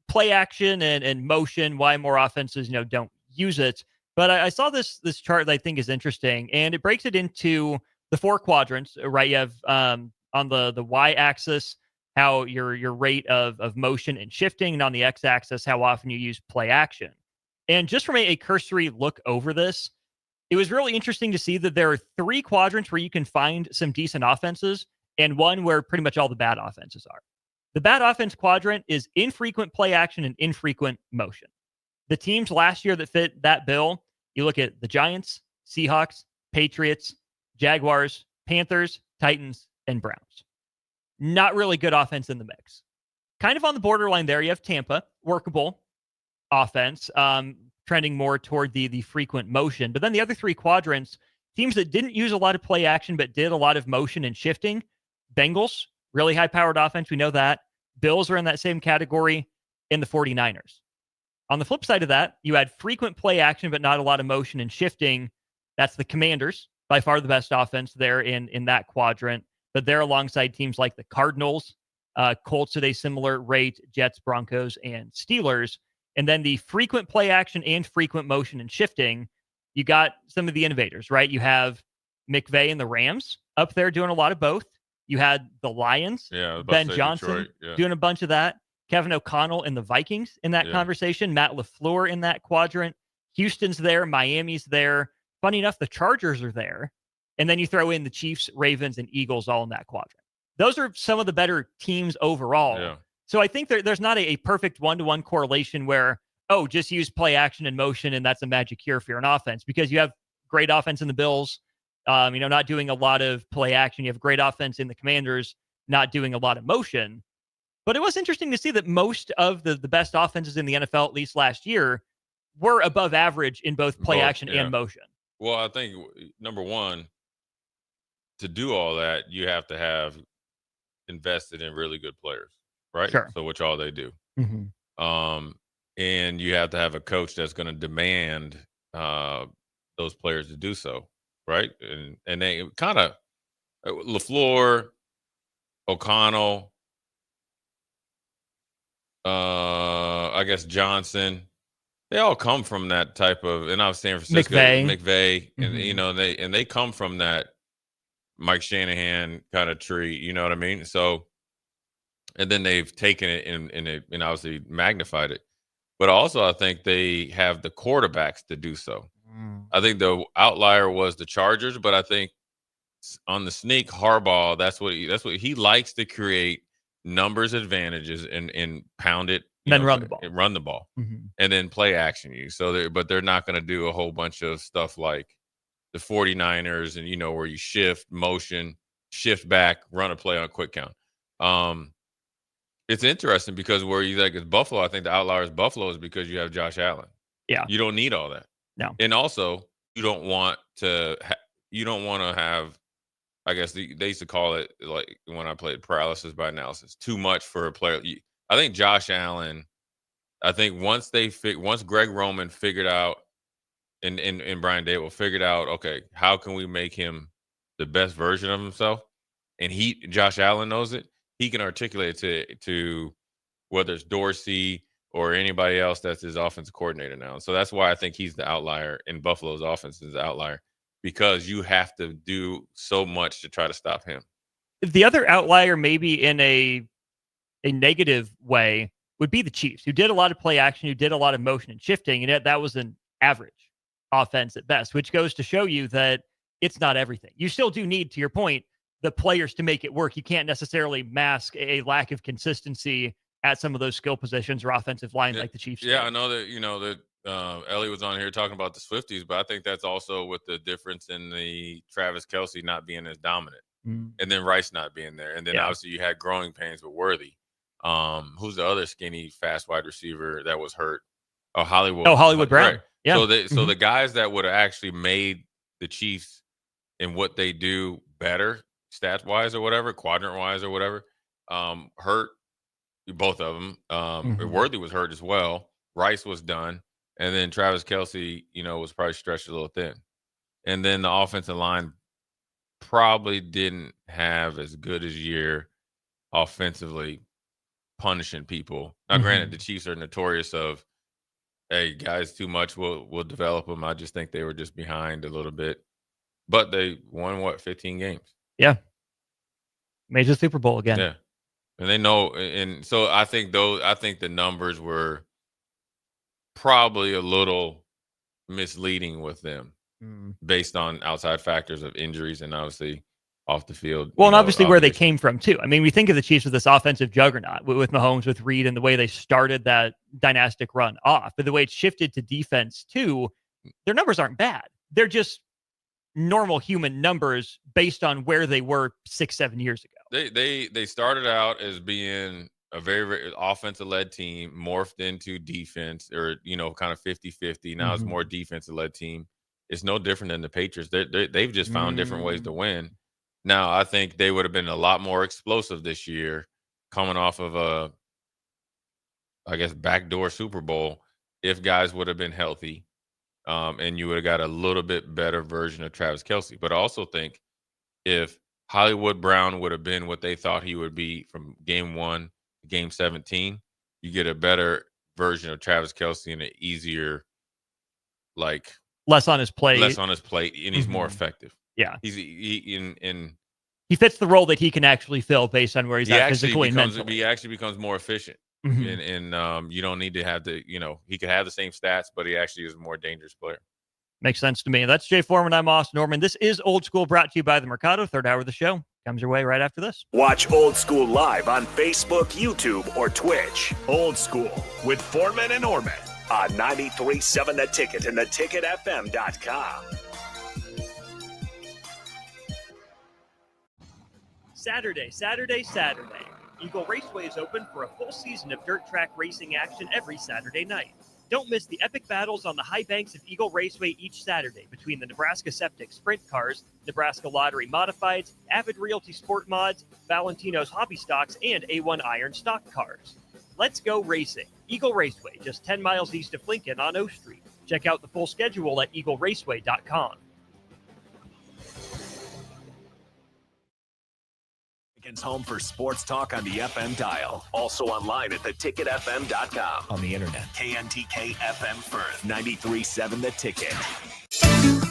play action and motion, why more offenses, don't use it. But I saw this chart that I think is interesting, and it breaks it into the 4 quadrants, right? You have on the y-axis how your rate of motion and shifting, and on the x-axis how often you use play action. And just from a cursory look over this, it was really interesting to see that there are 3 quadrants where you can find some decent offenses, and one where pretty much all the bad offenses are. The bad offense quadrant is infrequent play action and infrequent motion. The teams last year that fit that bill, you look at the Giants, Seahawks, Patriots, Jaguars, Panthers, Titans, and Browns. Not really good offense in the mix. Kind of on the borderline there. You have Tampa, workable offense, trending more toward the frequent motion. But then the other three quadrants, teams that didn't use a lot of play action but did a lot of motion and shifting. Bengals, really high-powered offense. We know that. Bills are in that same category, in the 49ers. On the flip side of that, you had frequent play action but not a lot of motion and shifting. That's the Commanders, by far the best offense there in that quadrant. But they're alongside teams like the Cardinals, Colts at a similar rate, Jets, Broncos, and Steelers. And then the frequent play action and frequent motion and shifting, you got some of the innovators, right? You have McVay and the Rams up there doing a lot of both. You had the Lions, Ben Johnson doing a bunch of that. Kevin O'Connell and the Vikings in that conversation. Matt LaFleur in that quadrant. Houston's there. Miami's there. Funny enough, the Chargers are there. And then you throw in the Chiefs, Ravens, and Eagles all in that quadrant. Those are some of the better teams overall. Yeah. So I think there's not a perfect one-to-one correlation where, just use play action and motion and that's a magic cure for an offense, because you have great offense in the Bills, not doing a lot of play action. You have great offense in the Commanders, not doing a lot of motion. But it was interesting to see that most of the best offenses in the NFL, at least last year, were above average in both play action and motion. Well, I think, number one, to do all that, you have to have invested in really good players, right? Sure. So which all they do. Mm-hmm. And you have to have a coach that's going to demand those players to do so, right? And they kind of LaFleur, O'Connell, I guess Johnson, they all come from that type of, and I was San Francisco, McVay, and and they come from that Mike Shanahan kind of tree, you know what I mean? So, and then they've taken it and obviously magnified it. But also, I think they have the quarterbacks to do so. I think the outlier was the Chargers, but I think on the sneak, Harbaugh, that's what he likes to create numbers advantages and pound it, then run the ball, and then play action you. So, but they're not going to do a whole bunch of stuff like the 49ers and where you shift, motion, shift back, run a play on a quick count. It's interesting because where you think it's Buffalo, I think the outlier is Buffalo is because you have Josh Allen. Yeah. You don't need all that. No. And also, you don't want to have, I guess they used to call it, like when I played, paralysis by analysis, too much for a player. I think Josh Allen, once Greg Roman figured out and Brian Daboll figured out, okay, how can we make him the best version of himself? And Josh Allen knows it. He can articulate it to whether it's Dorsey or anybody else that's his offensive coordinator now. So that's why I think he's the outlier, and Buffalo's offense is the outlier, because you have to do so much to try to stop him. The other outlier, maybe in a negative way, would be the Chiefs, who did a lot of play action, who did a lot of motion and shifting, and yet that was an average offense at best, which goes to show you that it's not everything. You still do need, to your point, the players to make it work. You can't necessarily mask a lack of consistency at some of those skill positions or offensive line like the Chiefs. Yeah, I know that, Ellie was on here talking about the Swifties, but I think that's also with the difference in the Travis Kelce not being as dominant, and then Rice not being there. And then obviously you had growing pains with Worthy. Who's the other skinny, fast wide receiver that was hurt? Oh, Hollywood Brown. Right. Yeah. So the guys that would have actually made the Chiefs and what they do better, stats wise or whatever, quadrant wise or whatever, hurt, both of them. Worthy was hurt as well. Rice was done. And then Travis Kelce, was probably stretched a little thin. And then the offensive line probably didn't have as good a year offensively, punishing people. Now, granted, the Chiefs are notorious of, hey, guys, too much, we'll develop them. I just think they were just behind a little bit. But they won, 15 games? Yeah. Made the Super Bowl again. Yeah. And they know, and so I think the numbers were probably a little misleading with them based on outside factors of injuries and obviously off the field. Well, and obviously where they came from too. I mean, we think of the Chiefs with this offensive juggernaut with Mahomes, with Reed, and the way they started that dynastic run off. But the way it shifted to defense too, their numbers aren't bad. They're just normal human numbers based on where they were 6-7 years ago. They started out as being a very, very offensive-led team, morphed into defense, or kind of 50-50. Now it's more defensive-led team. It's no different than the Patriots. They've just found different ways to win. Now I think they would have been a lot more explosive this year, coming off of backdoor Super Bowl, if guys would have been healthy, and you would have got a little bit better version of Travis Kelce. But I also think if Hollywood Brown would have been what they thought he would be from game 1 to game 17, you get a better version of Travis Kelce and an easier, less on his plate, and he's more effective. Yeah, he fits the role that he can actually fill based on where he's at physically and mentally. He actually becomes more efficient. And you don't need to have he could have the same stats, but he actually is a more dangerous player. Makes sense to me. That's Jay Foreman. I'm Austin Oerman. This is Old School, brought to you by the Mercado. Third hour of the show comes your way right after this. Watch Old School live on Facebook, YouTube, or Twitch. Old School with Foreman and Oerman on 93.7 The Ticket and theticketfm.com. Saturday. Eagle Raceway is open for a full season of dirt track racing action every Saturday night. Don't miss the epic battles on the high banks of Eagle Raceway each Saturday between the Nebraska Septic Sprint Cars, Nebraska Lottery Modifieds, Avid Realty Sport Mods, Valentino's Hobby Stocks, and A1 Iron Stock Cars. Let's go racing. Eagle Raceway, just 10 miles east of Lincoln on O Street. Check out the full schedule at eagleraceway.com. Home for sports talk on the FM dial. Also online at theticketfm.com. On the internet, KNTK FM Firth, 93.7 The Ticket.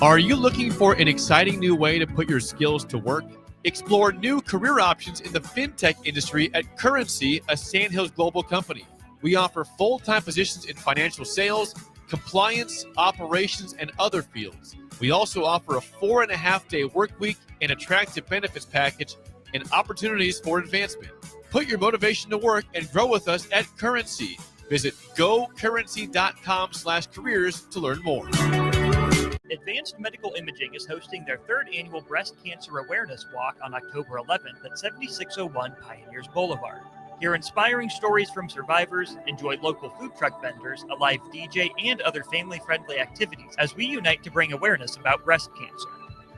Are you looking for an exciting new way to put your skills to work? Explore new career options in the fintech industry at Currency, a Sandhills global company. We offer full-time positions in financial sales, compliance, operations, and other fields. We also offer a 4.5-day work week and attractive benefits package and opportunities for advancement. Put your motivation to work and grow with us at Currency. Visit gocurrency.com/careers to learn more. Advanced Medical Imaging is hosting their 3rd annual Breast Cancer Awareness Walk on October 11th at 7601 Pioneers Boulevard. Hear inspiring stories from survivors, enjoy local food truck vendors, a live DJ, and other family-friendly activities as we unite to bring awareness about breast cancer.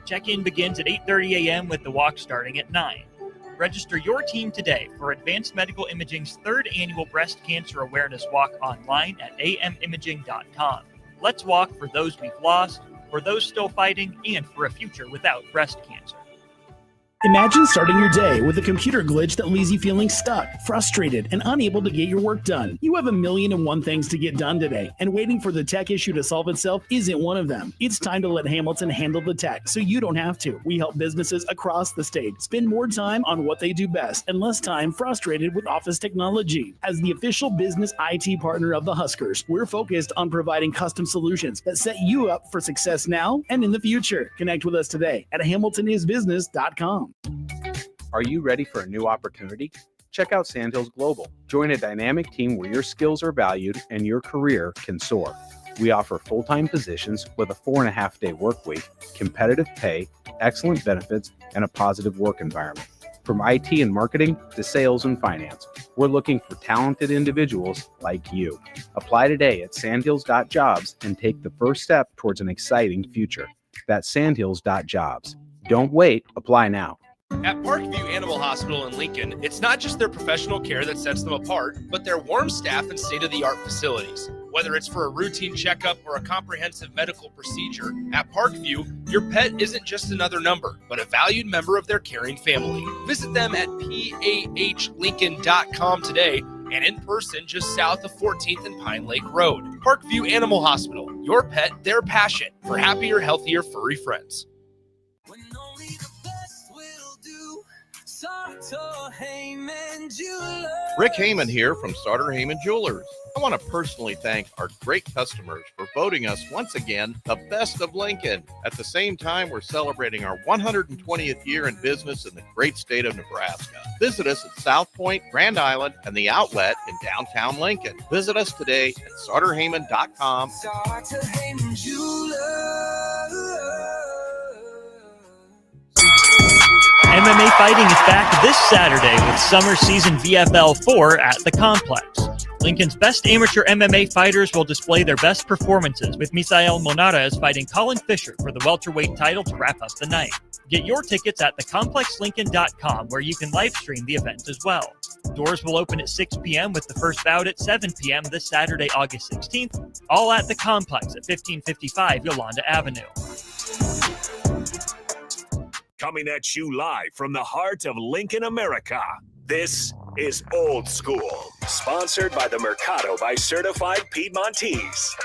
Check-in begins at 8:30 a.m. with the walk starting at 9. Register your team today for Advanced Medical Imaging's 3rd annual Breast Cancer Awareness Walk online at amimaging.com. Let's walk for those we've lost, for those still fighting, and for a future without breast cancer. Imagine starting your day with a computer glitch that leaves you feeling stuck, frustrated, and unable to get your work done. You have 1,000,001 things to get done today, and waiting for the tech issue to solve itself isn't one of them. It's time to let Hamilton handle the tech so you don't have to. We help businesses across the state spend more time on what they do best and less time frustrated with office technology. As the official business IT partner of the Huskers, we're focused on providing custom solutions that set you up for success now and in the future. Connect with us today at hamiltonisbusiness.com. Are you ready for a new opportunity? Check out Sandhills Global. Join a dynamic team where your skills are valued and your career can soar. We offer full-time positions with a 4.5-day work week, competitive pay, excellent benefits, and a positive work environment. From IT and marketing to sales and finance, we're looking for talented individuals like you. Apply today at sandhills.jobs and take the first step towards an exciting future. That's sandhills.jobs. Don't wait, apply now. At Parkview Animal Hospital in Lincoln, it's not just their professional care that sets them apart, but their warm staff and state-of-the-art facilities. Whether it's for a routine checkup or a comprehensive medical procedure, at Parkview, your pet isn't just another number, but a valued member of their caring family. Visit them at pahlincoln.com today and in person just south of 14th and Pine Lake Road. Parkview Animal Hospital, your pet, their passion for happier, healthier, furry friends. Rick Heyman here from Starter Heyman Jewelers. I want to personally thank our great customers for voting us once again the best of Lincoln. At the same time, we're celebrating our 120th year in business in the great state of Nebraska. Visit us at South Point, Grand Island, and the Outlet in downtown Lincoln. Visit us today at starterheyman.com. Starter Heyman Jewelers. fighting is back this Saturday with summer season VFL 4 at the Complex. Lincoln's best amateur MMA fighters will display their best performances, with Misael Monares fighting Colin Fisher for the welterweight title to wrap up the night. Get your tickets at thecomplexlincoln.com, where you can live stream the event as well. Doors will open at 6 p.m. with the first bout at 7 p.m. this Saturday, August 16th, all at the Complex at 1555 Yolanda Avenue. Coming at you live from the heart of Lincoln, America. This is Old School, sponsored by the Mercado by Certified Piedmontese.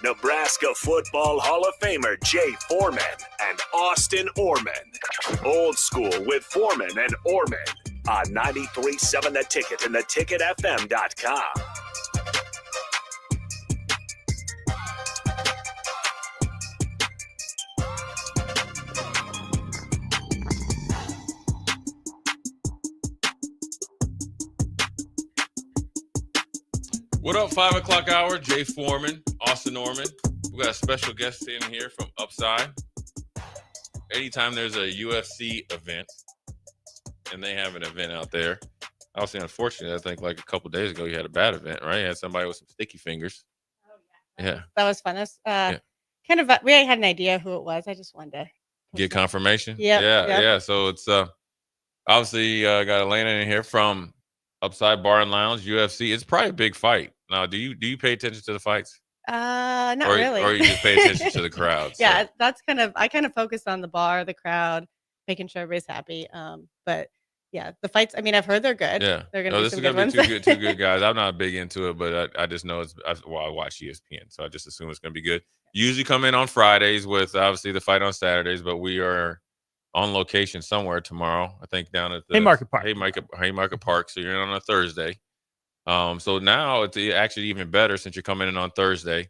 Nebraska Football Hall of Famer Jay Foreman and Austin Oerman. Old School with Foreman and Oerman on 93.7 The Ticket and theticketfm.com. What up, 5 o'clock hour? Jay Foreman, Austin Oerman. We got a special guest in here from Upside. Anytime there's a UFC event, and they have an event out there, obviously, unfortunately, I think like a couple days ago, you had a bad event, right? You had somebody with some sticky fingers. Yeah. That was fun. That's kind of, we had an idea who it was. I just wanted to Get confirmation? Yep, Yeah. So it's obviously got Elena in here from Upside Bar and Lounge, UFC. It's probably a big fight. Now, do you pay attention to the fights? Not or, really. Or you just pay attention to the crowd? Yeah, that's I kind of focus on the bar, the crowd, making sure everybody's happy. But yeah, the fights, I mean, I've heard they're good. Yeah. They're going to be this some is good gonna be ones. two good guys. I'm not big into it, but I just know I watch ESPN, so I just assume it's going to be good. Usually come in on Fridays with obviously the fight on Saturdays, but we are on location somewhere tomorrow. I think down at the Haymarket Park. Haymarket Park. So you're in on a Thursday. So now it's actually even better since you're coming in on Thursday.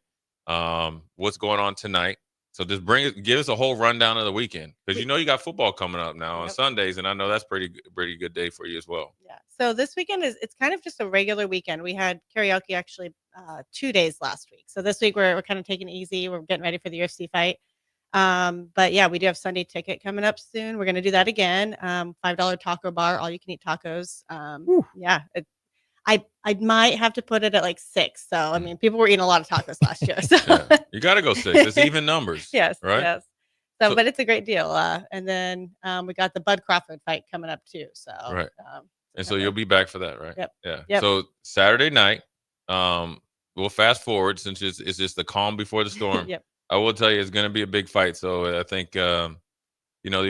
What's going on tonight? So just give us a whole rundown of the weekend, because you got football coming up now on Sundays, and I know that's pretty good day for you as well. Yeah. So this weekend it's kind of just a regular weekend. We had karaoke actually 2 days last week. So this week we're kind of taking it easy. We're getting ready for the UFC fight. But yeah, we do have Sunday ticket coming up soon. We're going to do that again. $5 taco bar, all you can eat tacos. Yeah. I might have to put it at like 6. So, I mean, people were eating a lot of tacos last year. So You got to go 6. It's even numbers. yes. Right. Yes. So, but it's a great deal. And then we got the Bud Crawford fight coming up too. So, Right. And so you'll be back for that, right? Yep. Yeah. Yep. So Saturday night, we'll fast forward since it's just the calm before the storm. Yep. I will tell you, it's going to be a big fight. So I think, you'll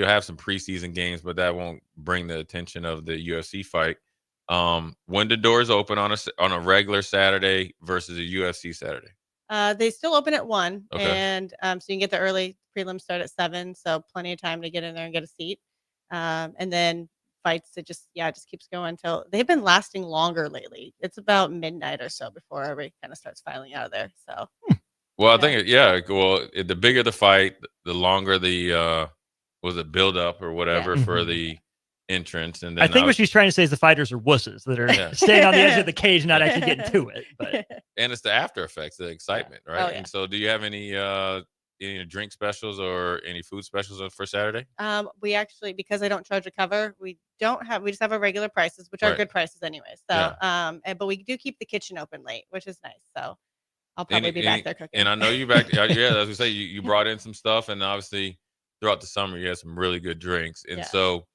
have some preseason games, but that won't bring the attention of the UFC fight. When the doors open on a regular Saturday versus a UFC Saturday? They still open at 1. Okay. And so you can get the early prelims start at 7. So plenty of time to get in there and get a seat. And then fights, it just keeps going until they've been lasting longer lately. It's about midnight or so before everybody kind of starts filing out of there. So. Well, I think, the bigger the fight, the longer the build up or whatever for the entrance. And then I think what she's trying to say is the fighters are wusses that are staying on the edge of the cage, not actually getting to it. But and it's the after effects, the excitement, right? Oh, yeah. And so, do you have any drink specials or any food specials for Saturday? We actually, because I don't charge a cover, we just have our regular prices, which are good prices anyway. So, but we do keep the kitchen open late, which is nice. So. I'll probably be back there cooking. And I know you back. As we say, you brought in some stuff, and obviously throughout the summer you had some really good drinks. And so,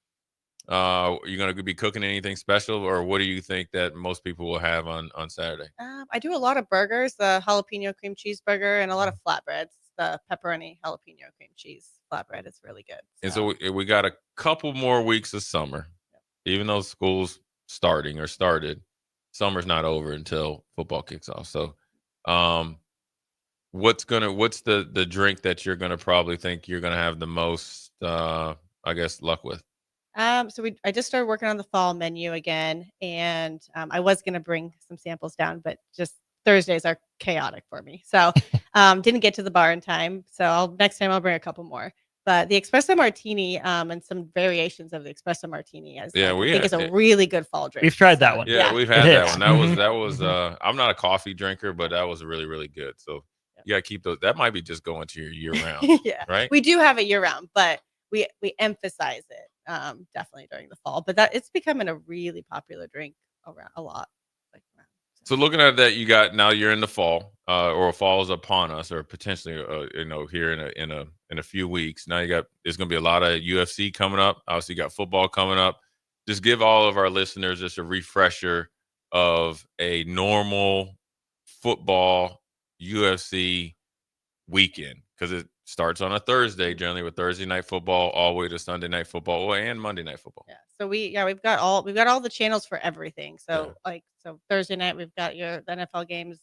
you're going to be cooking anything special, or what do you think that most people will have on Saturday? I do a lot of burgers, the jalapeno cream cheese burger, and a lot of flatbreads. The pepperoni jalapeno cream cheese flatbread is really good. And so we got a couple more weeks of summer, even though school's started. Summer's not over until football kicks off. So. What's the drink that you're gonna probably think you're gonna have the most luck with? So I just started working on the fall menu again, and I was gonna bring some samples down, but just Thursdays are chaotic for me. So didn't get to the bar in time. So next time I'll bring a couple more. But the espresso martini and some variations of the espresso martini I think is a really good fall drink. We've tried that one. Yeah, we've had that one. That was I'm not a coffee drinker, but that was really, really good. So you gotta keep those. That might be just going to your year round. Yeah. Right. We do have it year round, but we emphasize it definitely during the fall. But that it's becoming a really popular drink around a lot. So looking at that, you got now you're in the fall, or fall is upon us, or potentially, here in a few weeks. Now there's going to be a lot of UFC coming up. Obviously, you got football coming up. Just give all of our listeners just a refresher of a normal football UFC weekend, because it starts on a Thursday, generally with Thursday night football all the way to Sunday night football and Monday night football. Yeah. So we've got all the channels for everything. So so Thursday night we've got the NFL games.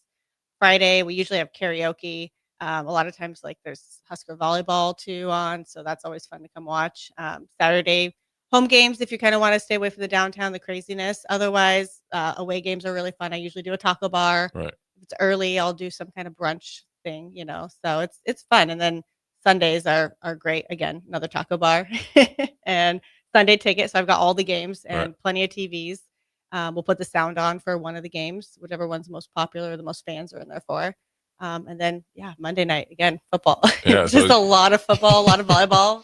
Friday we usually have karaoke. A lot of times there's Husker volleyball too on, so that's always fun to come watch. Saturday home games if you kind of want to stay away from the downtown, the craziness. Otherwise, away games are really fun. I usually do a taco bar. Right. If it's early, I'll do some kind of brunch thing, So it's fun. And then Sundays are great. Again, another taco bar and Sunday ticket. So I've got all the games and plenty of TVs. We'll put the sound on for one of the games, whichever one's most popular, the most fans are in there for. And then Monday night again, football. Yeah, Just a lot of football, a lot of volleyball.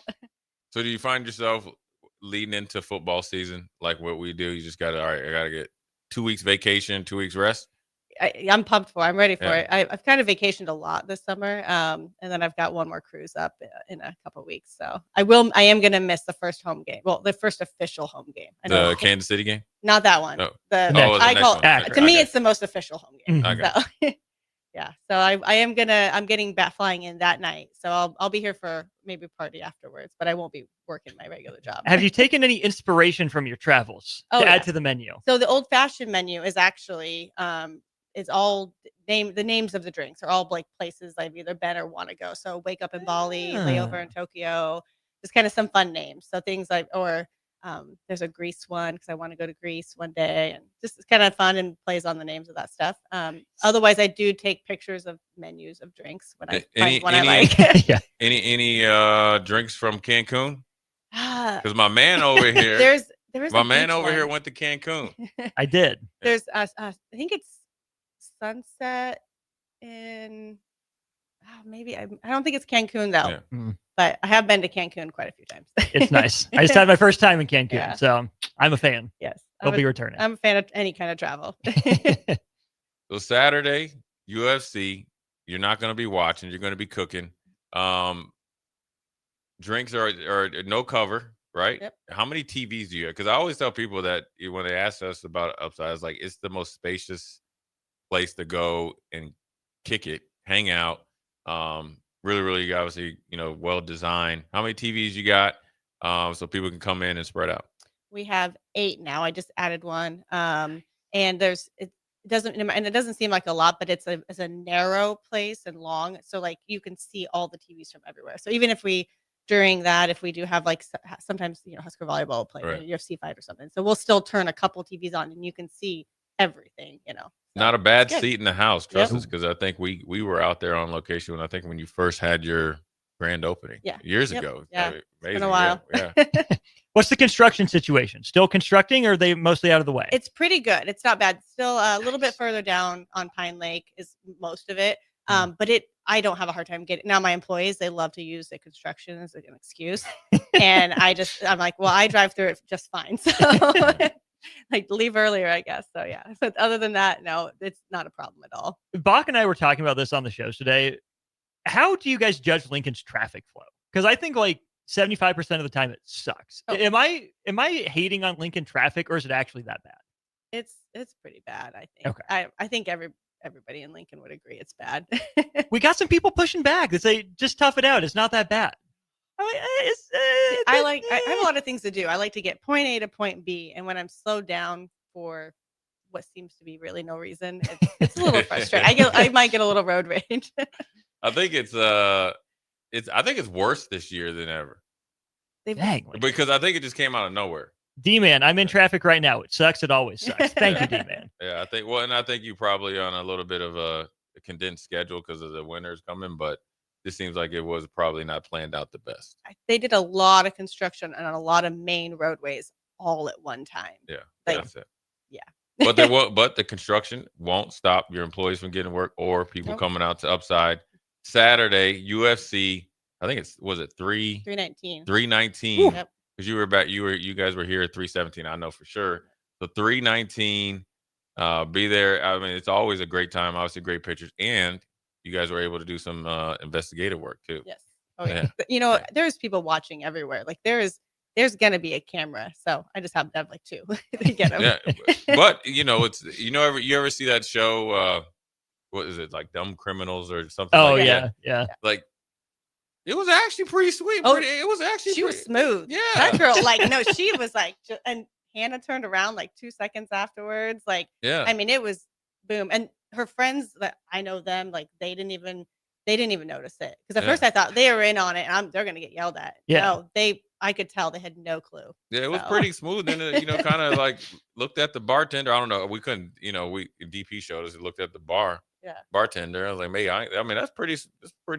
So do you find yourself leading into football season like what we do? You just got to, all right, I got to get 2 weeks vacation, 2 weeks rest. I'm pumped for it. I'm ready for it. I've kind of vacationed a lot this summer. And then I've got one more cruise up in a couple of weeks. So I am going to miss the first home game. Well, the first official home game. The Kansas City game? Not that one. Oh. I call it, to me, it's the most official home game. Okay. So, yeah. So I'm getting back flying in that night. So I'll be here for maybe a party afterwards, but I won't be working my regular job. Have you taken any inspiration from your travels to add to the menu? So the old fashioned menu is actually, it's all the names of the drinks are all like places I've either been or want to go. So wake up in Bali, layover in Tokyo, just kind of some fun names. So things like, there's a Greece one because I want to go to Greece one day, and just it's kind of fun and plays on the names of that stuff. Otherwise, I do take pictures of menus of drinks when I find one I like. Any drinks from Cancun? Because my man over here, there is my man over here went to Cancun. I did. There's I think it's Sunset in maybe I don't think it's Cancun though. Yeah. But I have been to Cancun quite a few times. It's nice. I just had my first time in Cancun, so I'm a fan. Yes. I'll be returning. I'm a fan of any kind of travel. So Saturday, UFC, you're not going to be watching. You're going to be cooking. Drinks are no cover, right? Yep. How many TVs do you have? Because I always tell people that when they ask us about Upside, it's like it's the most spacious place to go and kick it, hang out. Really, really, obviously, well designed. How many TVs you got? So people can come in and spread out. We have 8 now. I just added one. And it doesn't seem like a lot, but it's a narrow place and long. So like you can see all the TVs from everywhere. So even if we do have like sometimes Husker volleyball will play a UFC fight or something. So we'll still turn a couple TVs on and you can see everything. Not a bad seat in the house, trust us, because I think we were out there on location when you first had your grand opening years ago. Yeah, Amazing. it's been a while. Yeah. What's the construction situation? Still constructing, or are they mostly out of the way? It's pretty good. It's not bad. Still a little bit further down on Pine Lake is most of it. But I don't have a hard time getting. Now my employees, they love to use the construction as an excuse, and I'm like, well, I drive through it just fine. So. Like leave earlier, I guess. So yeah. But other than that, no, it's not a problem at all. Bach and I were talking about this on the show today. How do you guys judge Lincoln's traffic flow? Because I think like 75% of the time it sucks. Oh. Am I hating on Lincoln traffic, or is it actually that bad? It's pretty bad, I think. Okay. I think everybody in Lincoln would agree it's bad. We got some people pushing back that say just tough it out. It's not that bad. I have a lot of things to do. I like to get point A to point B, and when I'm slowed down for what seems to be really no reason, it's a little frustrating. I might get a little road rage. I think it's worse this year than ever. Because I think it just came out of nowhere. D-Man, I'm in traffic right now. It sucks. It always sucks. Thank you, D-Man. Yeah, I think you probably on a little bit of a condensed schedule because of the winters coming, but this seems like it was probably not planned out the best. They did a lot of construction on a lot of main roadways all at one time. Yeah, that's it. Yeah. But the construction won't stop your employees from getting work or people coming out to Upside. Saturday, UFC, I think was it 319? 319. because you guys were here at 317. I know for sure. So 319, be there. I mean, it's always a great time. Obviously, great pictures, and you guys were able to do some investigative work too. Yes. Oh yeah. You know, there's people watching everywhere. Like there's gonna be a camera. So I just happen to have like two to get them. Yeah, but it's you ever see that show? What is it, like Dumb Criminals or something? Oh like yeah, that? yeah. Like it was actually pretty sweet. Oh, It was actually she was smooth. Yeah, That girl, like, no, she was like, and Hannah turned around like 2 seconds afterwards. Like, Yeah. I mean, it was boom. And her friends that I know them, like, they didn't even notice it because at Yeah. first I thought they were in on it and they're gonna get yelled at. Yeah. No, I could tell they had no clue. Yeah, it was So. pretty smooth. And kind of like looked at the bartender. I don't know. We couldn't, DP showed us. He looked at the bartender. I was like, I mean, that's pretty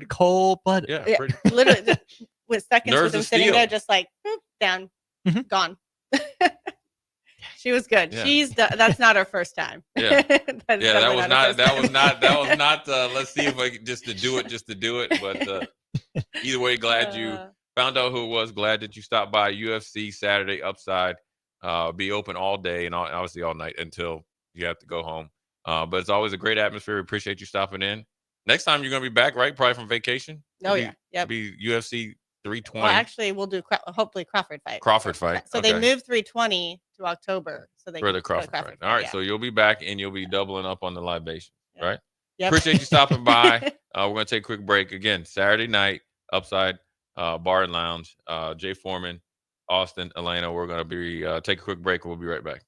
cold blooded. Yeah, Yeah, pretty. literally just with seconds Nerves with him of sitting steel. there, just like boop, down, gone. She was good. Yeah. That's not her first time. Yeah. That's Yeah, that definitely was her not. first That time. was not. That was not. Let's see if I can just to do it. But either way, glad you found out who it was. Glad that you stopped by. UFC Saturday Upside. Be open all day and obviously all night until you have to go home. But it's always a great atmosphere. We appreciate you stopping in. Next time you're gonna be back, right? Probably from vacation. Oh yeah, yep. Be UFC 320. Well, actually, we'll do hopefully Crawford fight. So Okay. they moved 320 to October. So they For the can go to Crawford fight. All right, yeah. so you'll be back and you'll be doubling up on the libation, right? Yep. Appreciate you stopping by. We're gonna take a quick break again. Saturday night, Upside Bar and Lounge. Jay Foreman, Austin, Elena. We're gonna be take a quick break. We'll be right back.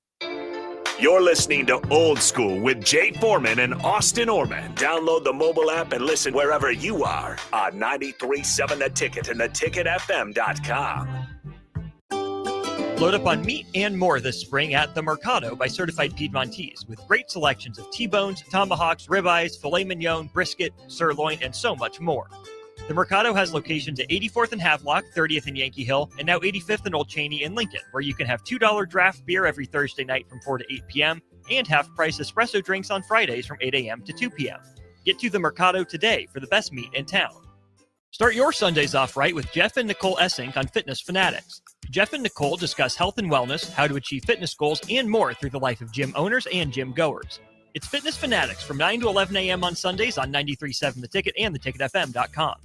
You're listening to Old School with Jay Foreman and Austin Oerman. Download the mobile app and listen wherever you are on 93.7 The Ticket and theticketfm.com. Load up on meat and more this spring at the Mercado by Certified Piedmontese with great selections of T-bones, tomahawks, ribeyes, filet mignon, brisket, sirloin, and so much more. The Mercado has locations at 84th and Havelock, 30th and Yankee Hill, and now 85th and Old Cheney in Lincoln, where you can have $2 draft beer every Thursday night from 4 to 8 p.m. and half-price espresso drinks on Fridays from 8 a.m. to 2 p.m. Get to the Mercado today for the best meat in town. Start your Sundays off right with Jeff and Nicole Essink on Fitness Fanatics. Jeff and Nicole discuss health and wellness, how to achieve fitness goals, and more through the life of gym owners and gym goers. It's Fitness Fanatics from 9 to 11 a.m. on Sundays on 93.7 The Ticket and theticketfm.com.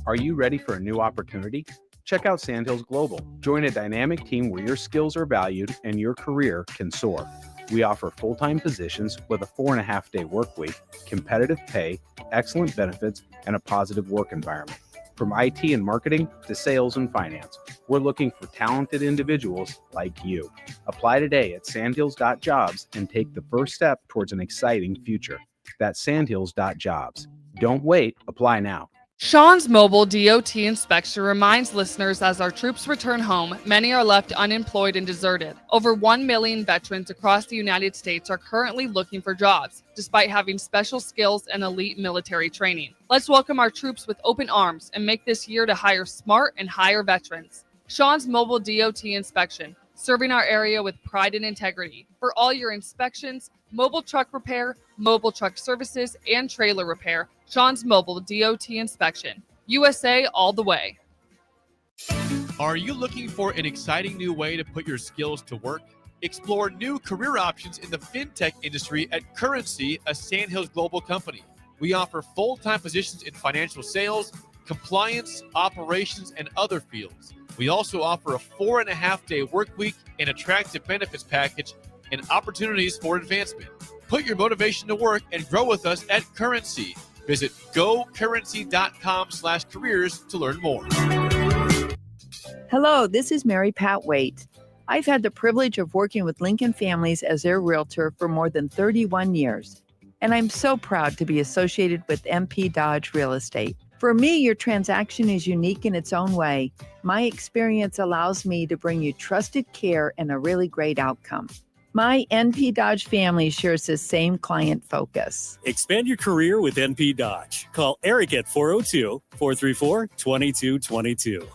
Are you ready for a new opportunity? Check out Sandhills Global. Join a dynamic team where your skills are valued and your career can soar. We offer full-time positions with a 4.5-day work week, competitive pay, excellent benefits, and a positive work environment. From IT and marketing to sales and finance, we're looking for talented individuals like you. Apply today at sandhills.jobs and take the first step towards an exciting future. That's sandhills.jobs. Don't wait. Apply now. Sean's Mobile DOT inspection reminds listeners as our troops return home, many are left unemployed and deserted. Over 1 million veterans across the United States are currently looking for jobs, despite having special skills and elite military training. Let's welcome our troops with open arms and make this year to hire smart and hire veterans. Sean's Mobile DOT inspection, serving our area with pride and integrity. For all your inspections, mobile truck repair, mobile truck services, and trailer repair, Sean's Mobile DOT inspection. USA all the way. Are you looking for an exciting new way to put your skills to work? Explore new career options in the fintech industry at Currency, a Sandhills Global company. We offer full-time positions in financial sales, compliance, operations, and other fields. We also offer a 4.5-day work week, an attractive benefits package, and opportunities for advancement. Put your motivation to work and grow with us at Currency. Visit gocurrency.com/careers to learn more. Hello, this is Mary Pat Waite. I've had the privilege of working with Lincoln families as their realtor for more than 31 years, and I'm so proud to be associated with MP Dodge Real Estate. For me, your transaction is unique in its own way. My experience allows me to bring you trusted care and a really great outcome. My NP Dodge family shares the same client focus. Expand your career with NP Dodge. Call Eric at 402-434-2222.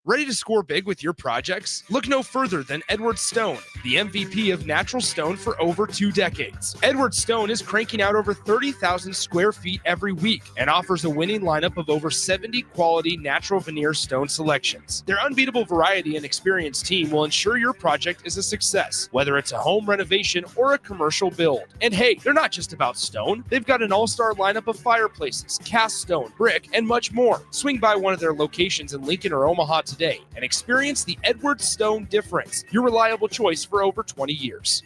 Ready to score big with your projects? Look no further than Edward Stone, the MVP of natural stone for over 2 decades. Edward Stone is cranking out over 30,000 square feet every week and offers a winning lineup of over 70 quality natural veneer stone selections. Their unbeatable variety and experienced team will ensure your project is a success, whether it's a home renovation or a commercial build. And hey, they're not just about stone. They've got an all-star lineup of fireplaces, cast stone, brick, and much more. Swing by one of their locations in Lincoln or Omaha today and experience the Edward Stone difference, your reliable choice for over 20 years.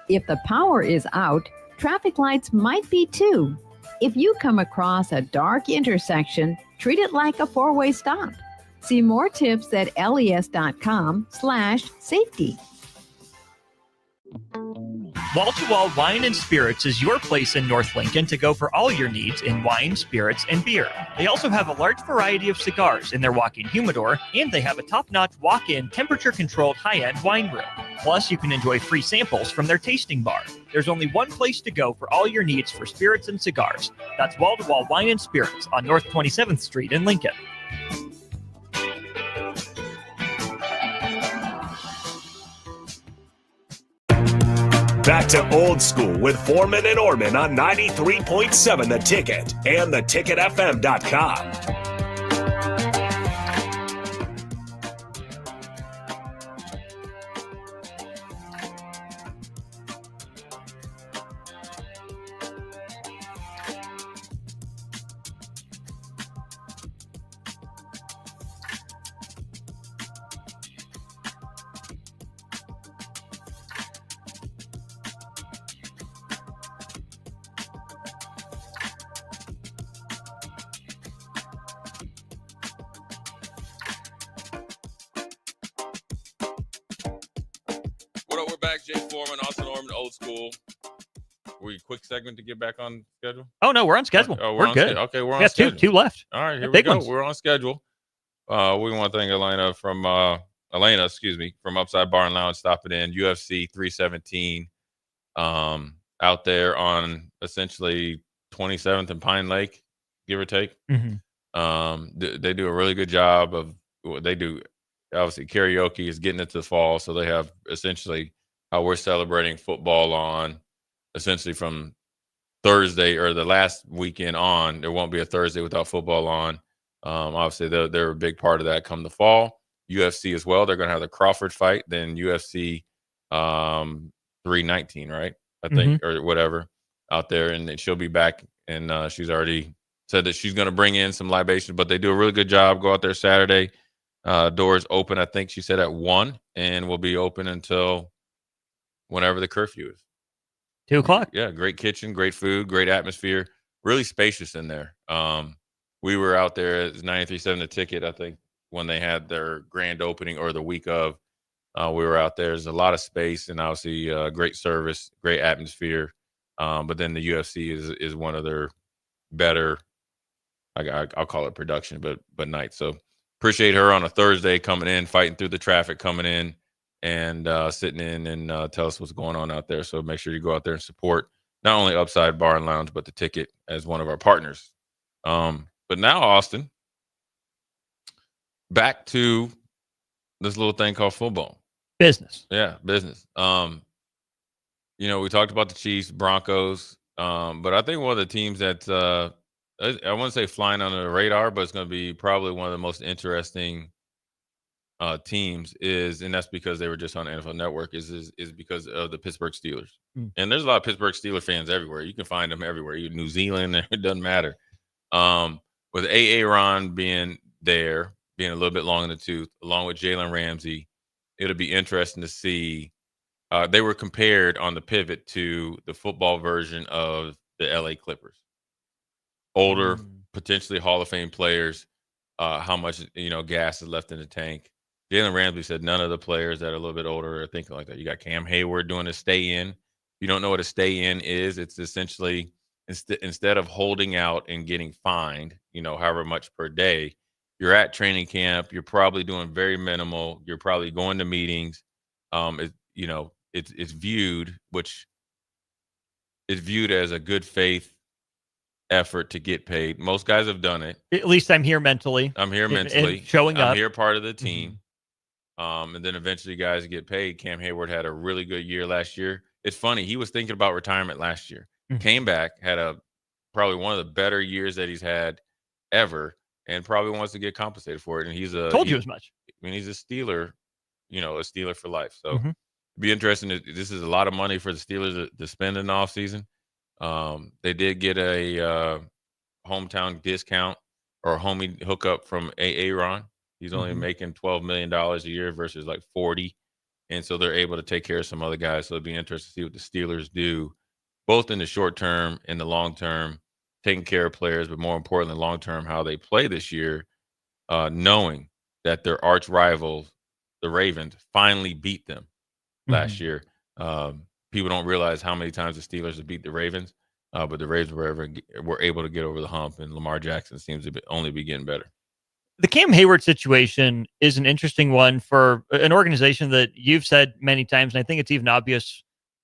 If the power is out, traffic lights might be too. If you come across a dark intersection, treat it like a four-way stop. See more tips at les.com/safety. Wall to Wall Wine and Spirits is your place in North Lincoln to go for all your needs in wine, spirits, and beer. They also have a large variety of cigars in their walk-in humidor, and they have a top-notch walk-in temperature-controlled high-end wine room. Plus, you can enjoy free samples from their tasting bar. There's only one place to go for all your needs for spirits and cigars. That's Wall to Wall Wine and Spirits on North 27th Street in Lincoln. Back to Old School with Foreman and Oerman on 93.7 The Ticket and theticketfm.com. Quick segment to get back on schedule. Oh no, we're on schedule. Oh, we're on good. Okay, we're on we got schedule. two left. All right, here we big go. ones. We're on schedule. We want to thank Elena from Upside Bar and Lounge stopping in. UFC 317 out there on essentially 27th and Pine Lake, give or take. They do a really good job of what they do. Obviously, karaoke is getting into the fall, so they have essentially how we're celebrating football on essentially from Thursday or the last weekend on. There won't be a Thursday without football on. Obviously, they're a big part of that come the fall. UFC as well. They're going to have the Crawford fight, then UFC 319, right? I think, or whatever out there. And then she'll be back, and she's already said that she's going to bring in some libations, but they do a really good job. Go out there Saturday. Doors open, I think she said at 1, and will be open until whenever the curfew is. 2 o'clock. Yeah, great kitchen, great food, great atmosphere, really spacious in there. We were out there at 93.7 The Ticket, I think, when they had their grand opening or the week of. We were out there. There's a lot of space and obviously great service, great atmosphere. But then the UFC is one of their better, I'll call it production, but nights. So appreciate her on a Thursday coming in, fighting through the traffic, coming in and sitting in and tell us what's going on out there. So make sure you go out there and support not only Upside Bar and Lounge, but the Ticket as one of our partners. But now, Austin, back to this little thing called football. Business. Yeah, business. We talked about the Chiefs, Broncos, but I think one of the teams that I wouldn't say flying under the radar, but it's going to be probably one of the most interesting teams and that's because they were just on NFL Network, is because of the Pittsburgh Steelers. And there's a lot of Pittsburgh Steelers fans everywhere. You can find them everywhere. Even New Zealand, it doesn't matter. With Aaron being there, being a little bit long in the tooth, along with Jalen Ramsey, it'll be interesting to see. They were compared on the pivot to the football version of the LA Clippers. Older, potentially Hall of Fame players, how much gas is left in the tank. Jalen Ramsey said none of the players that are a little bit older are thinking like that. You got Cam Hayward doing a stay in. If you don't know what a stay in is, it's essentially instead of holding out and getting fined, however much per day, you're at training camp. You're probably doing very minimal. You're probably going to meetings. It's viewed as a good faith effort to get paid. Most guys have done it. At least I'm here mentally. I'm here and mentally. showing up. I'm here part of the team. And then eventually guys get paid. Cam Hayward had a really good year last year. It's funny. He was thinking about retirement last year. Came back, had probably one of the better years that he's had ever, and probably wants to get compensated for it. And he's Told you as much. I mean, he's a Steeler, a Steeler for life. So it'd be interesting. This is a lot of money for the Steelers to spend in the offseason. They did get a hometown discount or a homie hookup from Aaron. He's only making $12 million a year versus like 40. And so they're able to take care of some other guys. So it'd be interesting to see what the Steelers do, both in the short term and the long term, taking care of players, but more importantly, long term, how they play this year, knowing that their arch rivals, the Ravens, finally beat them last year. People don't realize how many times the Steelers have beat the Ravens, but the Ravens were able to get over the hump, and Lamar Jackson seems to only be getting better. The Cam Hayward situation is an interesting one for an organization that you've said many times, and I think it's even obvious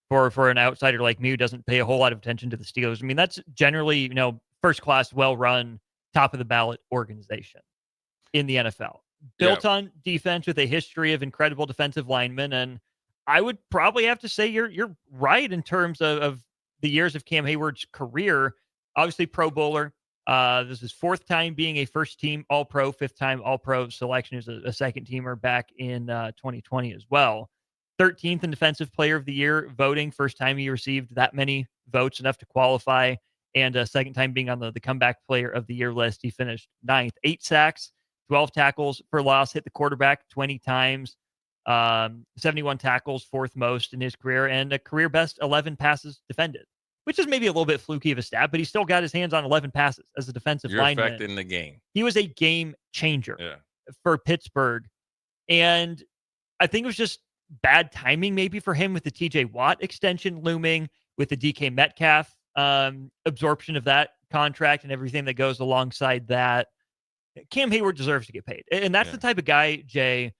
for an outsider like me who doesn't pay a whole lot of attention to the Steelers. I mean, that's generally, first-class, well-run, top-of-the-ballot organization in the NFL. Built on defense with a history of incredible defensive linemen, and I would probably have to say you're right in terms of the years of Cam Hayward's career. Obviously, Pro Bowler. This is fourth time being a first-team All-Pro, fifth time All-Pro selection as a second-teamer back in 2020 as well. 13th in Defensive Player of the Year voting, first time he received that many votes, enough to qualify, and second time being on the Comeback Player of the Year list. He finished 9th. 8 sacks, 12 tackles for loss, hit the quarterback 20 times, 71 tackles, fourth most in his career, and a career best 11 passes defended, which is maybe a little bit fluky of a stat, but he still got his hands on 11 passes as a defensive lineman. You're affecting the game. He was a game changer for Pittsburgh. And I think it was just bad timing maybe for him with the TJ Watt extension looming, with the DK Metcalf absorption of that contract and everything that goes alongside that. Cam Hayward deserves to get paid. And that's the type of guy, Jay,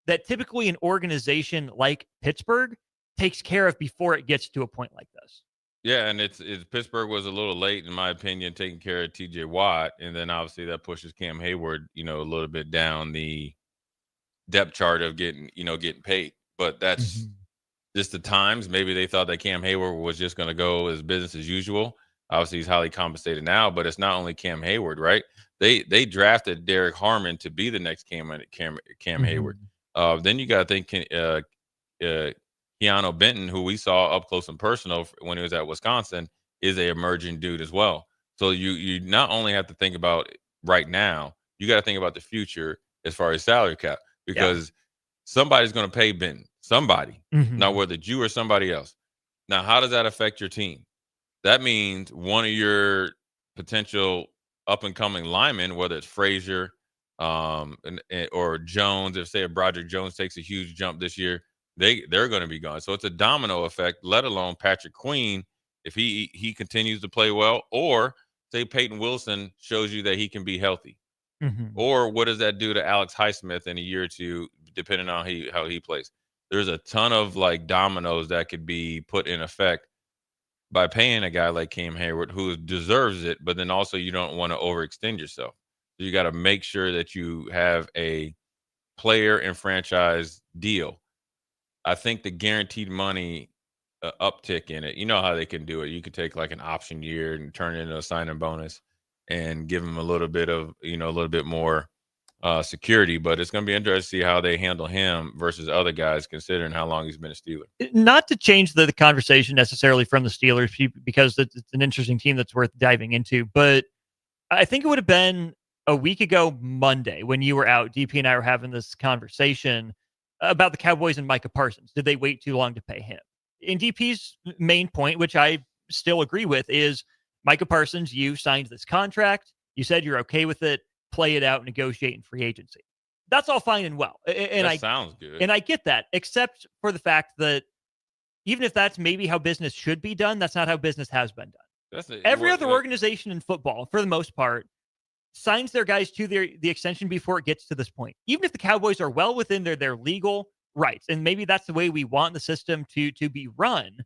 that typically an organization like Pittsburgh takes care of before it gets to a point like this. Yeah, and it's Pittsburgh was a little late, in my opinion, taking care of TJ Watt. And then obviously that pushes Cam Hayward, a little bit down the depth chart of getting paid. But that's just the times. Maybe they thought that Cam Hayward was just going to go as business as usual. Obviously, he's highly compensated now, but it's not only Cam Hayward, right? They drafted Derek Harmon to be the next Cam Hayward. Then you got to think Keanu Benton, who we saw up close and personal when he was at Wisconsin, is a emerging dude as well. So you not only have to think about right now, you got to think about the future as far as salary cap, because somebody's going to pay Benton. Somebody. Now, whether it's you or somebody else. Now, how does that affect your team? That means one of your potential up-and-coming linemen, whether it's Frazier or Jones, if Broderick Jones takes a huge jump this year, they're going to be gone. So it's a domino effect, let alone Patrick Queen, if he continues to play well, or say Peyton Wilson shows you that he can be healthy. Or what does that do to Alex Highsmith in a year or two, depending on how he plays? There's a ton of dominoes that could be put in effect by paying a guy like Cam Hayward, who deserves it, but then also you don't want to overextend yourself. So you got to make sure that you have a player and franchise deal. I think the guaranteed money uptick in it, you know how they can do it. You could take an option year and turn it into a signing bonus and give him a little bit of, a little bit more security. But it's going to be interesting to see how they handle him versus other guys, considering how long he's been a Steeler. Not to change the conversation necessarily from the Steelers, because it's an interesting team that's worth diving into. But I think it would have been a week ago Monday when you were out, DP and I were having this conversation about the Cowboys and Micah Parsons. Did they wait too long to pay him? And DP's main point, which I still agree with, is Micah Parsons, you signed this contract. You said you're okay with it. Play it out, negotiate in free agency. That's all fine and well. And that sounds good. And I get that, except for the fact that even if that's maybe how business should be done, that's not how business has been done. Every other organization in football, for the most part, signs their guys to the extension before it gets to this point. Even if the Cowboys are well within their legal rights, and maybe that's the way we want the system to be run,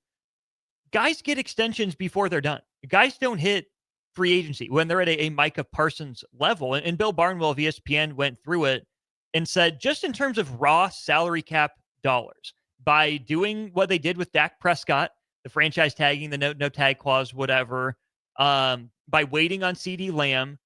guys get extensions before they're done. Guys don't hit free agency, when they're at a Micah Parsons level. And Bill Barnwell of ESPN went through it and said, just in terms of raw salary cap dollars, by doing what they did with Dak Prescott, the franchise tagging, the no tag clause, whatever, by waiting on CeeDee Lamb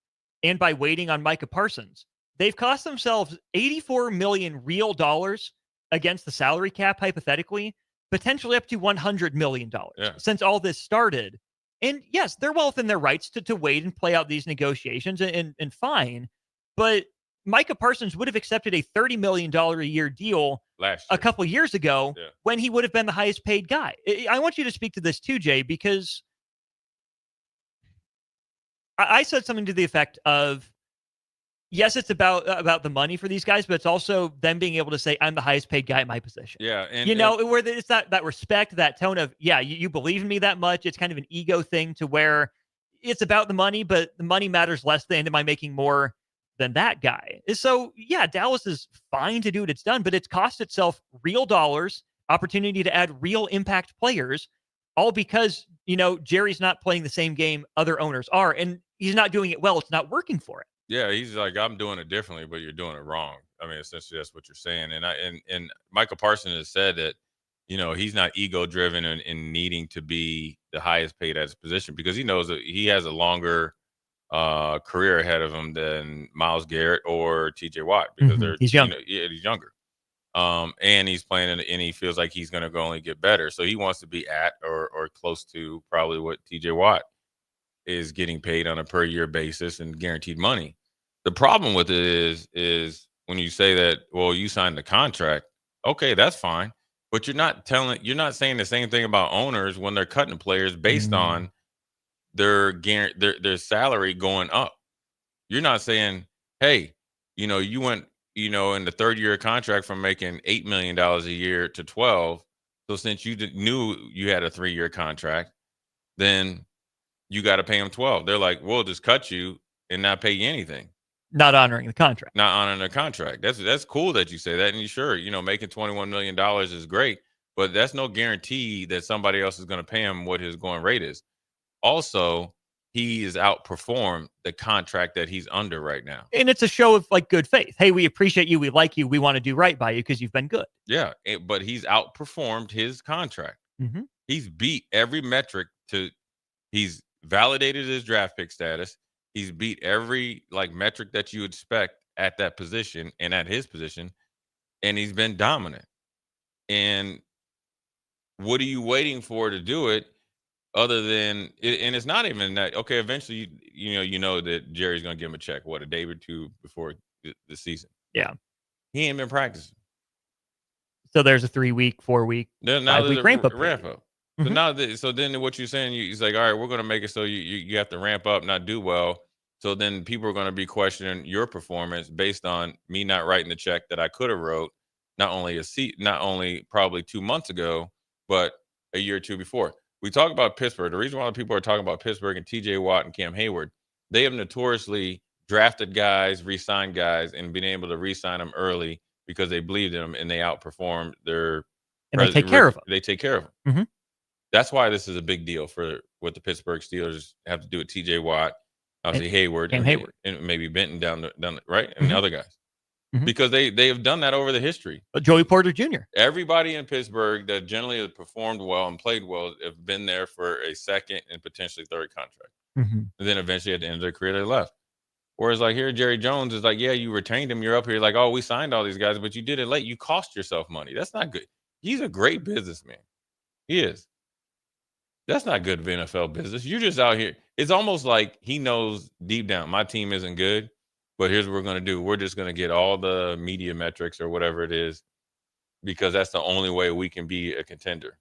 and by waiting on Micah Parsons, they've cost themselves $84 million real dollars against the salary cap, hypothetically, potentially up to $100 million since all this started. And yes, they're well within their rights to wait and play out these negotiations and fine. But Micah Parsons would have accepted a $30 million a year deal a couple years ago when he would have been the highest paid guy. I want you to speak to this too, Jay, because I said something to the effect of, yes, it's about the money for these guys, but it's also them being able to say, I'm the highest paid guy at my position. Yeah. And, where it's that respect, that tone of, yeah, you believe in me that much. It's kind of an ego thing to where it's about the money, but the money matters less than, am I making more than that guy? So yeah, Dallas is fine to do what it's done, but it's cost itself real dollars, opportunity to add real impact players, all because, Jerry's not playing the same game other owners are, and he's not doing it well. It's not working for it. Yeah, he's like, I'm doing it differently, but you're doing it wrong. I mean, essentially, that's what you're saying. And Michael Parsons has said that, he's not ego driven in needing to be the highest paid at his position, because he knows that he has a longer career ahead of him than Myles Garrett or TJ Watt, because he's young. He's younger. And he's playing, and he feels like he's going to only get better. So he wants to be at or close to probably what TJ Watt is getting paid on a per year basis and guaranteed money. The problem with it is when you say that, well, you signed the contract, okay, that's fine, but you're not saying the same thing about owners when they're cutting players based on their salary going up. You're not saying, hey, you went, in the third year contract from making $8 million a year to 12. So since you knew you had a 3-year contract, then you got to pay them 12. They're like, we'll just cut you and not pay you anything. Not honoring the contract. Not honoring the contract. That's cool that you say that. And sure, making $21 million is great, but that's no guarantee that somebody else is going to pay him what his going rate is. Also, he is outperformed the contract that he's under right now. And it's a show of good faith. Hey, we appreciate you. We like you. We want to do right by you because you've been good. Yeah. But he's outperformed his contract. Mm-hmm. He's beat every metric he's validated his draft pick status. He's beat every metric that you expect at that position and at his position, and he's been dominant. And what are you waiting for to do it other than and it's not even that, okay, eventually you know that Jerry's going to give him a check, a day or two before the season. Yeah. He ain't been practicing. So there's a 3-week, 4-week, 5-week ramp up. So so then what you're saying, he's like, all right, we're going to make it so you have to ramp up, not do well. So then people are going to be questioning your performance based on me not writing the check that I could have wrote, not only probably 2 months ago, but a year or two before. We talk about Pittsburgh. The reason why people are talking about Pittsburgh and TJ Watt and Cam Hayward, they have notoriously drafted guys, re-signed guys, and been able to re-sign them early because they believed in them and they outperformed their. And they take care of them. They take care of them. Mm-hmm. That's why this is a big deal for what the Pittsburgh Steelers have to do with TJ Watt, obviously Hayward, and Hayward, and maybe Benton down the right, and the other guys, because they have done that over the history. Joey Porter Jr. Everybody in Pittsburgh that generally has performed well and played well have been there for a second and potentially third contract, and then eventually at the end of their career they left. Whereas here, Jerry Jones is like, yeah, you retained him. You're up here like, oh, we signed all these guys, but you did it late. You cost yourself money. That's not good. He's a great businessman. He is. That's not good for NFL business. You're just out here. It's almost like he knows deep down, my team isn't good, but here's what we're going to do. We're just going to get all the media metrics or whatever it is, because that's the only way we can be a contender.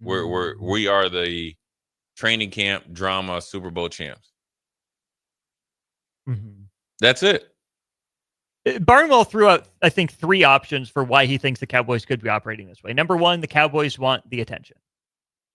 We are the training camp drama Super Bowl champs. That's it. Barnwell threw out, I think, 3 options for why he thinks the Cowboys could be operating this way. Number 1, the Cowboys want the attention.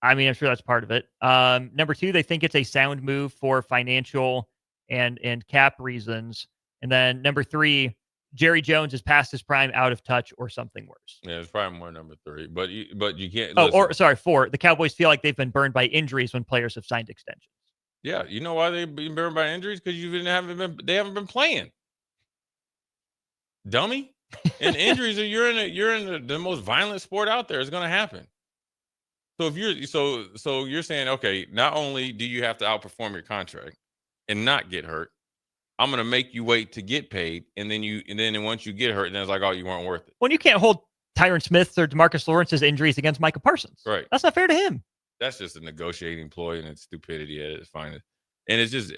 I mean, I'm sure that's part of it. Number 2, they think it's a sound move for financial and cap reasons. And then number 3, Jerry Jones is past his prime, out of touch, or something worse. Yeah, it's probably more number 3. But you can't. Oh, or sorry, 4. The Cowboys feel like they've been burned by injuries when players have signed extensions. Yeah, you know why they've been burned by injuries? Because they haven't been playing. Dummy. And injuries are you're in the most violent sport out there. It's gonna happen. So if you're saying, okay, not only do you have to outperform your contract and not get hurt, I'm gonna make you wait to get paid, and then once you get hurt, then it's like, oh, you weren't worth it. When you can't hold Tyron Smith's or DeMarcus Lawrence's injuries against Micah Parsons. Right. That's not fair to him. That's just a negotiating ploy, and it's stupidity at its finest. And it's just,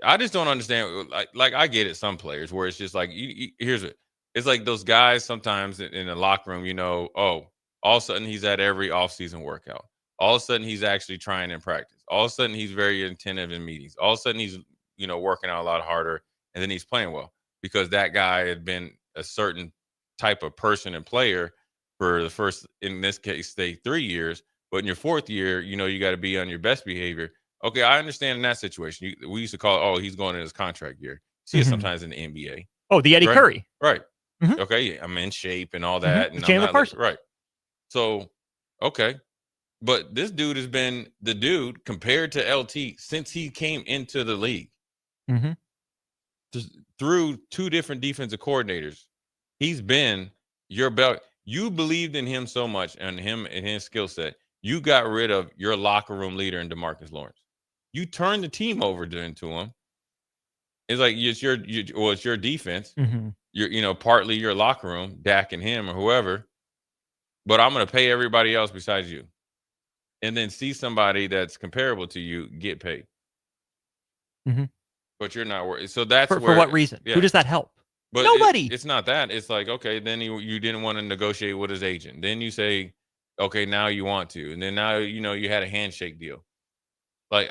I just don't understand. Like I get it. Some players where it's just like, it's like those guys sometimes in the locker room. Oh, all of a sudden he's at every offseason workout. All of a sudden he's actually trying in practice. All of a sudden he's very attentive in meetings. All of a sudden he's working out a lot harder, and then he's playing well because that guy had been a certain type of person and player for the first, in this case, say 3 years. But in your fourth year, you got to be on your best behavior. Okay, I understand in that situation. We used to call it, oh, he's going in his contract year. See it sometimes in the NBA. Oh, the Eddie Curry. Right. Okay, I'm in shape and all that. And Chandler Parsons. Right. So, okay. But this dude has been the dude compared to LT since he came into the league. Just through 2 different defensive coordinators. He's been your belt. You believed in him so much and him and his skill set. You got rid of your locker room leader in DeMarcus Lawrence. You turned the team over into him. It's like it's your defense. You're partly your locker room, Dak and him or whoever. But I'm going to pay everybody else besides you, and then see somebody that's comparable to you get paid. But you're not worried. So that's for what reason? Yeah. Who does that help? But Nobody. It's not that. It's like, okay, then you didn't want to negotiate with his agent. Then you say, okay, now you want to, and then now you had a handshake deal. Like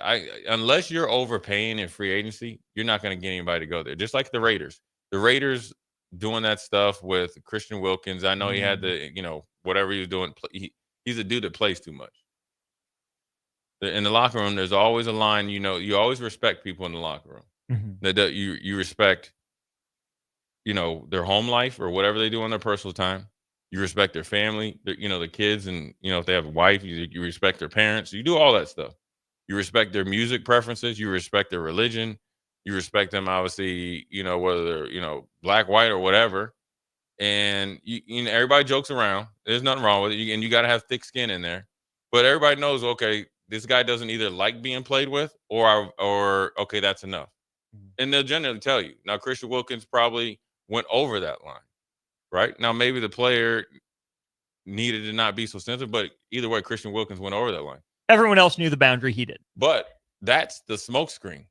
unless you're overpaying in free agency, you're not going to get anybody to go there. Just like the Raiders. The Raiders doing that stuff with Christian Wilkins. I know he had the whatever he was doing. He's a dude that plays too much. In the locker room, there's always a line. You always respect people in the locker room. That you respect. Their home life or whatever they do on their personal time. You respect their family, the kids, and if they have a wife, you respect their parents. You do all that stuff. You respect their music preferences. You respect their religion. You respect them, obviously, whether they're, black, white, or whatever. And everybody jokes around. There's nothing wrong with it. And you got to have thick skin in there. But everybody knows, okay, this guy doesn't either like being played with or okay, that's enough. And they'll generally tell you. Now, Christian Wilkins probably went over that line, right? Now, maybe the player needed to not be so sensitive, but either way, Christian Wilkins went over that line. Everyone else knew the boundary he did. But that's the smokescreen.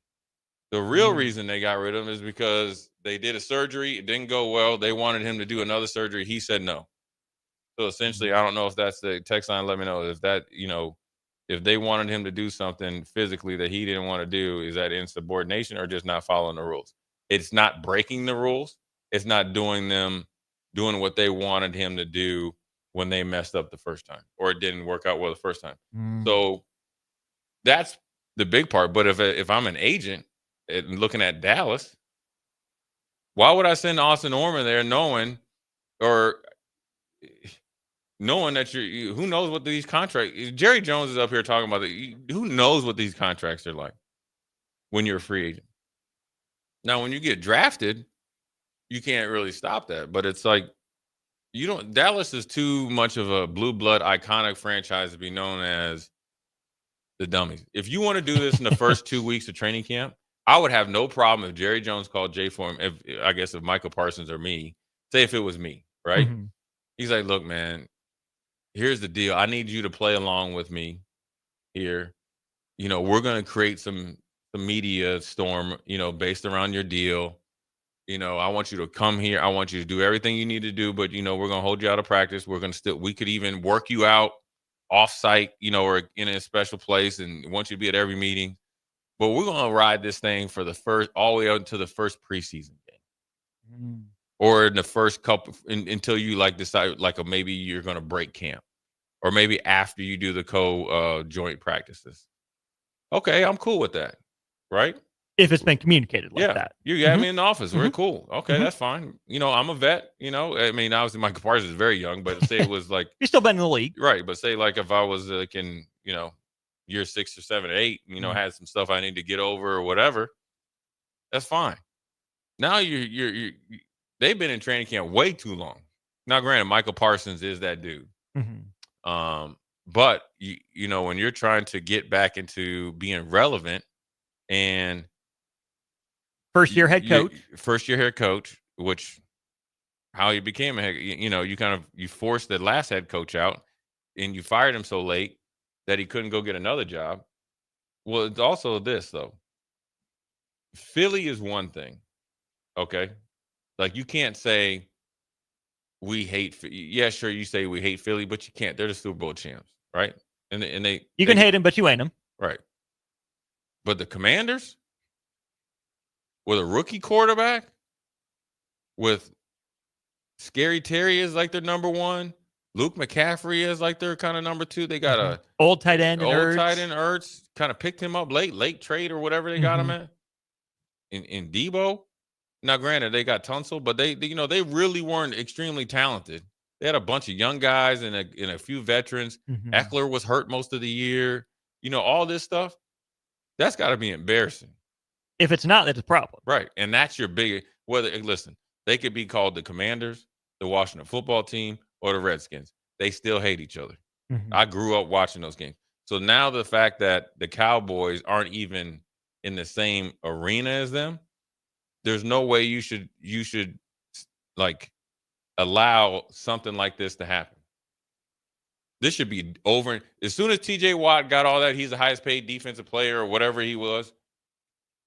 The real reason they got rid of him is because they did a surgery. It didn't go well. They wanted him to do another surgery. He said no. So essentially, I don't know if that's the text line. Let me know if that, if they wanted him to do something physically that he didn't want to do, is that insubordination or just not following the rules? It's not breaking the rules. It's not doing what they wanted him to do when they messed up the first time or it didn't work out well the first time. So that's the big part. But if I'm an agent and looking at Dallas, why would I send Austin Orman there knowing that who knows what these contracts, Jerry Jones is up here talking about who knows what these contracts are like when you're a free agent. Now, when you get drafted, you can't really stop that, but it's like, Dallas is too much of a blue blood iconic franchise to be known as the dummies. If you want to do this in the first 2 weeks of training camp, I would have no problem if Jerry Jones called Jay Foreman, if Michael Parsons or me, say if it was me, right? He's like, look, man, here's the deal. I need you to play along with me here. We're going to create some media storm, based around your deal. I want you to come here. I want you to do everything you need to do, but we're going to hold you out of practice. We could even work you out off site, or in a special place and want you to be at every meeting. But we're going to ride this thing for all the way up to the first preseason game. Or in the first couple until you decide maybe you're going to break camp, or maybe after you do the joint practices. Okay, I'm cool with that, right? If it's been communicated like that. You got me in the office. Very cool. Okay, that's fine. I'm a vet. Obviously Michael Parsons is very young, but say it was like he's still been in the league, right? But say if I was in year 6 or 7 or 8, had some stuff I need to get over or whatever, that's fine. Now they've been in training camp way too long. Now, granted, Michael Parsons is that dude. But when you're trying to get back into being relevant and first year head coach, which how he became a head, you forced the last head coach out and you fired him so late that he couldn't go get another job. Well, it's also this though. Philly is one thing. Okay. Like you can't say we hate, yeah, sure. You say we hate Philly, but you can't. They're the Super Bowl champs, right? And you can hate them, but you ain't them, right? But the Commanders, with a rookie quarterback, with Scary Terry is like their number one, Luke McCaffrey is like their kind of number two. They got a old tight end, Ertz kind of picked him up late trade or whatever they got him at. In Debo. Now, granted, they got Tunsil, but they really weren't extremely talented. They had a bunch of young guys and a few veterans. Eckler was hurt most of the year. All this stuff. That's got to be embarrassing. If it's not, that's a problem. Right. And that's your big listen, they could be called the Commanders, the Washington football team, or the Redskins. They still hate each other. I grew up watching those games. So now the fact that the Cowboys aren't even in the same arena as them, there's no way you should like allow something like this to happen. This should be over. As soon as TJ Watt got all that, he's the highest paid defensive player or whatever he was.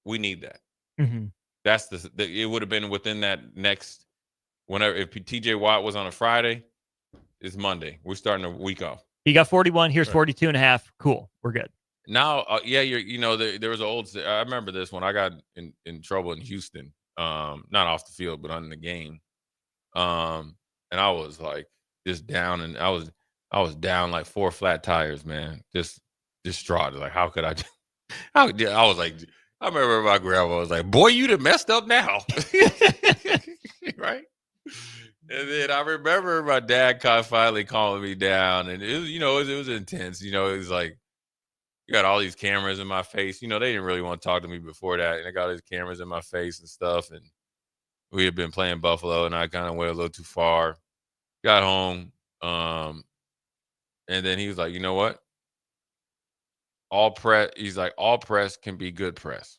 We need that. That's it would have been within that next, whenever, if TJ Watt was on a Friday, it's Monday. We're starting a week off. He got 41. Here's 42 and a half. Cool. We're good. Now, there was an old, I remember this when I got in trouble in Houston, not off the field, but on the game. And I was like just down, and I was down like 4 flat tires, man. Just distraught. Like, how could I? I was like, I remember my grandma was like, "Boy, you done messed up now," right? And then I remember my dad finally calling me down, and it was intense. It was like, you got all these cameras in my face. They didn't really want to talk to me before that, and I got all these cameras in my face and stuff. And we had been playing Buffalo, and I kind of went a little too far. Got home, and then he was like, "You know what? All press can be good press.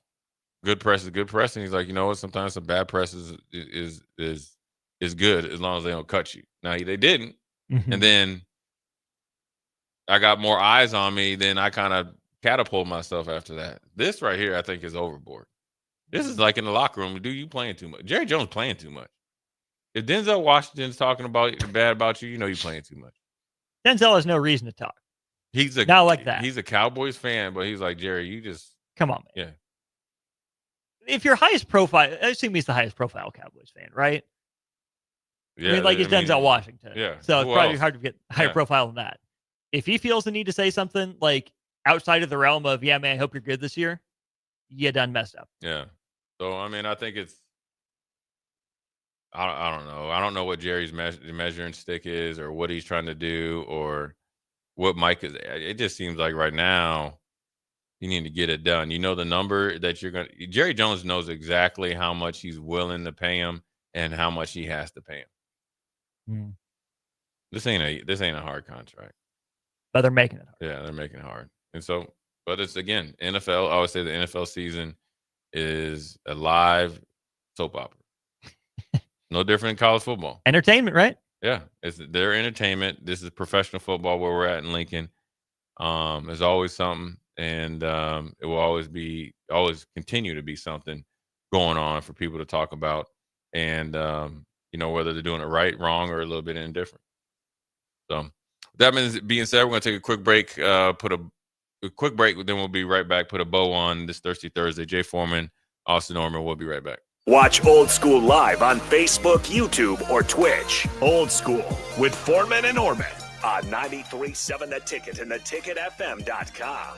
Good press is good press." And he's like, "You know what? Sometimes some bad press is good as long as they don't cut you." Now they didn't, and then I got more eyes on me, then I kind of catapult myself after that. This right here, I think, is overboard. This is like in the locker room, dude, you playing too much. Jerry Jones playing too much. If Denzel Washington's talking bad about you, you're playing too much. Denzel has no reason to talk. He's not like that. He's a Cowboys fan, but he's like, Jerry, you just come on, man. Yeah. If you're highest profile, I assume he's the highest profile Cowboys fan, right? Yeah. It's Denzel Washington. Yeah. So it's probably hard to get higher profile than that. If he feels the need to say something like outside of the realm of, "Yeah, man, I hope you're good this year," you done messed up. Yeah. So, I think it's, I don't know. I don't know what Jerry's measuring stick is, or what he's trying to do, or what Mike is. It just seems like right now you need to get it done. The number that you're going to, Jerry Jones knows exactly how much he's willing to pay him and how much he has to pay him. This ain't a hard contract. But they're making it hard. Yeah, they're making it hard. And so, but it's, again, NFL. I always say the NFL season is a live soap opera. No different than college football. Entertainment, right? Yeah, it's their entertainment. This is professional football where we're at in Lincoln. There's always something, and it will always continue to be something going on for people to talk about. And, whether they're doing it right, wrong, or a little bit indifferent. So, that being said, we're going to take a quick break, put a quick break, then we'll be right back, put a bow on this Thirsty Thursday. Jay Foreman, Austin Oerman, we'll be right back. Watch Old School live on Facebook, YouTube, or Twitch. Old School with Foreman and Oerman on 93.7 The Ticket and theticketfm.com.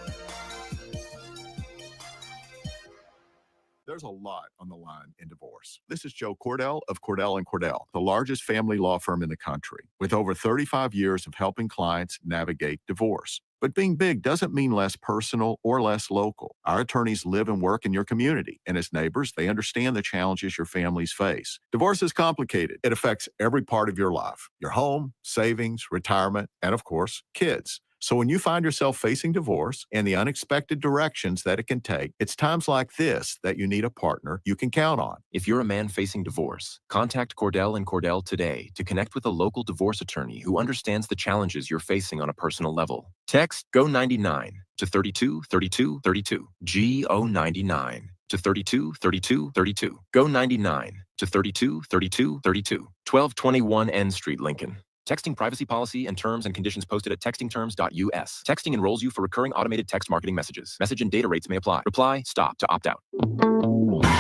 There's a lot on the line in divorce. This is Joe Cordell of Cordell & Cordell, the largest family law firm in the country, with over 35 years of helping clients navigate divorce. But being big doesn't mean less personal or less local. Our attorneys live and work in your community, and as neighbors, they understand the challenges your families face. Divorce is complicated. It affects every part of your life: your home, savings, retirement, and of course, kids. So when you find yourself facing divorce and the unexpected directions that it can take, it's times like this that you need a partner you can count on. If you're a man facing divorce, contact Cordell & Cordell today to connect with a local divorce attorney who understands the challenges you're facing on a personal level. Text GO99 to 32 32 32. GO99 to 32 32 32. GO99 to 32 32 32. 1221 N Street, Lincoln. Texting privacy policy and terms and conditions posted at textingterms.us. Texting enrolls you for recurring automated text marketing messages. Message and data rates may apply. Reply, stop to opt out.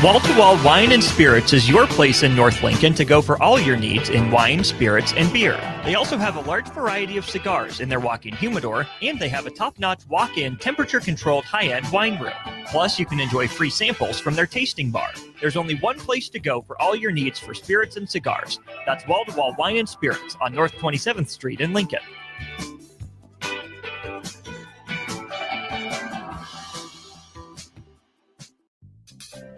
Wall to Wall Wine and Spirits is your place in North Lincoln to go for all your needs in wine, spirits, and beer. They also have a large variety of cigars in their walk-in humidor, and they have a top-notch walk-in temperature-controlled high-end wine room. Plus, you can enjoy free samples from their tasting bar. There's only one place to go for all your needs for spirits and cigars. That's Wall to Wall Wine and Spirits on North 27th Street in Lincoln.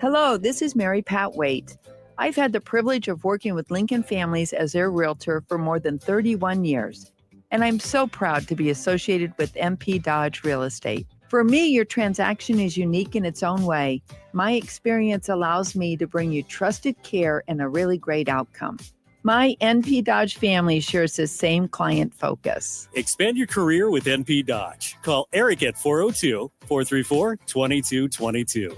Hello, this is Mary Pat Waite. I've had the privilege of working with Lincoln families as their realtor for more than 31 years, and I'm so proud to be associated with MP Dodge Real Estate. For me, your transaction is unique in its own way. My experience allows me to bring you trusted care and a really great outcome. My NP Dodge family shares the same client focus. Expand your career with NP Dodge. Call Eric at 402-434-2222.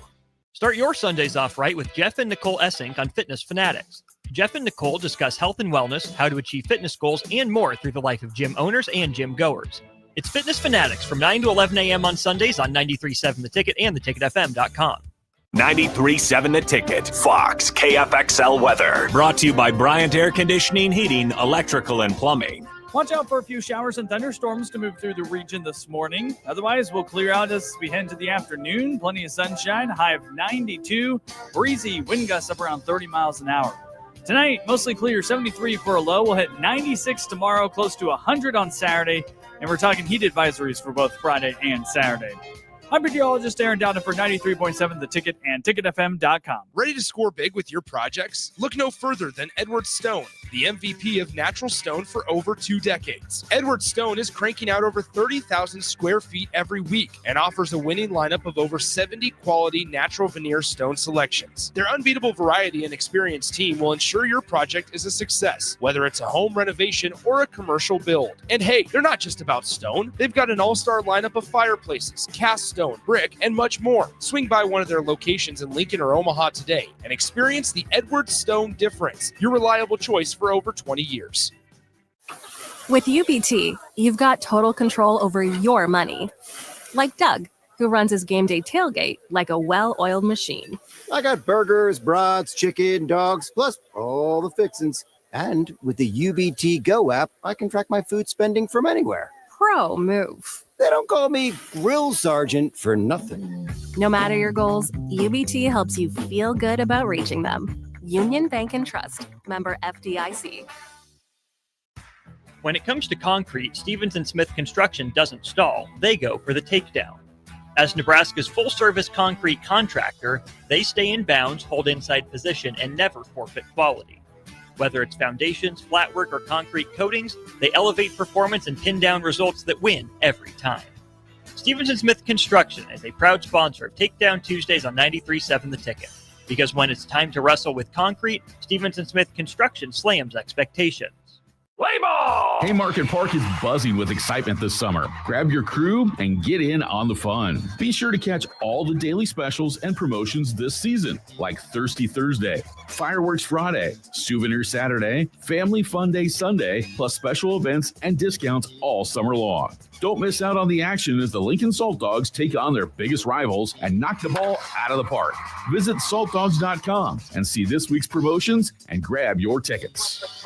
Start your Sundays off right with Jeff and Nicole Essink on Fitness Fanatics. Jeff and Nicole discuss health and wellness, how to achieve fitness goals, and more through the life of gym owners and gym goers. It's Fitness Fanatics from 9 to 11 a.m. on Sundays on 93.7 The Ticket and theticketfm.com. 93.7 The Ticket, Fox, KFXL weather. Brought to you by Bryant Air Conditioning, Heating, Electrical, and Plumbing. Watch out for a few showers and thunderstorms to move through the region this morning. Otherwise, we'll clear out as we head into the afternoon. Plenty of sunshine, high of 92. Breezy, wind gusts up around 30 miles an hour. Tonight, mostly clear, 73 for a low. We'll hit 96 tomorrow, close to 100 on Saturday. And we're talking heat advisories for both Friday and Saturday. I'm meteorologist Aaron Dowden for 93.7 The Ticket and ticketfm.com. Ready to score big with your projects? Look no further than Edward Stone, the MVP of natural stone for over 2 decades. Edward Stone is cranking out over 30,000 square feet every week and offers a winning lineup of over 70 quality natural veneer stone selections. Their unbeatable variety and experienced team will ensure your project is a success, whether it's a home renovation or a commercial build. And hey, they're not just about stone. They've got an all-star lineup of fireplaces, cast stone, brick, and much more. Swing by one of their locations in Lincoln or Omaha today and experience the Edward Stone difference, your reliable choice for over 20 years. With UBT, you've got total control over your money. Like Doug, who runs his game day tailgate like a well-oiled machine. I got burgers, brats, chicken, dogs, plus all the fixins. And with the UBT Go app, I can track my food spending from anywhere. Pro move. They don't call me Grill Sergeant for nothing. No matter your goals, UBT helps you feel good about reaching them. Union Bank and Trust. Member FDIC. When it comes to concrete, Stevens & Smith Construction doesn't stall. They go for the takedown. As Nebraska's full-service concrete contractor, they stay in bounds, hold inside position, and never forfeit quality. Whether it's foundations, flatwork, or concrete coatings, they elevate performance and pin down results that win every time. Stevens & Smith Construction is a proud sponsor of Takedown Tuesdays on 93.7 The Ticket. Because when it's time to wrestle with concrete, Stevens & Smith Construction slams expectations. Play ball! Haymarket Park is buzzing with excitement this summer. Grab your crew and get in on the fun. Be sure to catch all the daily specials and promotions this season, like Thirsty Thursday, Fireworks Friday, Souvenir Saturday, Family Fun Day Sunday, plus special events and discounts all summer long. Don't miss out on the action as the Lincoln Salt Dogs take on their biggest rivals and knock the ball out of the park. Visit saltdogs.com and see this week's promotions and grab your tickets.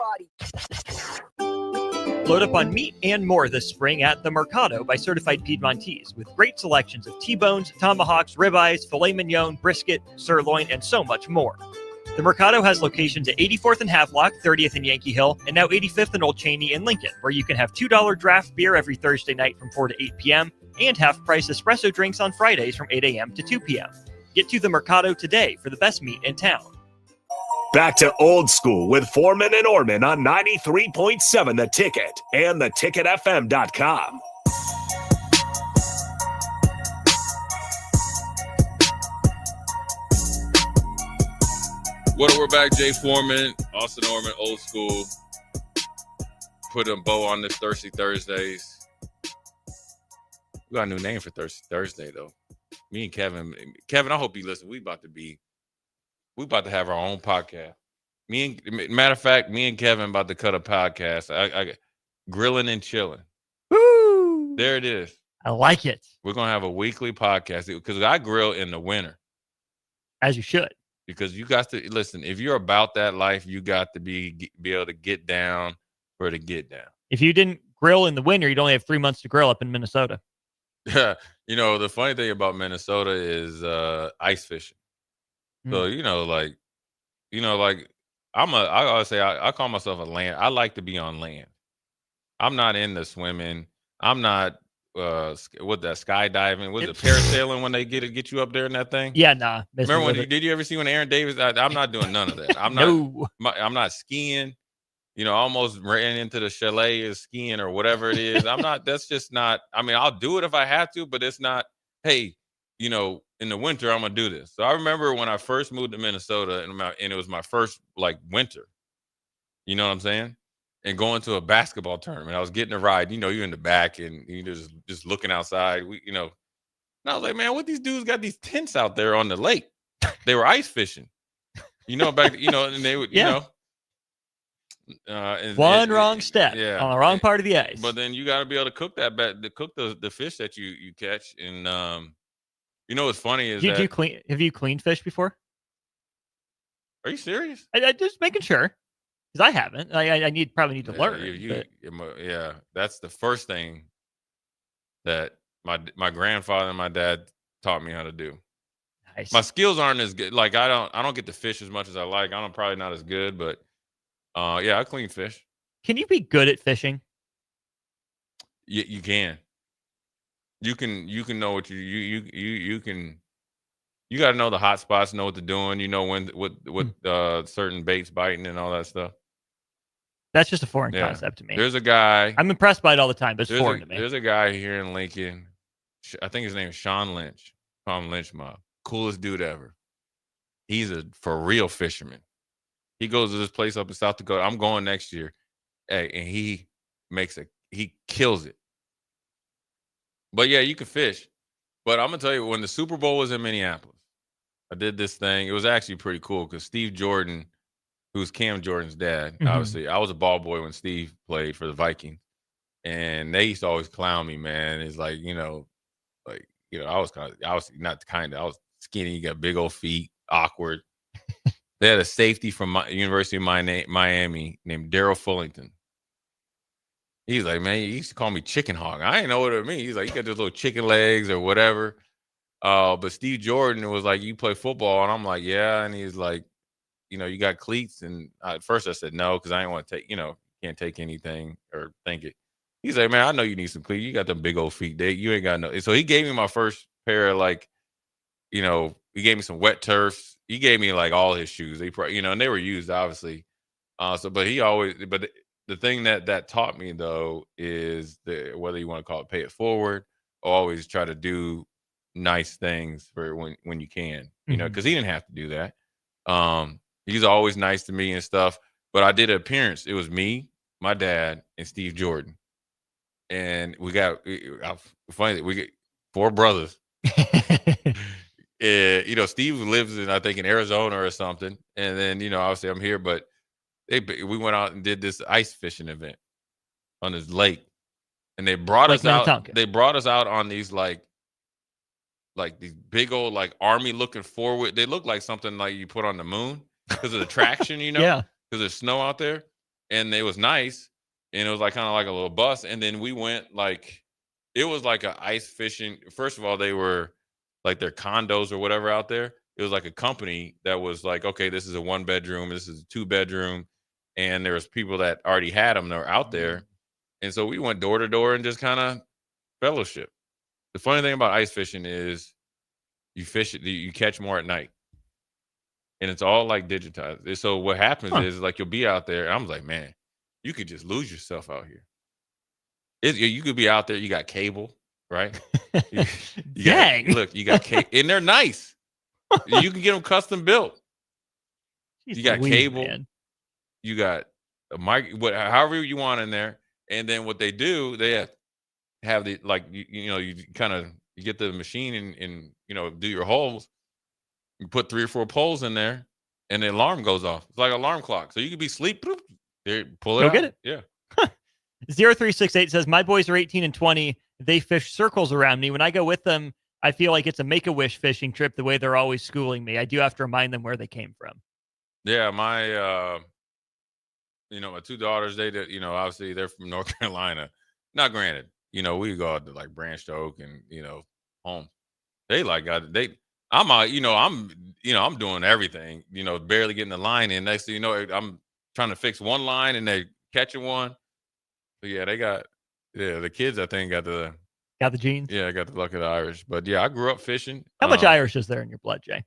Load up on meat and more this spring at the Mercado by Certified Piedmontese with great selections of T-bones, tomahawks, ribeyes, filet mignon, brisket, sirloin, and so much more. The Mercado has locations at 84th and Havelock, 30th and Yankee Hill, and now 85th and Old Cheney in Lincoln, where you can have $2 draft beer every Thursday night from 4 to 8 p.m. and half-price espresso drinks on Fridays from 8 a.m. to 2 p.m. Get to the Mercado today for the best meat in town. Back to Old School with Foreman and Oerman on 93.7 The Ticket and theticketfm.com. Well, we're back. Jay Foreman, Austin Oerman, Old School. Put a bow on this Thirsty Thursdays. We got a new name for Thirsty Thursday, though. Me and Kevin, I hope you listen. We about to have our own podcast. Matter of fact, me and Kevin about to cut a podcast. I grilling and chilling. Woo! There it is. I like it. We're gonna have a weekly podcast because I grill in the winter. As you should. Because you got to listen. If you're about that life, you got to be able to get down for the get down. If you didn't grill in the winter, you'd only have 3 months to grill up in Minnesota. You know, the funny thing about Minnesota is ice fishing. So, I always say I call myself a land. I like to be on land. I'm not into swimming. I'm not with that skydiving. Was it parasailing when they get you up there in that thing? Yeah, nah. Remember did you ever see when Aaron Davis? I'm not doing none of that. I'm not. I'm not skiing. I almost ran into the chalet is skiing or whatever it is. I'm not. That's just not. I mean, I'll do it if I have to, but it's not. Hey, in the winter I'm gonna do this. So I remember when I first moved to Minnesota, and it was my first winter. You know what I'm saying? And going to a basketball tournament, I was getting a ride. You're in the back and you just looking outside. And I was like, man, what these dudes got these tents out there on the lake? They were ice fishing. Back. And they would. One wrong step on the wrong part of the ice. But then you got to be able to cook the fish that you catch. And what's funny is have you cleaned fish before? Are you serious? I just making sure. Because I haven't. I probably need to learn. That's the first thing that my grandfather and my dad taught me how to do. Nice. My skills aren't as good. Like I don't get to fish as much as I like. I'm probably not as good, but I clean fish. Can you be good at fishing? You can. You can know what you can. You got to know the hot spots, know what they're doing. You know what certain baits biting and all that stuff. That's just a foreign concept to me. There's a guy. I'm impressed by it all the time, but it's foreign to me. There's a guy here in Lincoln. I think his name is Sean Lynch. Tom Lynch Mob. Coolest dude ever. He's a for real fisherman. He goes to this place up in South Dakota. I'm going next year. Hey, and he kills it. But yeah, you can fish. But I'm gonna tell you, when the Super Bowl was in Minneapolis, I did this thing. It was actually pretty cool because Steve Jordan, who's Cam Jordan's dad, obviously, I was a ball boy when Steve played for the Vikings, and they used to always clown me, man. It's like, I was I was skinny, got big old feet, awkward. They had a safety from University of Miami named Daryl Fullington. He's like, man, he used to call me chicken hog. I didn't know what it means. He's like, you got those little chicken legs or whatever. But Steve Jordan was like, you play football? And I'm like, yeah. And he's like, you got cleats? And at first I said no, because I didn't want to take, can't take anything or think it. He's like, man, I know you need some cleats. You got them big old feet. You ain't got no. So he gave me my first pair of he gave me some wet turfs. He gave me all his shoes. They and they were used, obviously. But the thing that taught me though is whether you want to call it pay it forward or always try to do nice things for when you can, because he didn't have to do that. He's always nice to me and stuff. But I did an appearance. It was me, my dad, and Steve Jordan, and we got funny. We get 4 brothers. Steve lives in Arizona or something, and then obviously I'm here, but we went out and did this ice fishing event on this lake, and they brought us out. They brought us out on these these big old army looking forward. They look like something like you put on the moon because of the traction, yeah, because there's snow out there, and it was nice, and it was kind of like a little bus, and then we went it was like a ice fishing. First of all, they were their condos or whatever out there, it was like a company that was like, okay, this is a 1-bedroom, this is a 2-bedroom, and there was people that already had them that were out there, and so we went door to door and just kind of fellowship. The funny thing about ice fishing is you fish it, you catch more at night, and it's all like digitized. And so what happens is like you'll be out there. And I was like, man, you could just lose yourself out here. You could be out there. You got cable, right? Dang. You got cable, and they're nice. You can get them custom built. Jeez You got Louise, cable. man. You got a mic, however you want in there. And then what they do, they have the like you kind of you get the machine and do your holes. You put 3 or 4 poles in there, and the alarm goes off. It's like an alarm clock. So you could be asleep. Pull it Go out. get it. Yeah. 0368 says, my boys are 18 and 20. They fish circles around me. When I go with them, I feel like it's a Make-A-Wish fishing trip the way they're always schooling me. I do have to remind them where they came from. Yeah, my my 2 daughters, they did, obviously they're from North Carolina. Now, granted, we go out to like Branch Oak and home. They like I'm out, I'm doing everything, barely getting the line in. Next thing you know, I'm trying to fix one line and they catching one. So yeah, the kids I think got the genes. Yeah, I got the luck of the Irish. But yeah, I grew up fishing. How much Irish is there in your blood, Jay?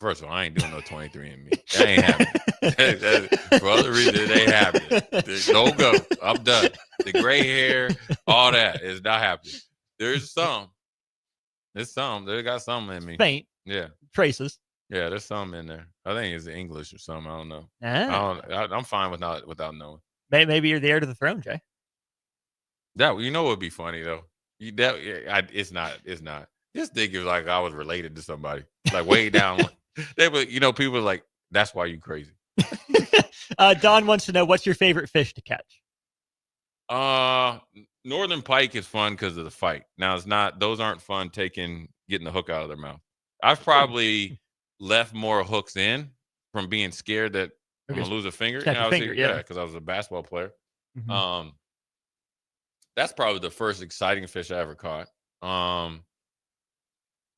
First of all, I ain't doing no 23andMe. That ain't happening. For other reasons, it ain't happening. Don't go. I'm done. The gray hair, all that is not happening. There's some. There's some. They got something in me. Faint. Yeah. Traces. Yeah, there's something in there. I think it's English or something. I don't know. I'm fine without knowing. Maybe you're the heir to the throne, Jay. That what would be funny though. It's not. It's not. Just think it like I was related to somebody, like way down. They were, people are like, that's why you crazy. Don wants to know, what's your favorite fish to catch? Northern pike is fun because of the fight. Now it's not; those aren't fun getting the hook out of their mouth. I've probably left more hooks in from being scared that I'm gonna lose a finger. Yeah, because I was a basketball player. Mm-hmm. That's probably the first exciting fish I ever caught.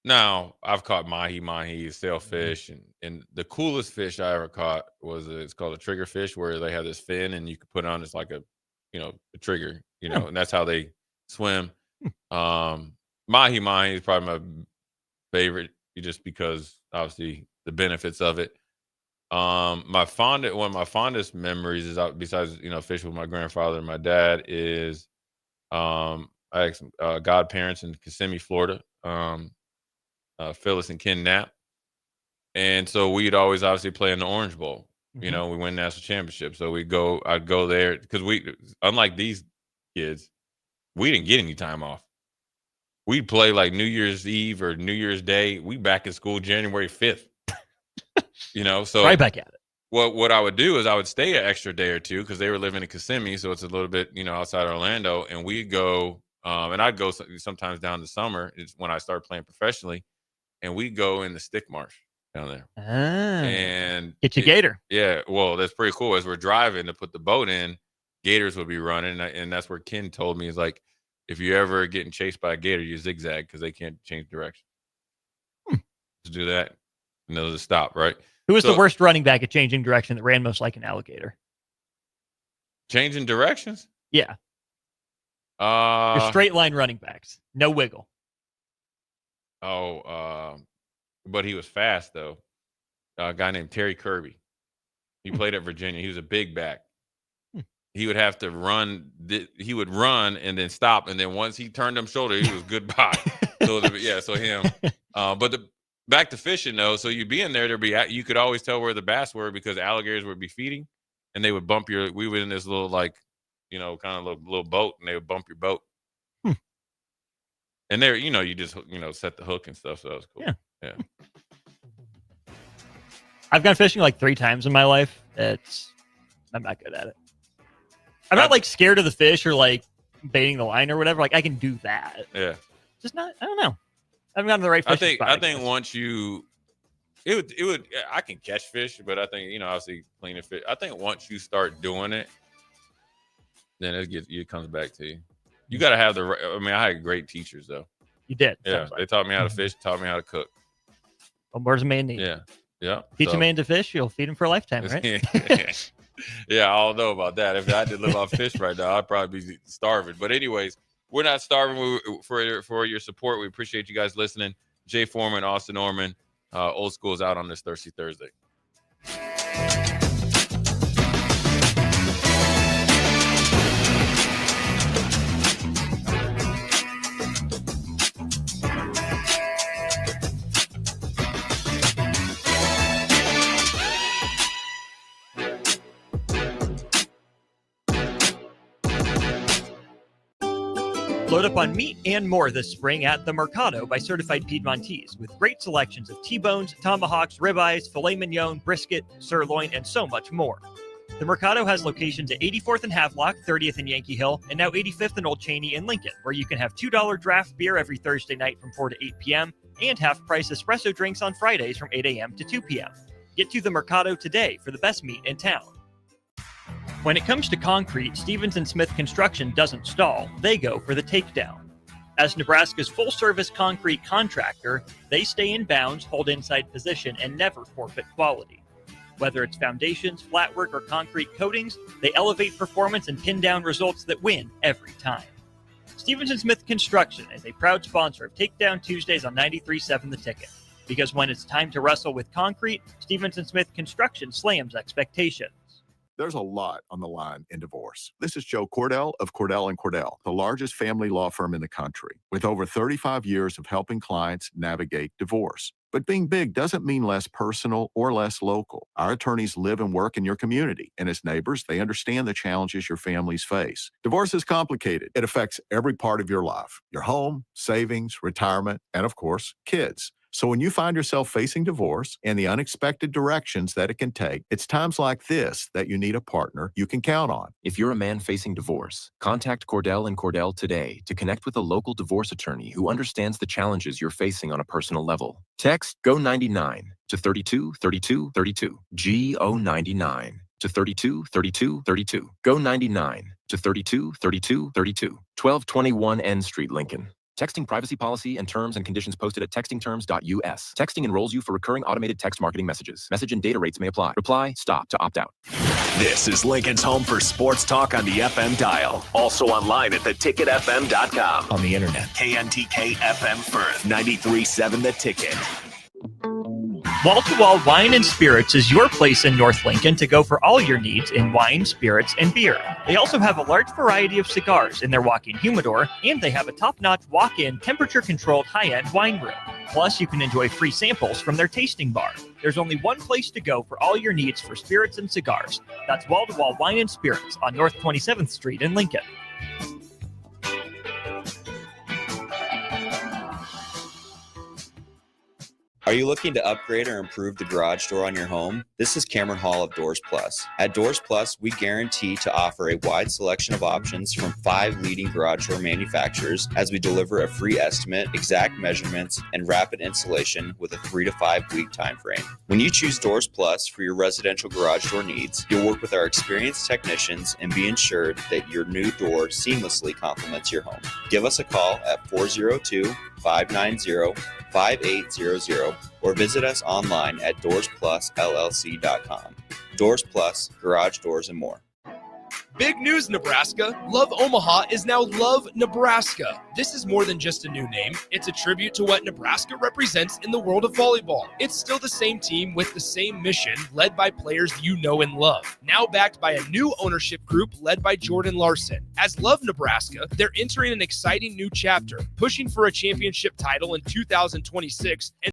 Now I've caught mahi, sailfish, and the coolest fish I ever caught was it's called a trigger fish, where they have this fin and you can put on, it's like a trigger, and that's how they swim. Mahi is probably my favorite, just because obviously the benefits of it. One of my fondest memories is besides fishing with my grandfather and my dad is I had some godparents in Kissimmee, Florida. Phyllis and Ken Knapp. And so we'd always obviously play in the Orange Bowl. Mm-hmm. We win national championships. So I'd go there because unlike these kids, we didn't get any time off. We'd play like New Year's Eve or New Year's Day. We back in school January 5th. So right back at it. What I would do is I would stay an extra day or two because they were living in Kissimmee, so it's a little bit, outside Orlando, and we'd go, and I'd go sometimes down the summer is when I started playing professionally, and we'd go in the stick marsh down there. And get you gator. Yeah, well, that's pretty cool. As we're driving to put the boat in, gators would be running, and that's where Ken told me, is like, if you're ever getting chased by a gator, you zigzag because they can't change direction. To do that, and they'll just stop, right? Who was the worst running back at changing direction that ran most like an alligator? Changing directions? Yeah. Your straight line running backs. No wiggle. But he was fast, though. A guy named Terry Kirby. He played at Virginia. He was a big back. He would have to run. He would run and then stop. And then once he turned them shoulder, he was goodbye. So him. But back to fishing, though. So you'd be in there. You could always tell where the bass were because alligators would be feeding. And they would bump we were in this little, kind of little boat. And they would bump your boat. And there, you just, set the hook and stuff. So that was cool. Yeah. I've gone fishing like 3 times in my life. I'm not good at it. I'm not like scared of the fish or like baiting the line or whatever. Like I can do that. Yeah. Just not, I don't know. I haven't gotten the right fish. I think once it would, I can catch fish, but I think, obviously cleaning fish. I think once you start doing it, then it comes back to you. You got to have I had great teachers though. You did. Yeah. They taught me how to fish, taught me how to cook. What more does a man need? Yeah. Teach a man to fish, you'll feed him for a lifetime, right? Yeah, I don't know about that. If I had to live off fish right now, I'd probably be starving. But anyways, we're not starving for your support. We appreciate you guys listening. Jay Foreman, Austin Oerman, Old School's out on this Thirsty Thursday. Load up on meat and more this spring at the Mercado by Certified Piedmontese, with great selections of T-bones, tomahawks, ribeyes, filet mignon, brisket, sirloin, and so much more. The Mercado has locations at 84th and Havelock, 30th and Yankee Hill, and now 85th and Old Cheney in Lincoln, where you can have $2 draft beer every Thursday night from 4 to 8 p.m. and half-price espresso drinks on Fridays from 8 a.m. to 2 p.m. Get to the Mercado today for the best meat in town. When it comes to concrete, Stevens & Smith Construction doesn't stall. They go for the takedown. As Nebraska's full-service concrete contractor, they stay in bounds, hold inside position, and never forfeit quality. Whether it's foundations, flatwork, or concrete coatings, they elevate performance and pin down results that win every time. Stevens & Smith Construction is a proud sponsor of Takedown Tuesdays on 93.7 The Ticket. Because when it's time to wrestle with concrete, Stevens & Smith Construction slams expectations. There's a lot on the line in divorce. This is Joe Cordell of Cordell & Cordell, the largest family law firm in the country, with over 35 years of helping clients navigate divorce. But being big doesn't mean less personal or less local. Our attorneys live and work in your community, and as neighbors, they understand the challenges your families face. Divorce is complicated. It affects every part of your life, your home, savings, retirement, and of course, kids. So when you find yourself facing divorce and the unexpected directions that it can take, it's times like this that you need a partner you can count on. If you're a man facing divorce, contact Cordell & Cordell today to connect with a local divorce attorney who understands the challenges you're facing on a personal level. Text GO99 to 32 32 32. GO99 to 32 32 32. GO99 to 32 32 32. 1221 N Street, Lincoln. Texting privacy policy and terms and conditions posted at textingterms.us. Texting enrolls you for recurring automated text marketing messages. Message and data rates may apply. Reply, stop to opt out. This is Lincoln's home for sports talk on the FM dial. Also online at theticketfm.com. On the internet, KNTK FM Firth, 93.7 The Ticket. Wall to Wall Wine and Spirits is your place in North Lincoln to go for all your needs in wine, spirits, and beer. They also have a large variety of cigars in their walk-in humidor, and they have a top-notch walk-in, temperature-controlled high-end wine room. Plus, you can enjoy free samples from their tasting bar. There's only one place to go for all your needs for spirits and cigars. That's Wall to Wall Wine and Spirits on North 27th Street in Lincoln. Are you looking to upgrade or improve the garage door on your home? This is Cameron Hall of Doors Plus. At Doors Plus, we guarantee to offer a wide selection of options from 5 leading garage door manufacturers as we deliver a free estimate, exact measurements, and rapid installation with a 3 to 5 week time frame. When you choose Doors Plus for your residential garage door needs, you'll work with our experienced technicians and be ensured that your new door seamlessly complements your home. Give us a call at 402-590-5800 or visit us online at DoorsPlusLLC.com. Doors Plus, garage doors, and more. Big news, Nebraska. Love Omaha is now Love Nebraska. This is more than just a new name. It's a tribute to what Nebraska represents in the world of volleyball. It's still the same team with the same mission, led by players you know and love. Now backed by a new ownership group led by Jordan Larson. As Love Nebraska, they're entering an exciting new chapter, pushing for a championship title in 2026 and